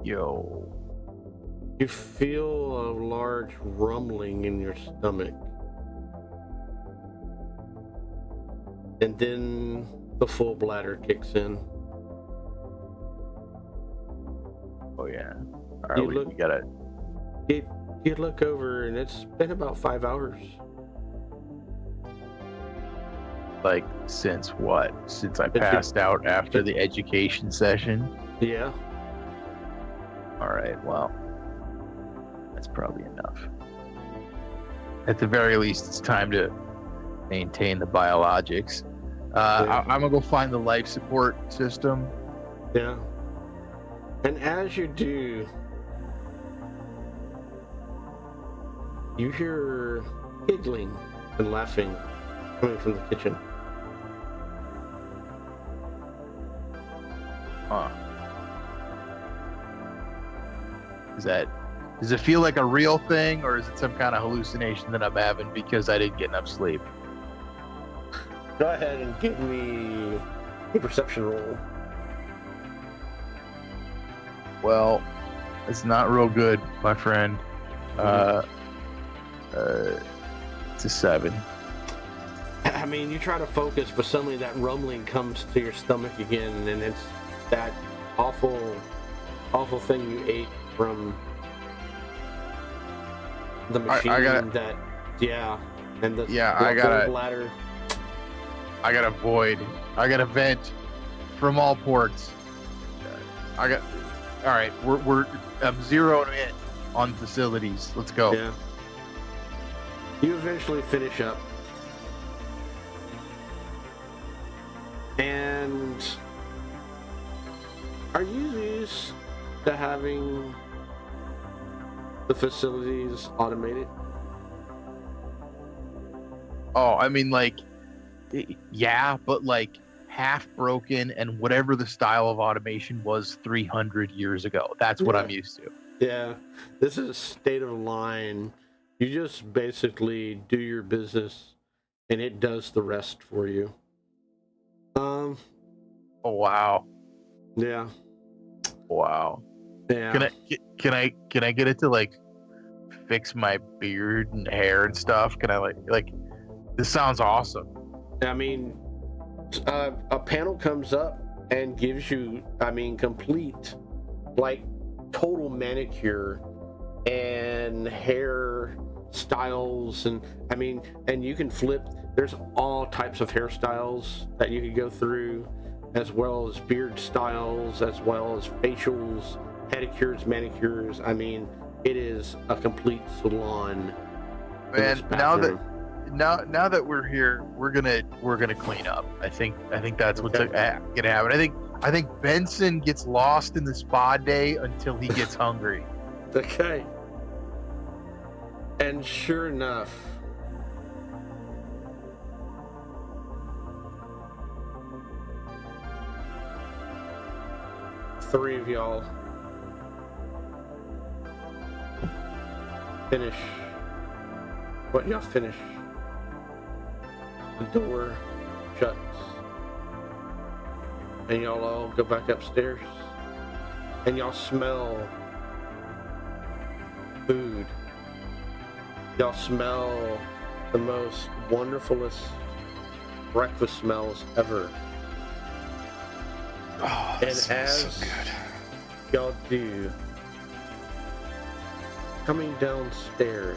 Yo. You feel a large rumbling in your stomach. And then the full bladder kicks in. Oh yeah. Alright, we got it. You look over and it's been about 5 hours. Like, since what? Since I passed out after the education session? Yeah. Alright, well. That's probably enough. At the very least, it's time to maintain the biologics. I'm gonna go find the life support system. Yeah. And as you do, you hear giggling and laughing coming from the kitchen. Huh. Does it feel like a real thing, or is it some kind of hallucination that I'm having because I didn't get enough sleep? Go ahead and give me a perception roll. Well, it's not real good, my friend. It's a 7. I mean, you try to focus, but suddenly that rumbling comes to your stomach again, and it's that awful thing you ate from the machine. I and the bladder. I got a void. I got a vent from all ports. All right, I'm zeroing in on facilities. Let's go. Yeah. You eventually finish up. And are you used to having the facilities automated? Oh, I mean, like, yeah, but like half broken and whatever the style of automation was 300 years ago. That's what I'm used to. Yeah, this is state of the line. You just basically do your business, and it does the rest for you. Oh wow. Yeah. Wow. Yeah. Can I get it to like fix my beard and hair and stuff? Can I like this sounds awesome. I mean, a panel comes up and gives you, I mean, complete, like, total manicure and hair styles, and I mean, and you can flip. There's all types of hairstyles that you could go through, as well as beard styles, as well as facials, pedicures, manicures. I mean, it is a complete salon. And now that we're here, we're gonna clean up. I think that's what's gonna happen. I think Benson gets lost in the spa day until he gets hungry. Okay. And sure enough, three of y'all finish what y'all finish. The door shuts, and y'all all go back upstairs, and y'all smell food. Y'all smell the most wonderfulest breakfast smells ever. Oh, and this as smells so good. Y'all do, coming downstairs,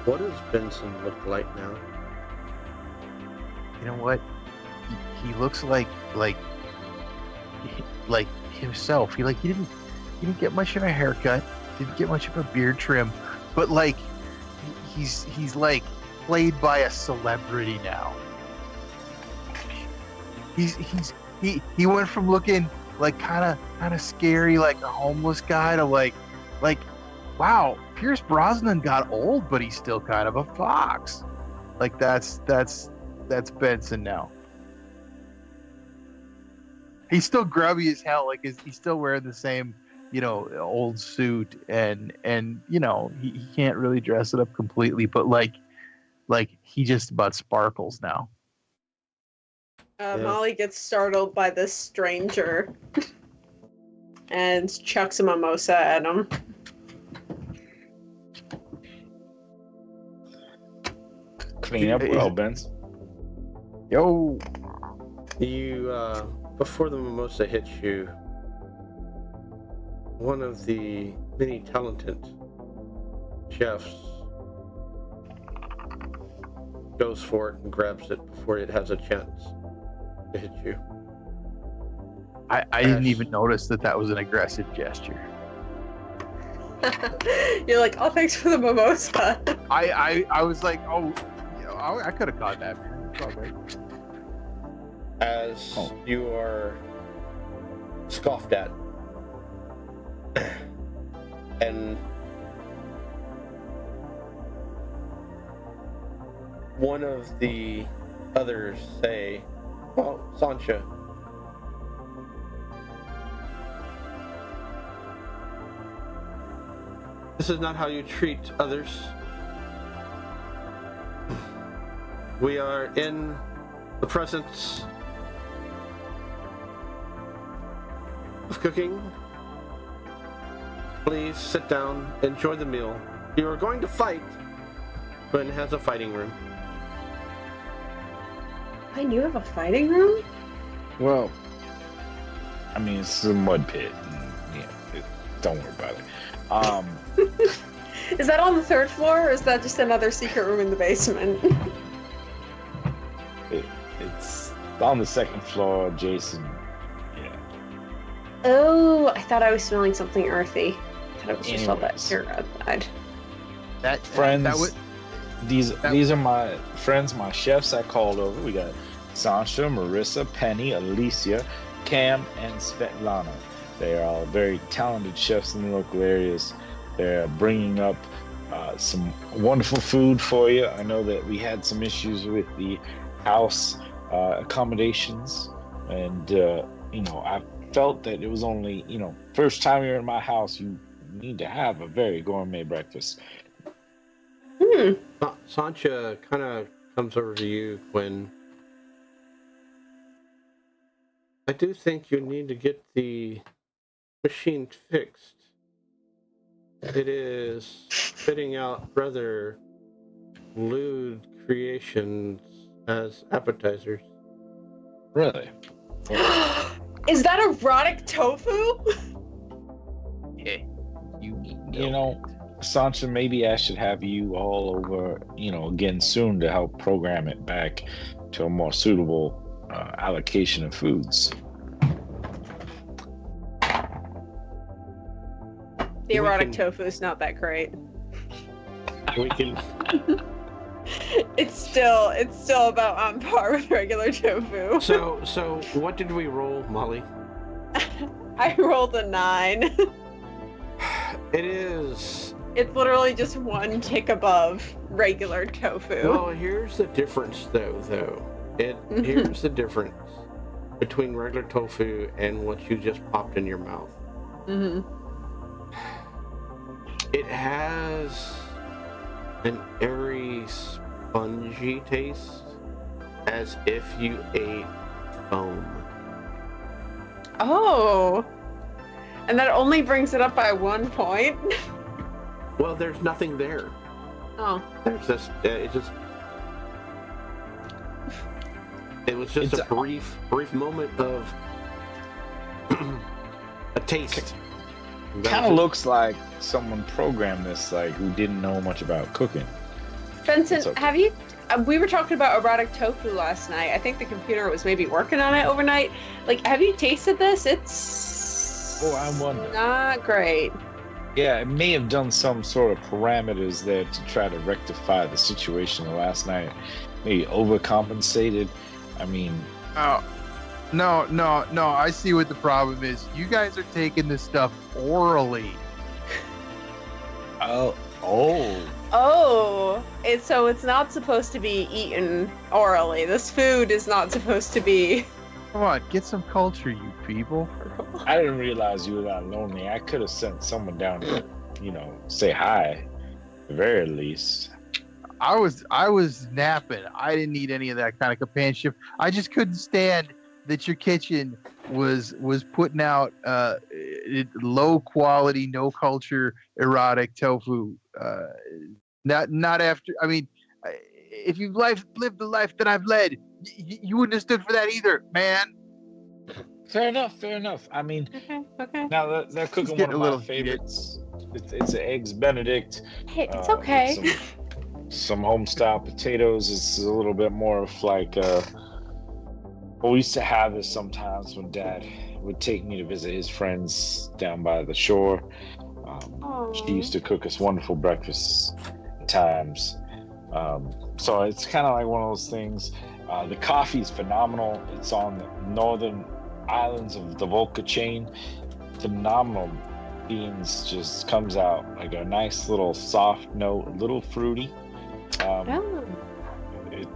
what does Benson look like now? You know what? He looks like himself. He didn't get much of a haircut, didn't get much of a beard trim, but like he's like played by a celebrity now. He went from looking like kind of scary, like a homeless guy, to like wow, Pierce Brosnan got old, but he's still kind of a fox. Like that's Benson now. He's still grubby as hell. Like he's still wearing the same, old suit, and he can't really dress it up completely, but like he just about sparkles now. Molly gets startled by this stranger and chucks a mimosa at him. Clean up well, Benz. Yo. You, before the mimosa hits you, one of the many talented chefs goes for it and grabs it before it has a chance to hit you. I didn't even notice that was an aggressive gesture. You're like, oh, thanks for the mimosa. I was like, oh, I could have caught that. Probably. As you are scoffed at, and one of the others say, well, Sancha, this is not how you treat others. We are in the presence of cooking. Please sit down, enjoy the meal. You are going to fight. Quinn has a fighting room. Wait, you have a fighting room? Well, I mean, it's a mud pit. Don't worry about it. Is that on the third floor, or is that just another secret room in the basement? It's on the second floor, Jason. Yeah. Oh, I thought I was smelling something earthy. I thought it was just all that Anyways. dirt outside. Friends, these are my friends, my chefs I called over. We got Sancha, Marissa, Penny, Alicia, Cam, and Svetlana. They are all very talented chefs in the local areas. They're bringing up some wonderful food for you. I know that we had some issues with the house accommodations, and I felt that it was only first time you're in my house, you need to have a very gourmet breakfast. Sancha kind of comes over to you, Quinn. I do think you need to get the machine fixed. It is spitting out rather lewd creations as appetizers. Really? Is that erotic tofu? Yeah. You know, Sancha, maybe I should have you all over, again soon to help program it back to a more suitable allocation of foods. The erotic tofu is not that great. We can. It's still about on par with regular tofu. So what did we roll, Molly? I rolled a 9. It is. It's literally just one tick above regular tofu. Well, here's the difference, though. Here's the difference between regular tofu and what you just popped in your mouth. Mm-hmm. It has an airy, spongy taste, as if you ate foam. Oh, and that only brings it up by 1 point. Well, there's nothing there. Oh, There's just it was just a brief moment of a taste. Kind of looks like someone programmed this, like, who didn't know much about cooking. Vincent, okay. have you? We were talking about erotic tofu last night. I think the computer was maybe working on it overnight. Like, have you tasted this? It's I wonder. not great. Yeah, it may have done some sort of parameters there to try to rectify the situation last night. Maybe overcompensated. I mean... Oh, no. I see what the problem is. You guys are taking this stuff orally. Oh. Oh, so it's not supposed to be eaten orally. This food is not supposed to be. Come on, get some culture, you people. I didn't realize you were that lonely. I could have sent someone down to, say hi, at the very least. I was napping. I didn't need any of that kind of companionship. I just couldn't stand that your kitchen was putting out low quality, no culture, erotic tofu. Not after. I mean, if you've lived the life that I've led, you wouldn't have stood for that either, man. Fair enough. I mean, Okay. now they're cooking one of my favorites. It's an eggs Benedict. Hey, it's okay. Some home style potatoes. It's a little bit more of like we used to have this sometimes when Dad would take me to visit his friends down by the shore. She used to cook us wonderful breakfasts at times. So it's kind of like one of those things. The coffee is phenomenal. It's on the northern islands of the Volca chain. Phenomenal beans, just comes out like a nice little soft note, a little fruity.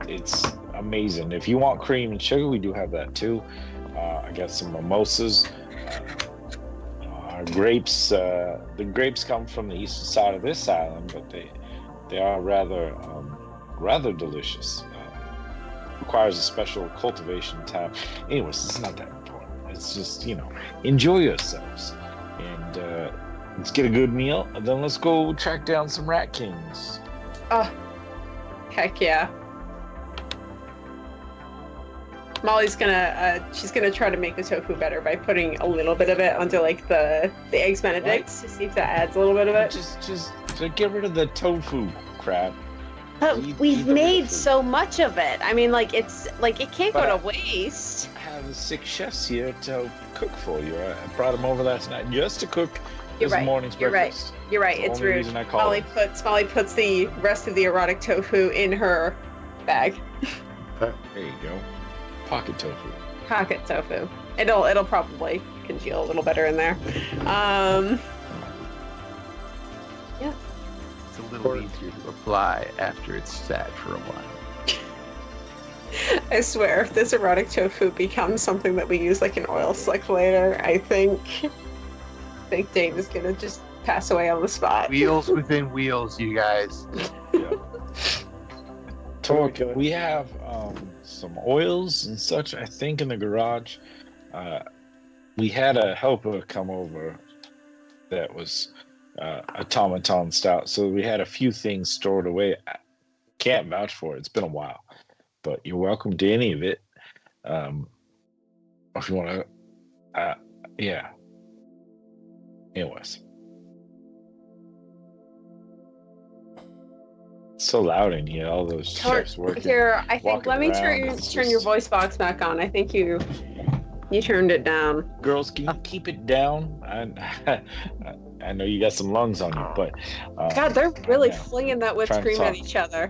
It's amazing. If you want cream and sugar, we do have that too. I got some mimosas. Our grapes, the grapes come from the eastern side of this island, but they are rather delicious. Requires a special cultivation time. Anyways, it's not that important. It's just, enjoy yourselves. And let's get a good meal, and then let's go track down some rat kings. Oh, heck yeah. Molly's she's gonna try to make the tofu better by putting a little bit of it onto like the eggs Benedicts to see if that adds a little bit of it. Just get rid of the tofu crap. But we've made so much of it. I mean, like it can't go to waste. I have 6 chefs here to cook for you. I brought them over last night just to cook this morning's breakfast. You're right. It's rude. Molly puts the rest of the erotic tofu in her bag. There you go. Pocket tofu. Pocket tofu. It'll probably congeal a little better in there. Yeah. It's a little easier to apply after it's sat for a while. I swear, if this erotic tofu becomes something that we use like an oil slick later, I think Dave is gonna just pass away on the spot. Wheels within wheels, you guys. Torque, we have some oils and such, I think, in the garage. We had a helper come over that was automaton stout, so we had a few things stored away. I can't vouch for it. It's been a while, but you're welcome to any of it. If you want to, yeah. Anyways. It's so loud in here, all those chefs working. Here, I think, let me turn your voice box back on. I think you turned it down. Girls, can you keep it down? I know you got some lungs on you, but God, they're really flinging that whipped cream at each other.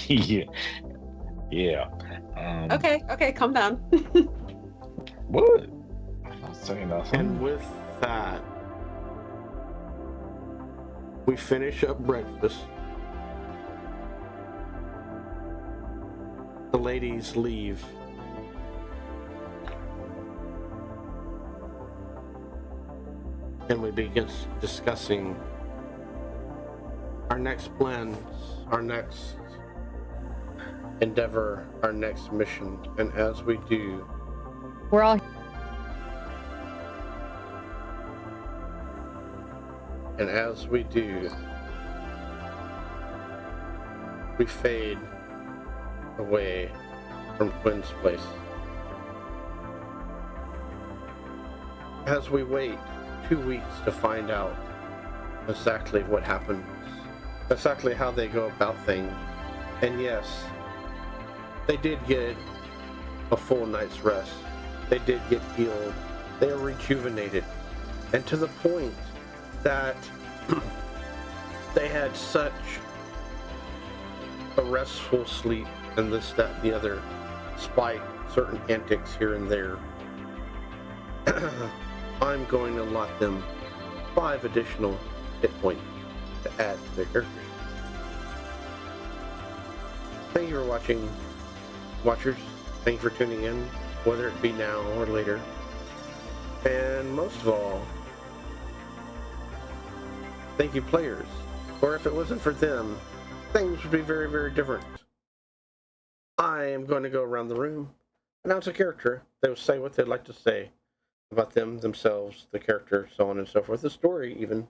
yeah. Okay, calm down. What? I'm not saying nothing. And with that, we finish up breakfast. The ladies leave. And we begin discussing our next plans, our next endeavor, our next mission. And as we do, We're all and as we do, we fade away from Quinn's place. As we wait 2 weeks to find out exactly what happens, exactly how they go about things. And yes, they did get a full night's rest. They did get healed. They are rejuvenated. And to the point that they had such a restful sleep and this, that, and the other, despite certain antics here and there. I'm going to allot them 5 additional hit points to add to their character. Thank you for watching, watchers. Thank you for tuning in, whether it be now or later. And most of all, thank you, players. Or if it wasn't for them, things would be very, very different. I am going to go around the room, announce a character. They will say what they'd like to say about them, themselves, the character, so on and so forth, the story even,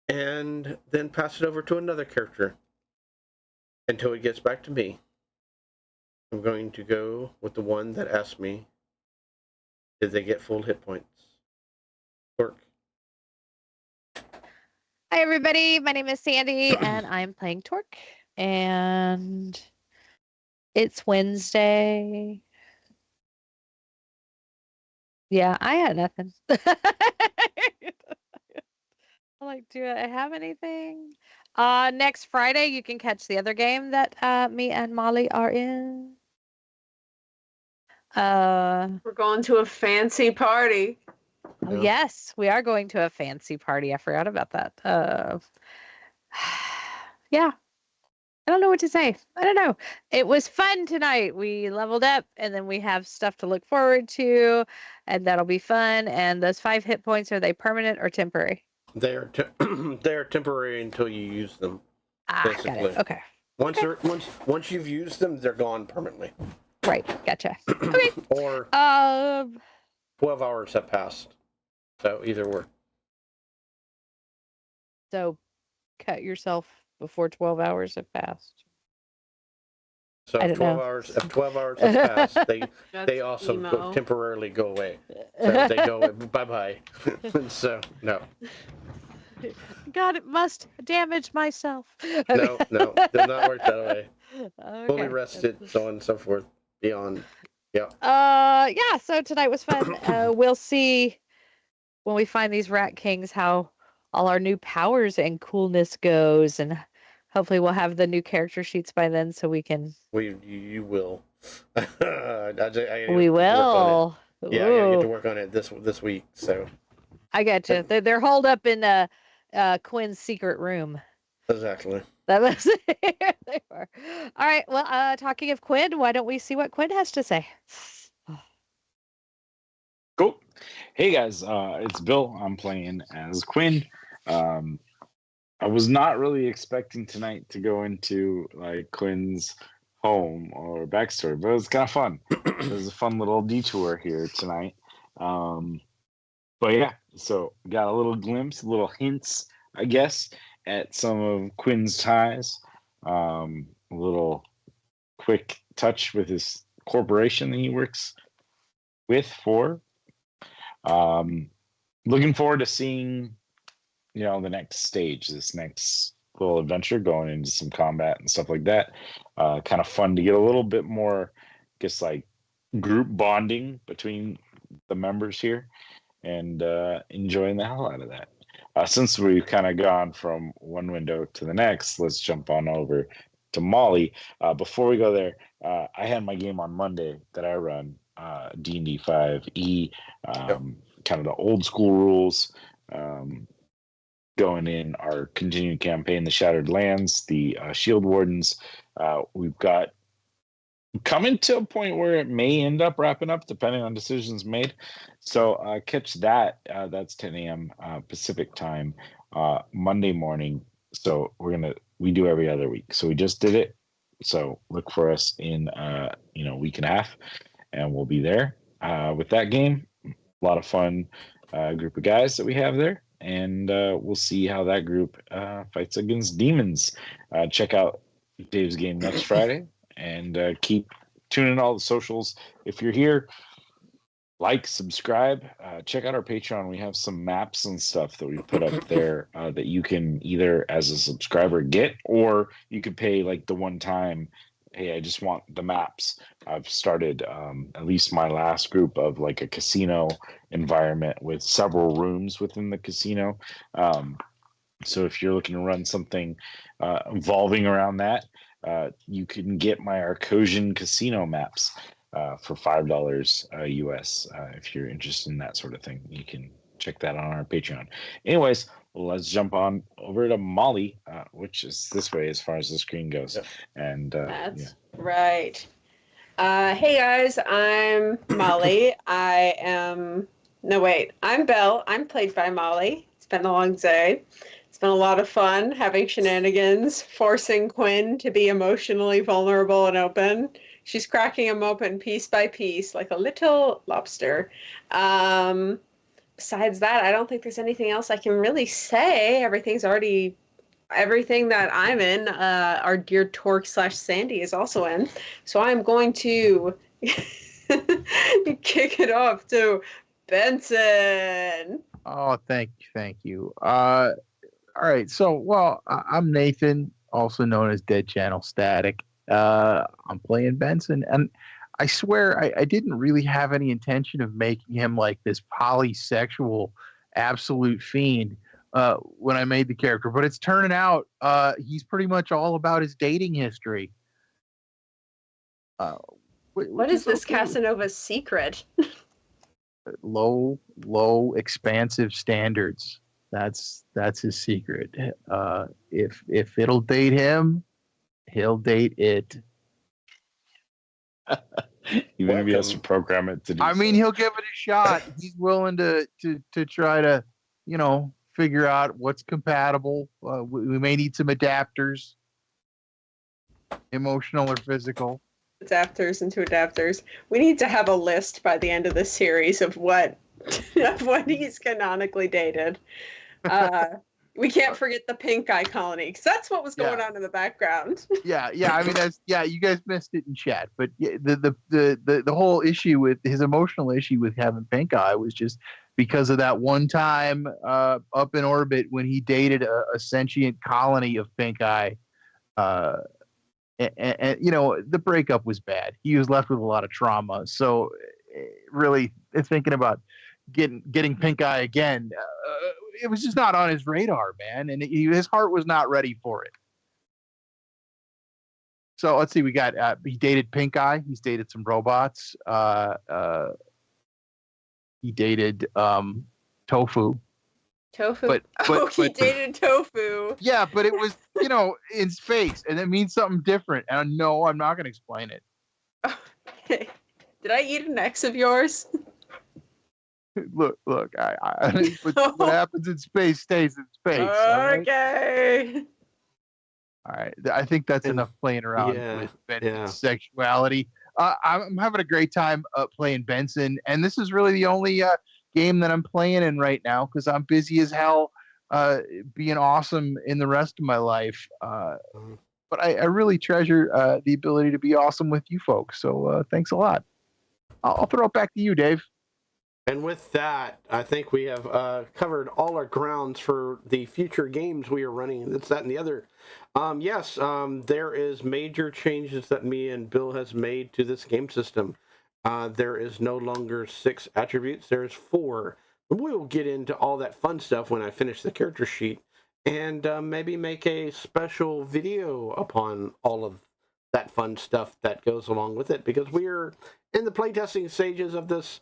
and then pass it over to another character until it gets back to me. I'm going to go with the one that asked me, did they get full hit points? Work. Hi everybody, my name is Sandy and I'm playing Torque and it's Wednesday. Yeah, I had nothing. Like, do I have anything? Next Friday you can catch the other game that me and Molly are in. We're going to a fancy party. Oh, yes, we are going to a fancy party. I forgot about that. Yeah. I don't know what to say. I don't know. It was fun tonight. We leveled up and then we have stuff to look forward to and that'll be fun. And those 5 hit points, are they permanent or temporary? They're temporary until you use them. Basically. Got it. Okay. Once you've used them, they're gone permanently. Right. Gotcha. Okay. Or 12 hours have passed. So either way. So cut yourself before 12 hours have passed. So if 12 hours have passed, they also temporarily go away. So they go bye-bye. So no. God, it must damage myself. No, does not work that way. Okay. Fully rested, so on and so forth. Beyond. Yeah. Yeah, so tonight was fun. We'll see when we find these Rat Kings how all our new powers and coolness goes, and hopefully we'll have the new character sheets by then so we can. You will. We will. Yeah, I gotta get to work on it this week. So. I got you. They're holed up in Quinn's secret room. Exactly. That was here they were. All right. Well, talking of Quinn, why don't we see what Quinn has to say? Cool. Hey guys, it's Bill. I'm playing as Quinn. I was not really expecting tonight to go into like Quinn's home or backstory, but it was kind of fun. It was a fun little detour here tonight. But yeah, so got a little glimpse, little hints, I guess, at some of Quinn's ties. A little quick touch with his corporation that he works with for. Looking forward to seeing, the next stage, this next little adventure, going into some combat and stuff like that. Kind of fun to get a little bit more, I guess, like group bonding between the members here, and enjoying the hell out of that. Since we've kind of gone from one window to the next, let's jump on over to Molly. Before we go there, I had my game on Monday that I run, D&D 5E, kind of the old school rules, going in our continuing campaign, the Shattered Lands, the Shield Wardens. We've got coming to a point where it may end up wrapping up depending on decisions made. So catch that. That's 10 a.m. Pacific time, Monday morning. So we do every other week. So we just did it. So look for us in a week and a half, and we'll be there with that game. A lot of fun group of guys that we have there, and we'll see how that group fights against demons. Check out Dave's game next Friday, and keep tuning in all the socials. If you're here, like, subscribe, check out our Patreon. We have some maps and stuff that we put up there that you can either as a subscriber get, or you could pay like the one time, hey, I just want the maps. I've started at least my last group of like a casino environment with several rooms within the casino. So if you're looking to run something evolving around that, you can get my Arcosian casino maps for $5 US. If you're interested in that sort of thing, you can check that on our Patreon. Anyways, let's jump on over to Molly, which is this way as far as the screen goes. Yep. And That's right. Hey guys, I'm Molly. I'm Belle. I'm played by Molly. It's been a long day. It's been a lot of fun having shenanigans, forcing Quinn to be emotionally vulnerable and open. She's cracking him open piece by piece like a little lobster. Besides that, I don't think there's anything else I can really say. Everything that I'm in, our dear Torque/Sandy is also in. So I'm going to kick it off to Benson. Oh, thank you. All right, so, I'm Nathan, also known as Dead Channel Static. I'm playing Benson, and I swear I didn't really have any intention of making him like this polysexual absolute fiend when I made the character, but it's turning out he's pretty much all about his dating history. What is this Casanova's secret? Low expansive standards. That's his secret. If it'll date him, he'll date it. Even if he has to program it to do. I mean, he'll give it a shot. He's willing to try to, figure out what's compatible. We may need some adapters, emotional or physical. Adapters into adapters. We need to have a list by the end of this series of what he's canonically dated. We can't forget the pink eye colony, because that's what was going on in the background. Yeah. I mean, you guys missed it in chat, but the whole issue with his emotional issue with having pink eye was just because of that one time up in orbit when he dated a sentient colony of pink eye. And the breakup was bad. He was left with a lot of trauma. So really thinking about getting pink eye again, it was just not on his radar, man. And his heart was not ready for it. So let's see, we got, he dated pink eye. He's dated some robots. He dated Tofu. Tofu. But He dated tofu. Yeah, but it was, in space, and it means something different. And no, I'm not going to explain it. Okay. Did I eat an ex of yours? Look, what happens in space stays in space. Okay. All right. I think that's enough playing around with Benson's sexuality. I'm having a great time playing Benson, and this is really the only game that I'm playing in right now because I'm busy as hell being awesome in the rest of my life. But I really treasure the ability to be awesome with you folks. So thanks a lot. I'll throw it back to you, Dave. And with that, I think we have covered all our grounds for the future games we are running. It's that and the other. There is major changes that me and Bill has made to this game system. There is no longer 6 attributes. There's 4. We'll get into all that fun stuff when I finish the character sheet and maybe make a special video upon all of that fun stuff that goes along with it because we're in the playtesting stages of this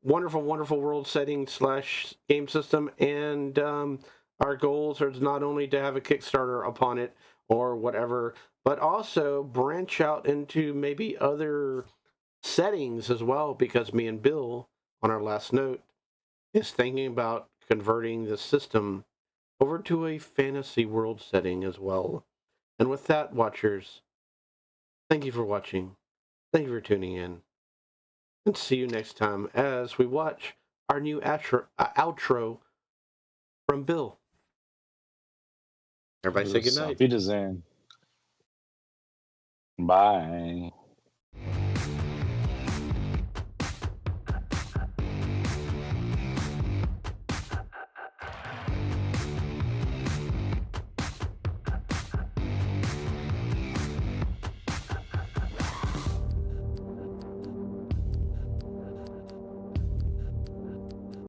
wonderful world setting / game system, and our goals are not only to have a Kickstarter upon it or whatever, but also branch out into maybe other settings as well, because me and Bill, on our last note, is thinking about converting the system over to a fantasy world setting as well. And with that, watchers, thank you for watching. Thank you for tuning in. And see you next time as we watch our new outro from Bill. Everybody say goodnight. Bye.